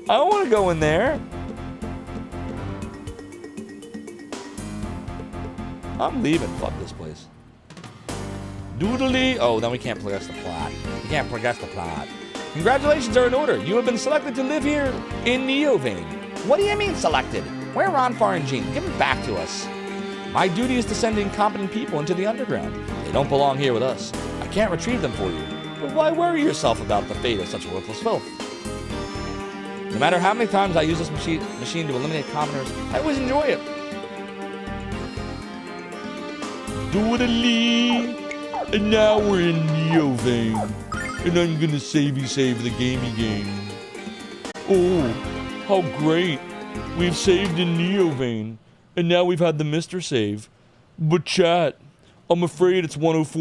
I don't want to go in there. I'm leaving. Fuck this place. Doodly. Oh, then we can't progress the plot. We can't progress the plot. Congratulations are in order. You have been selected to live here in Neo Vein. What do you mean selected? Where are Ronfar and Gene? Give them back to us. My duty is to send incompetent people into the underground. They don't belong here with us. I can't retrieve them for you. But why worry yourself about the fate of such worthless filth? No matter how many times I use this machine to eliminate commoners, I always enjoy it. Doodly, and now we're in Neo Vein, and I'm gonna save the gamey game. Oh, how great! We've saved in Neo Vein, and now we've had the Mr. Save. But chat, I'm afraid it's 104.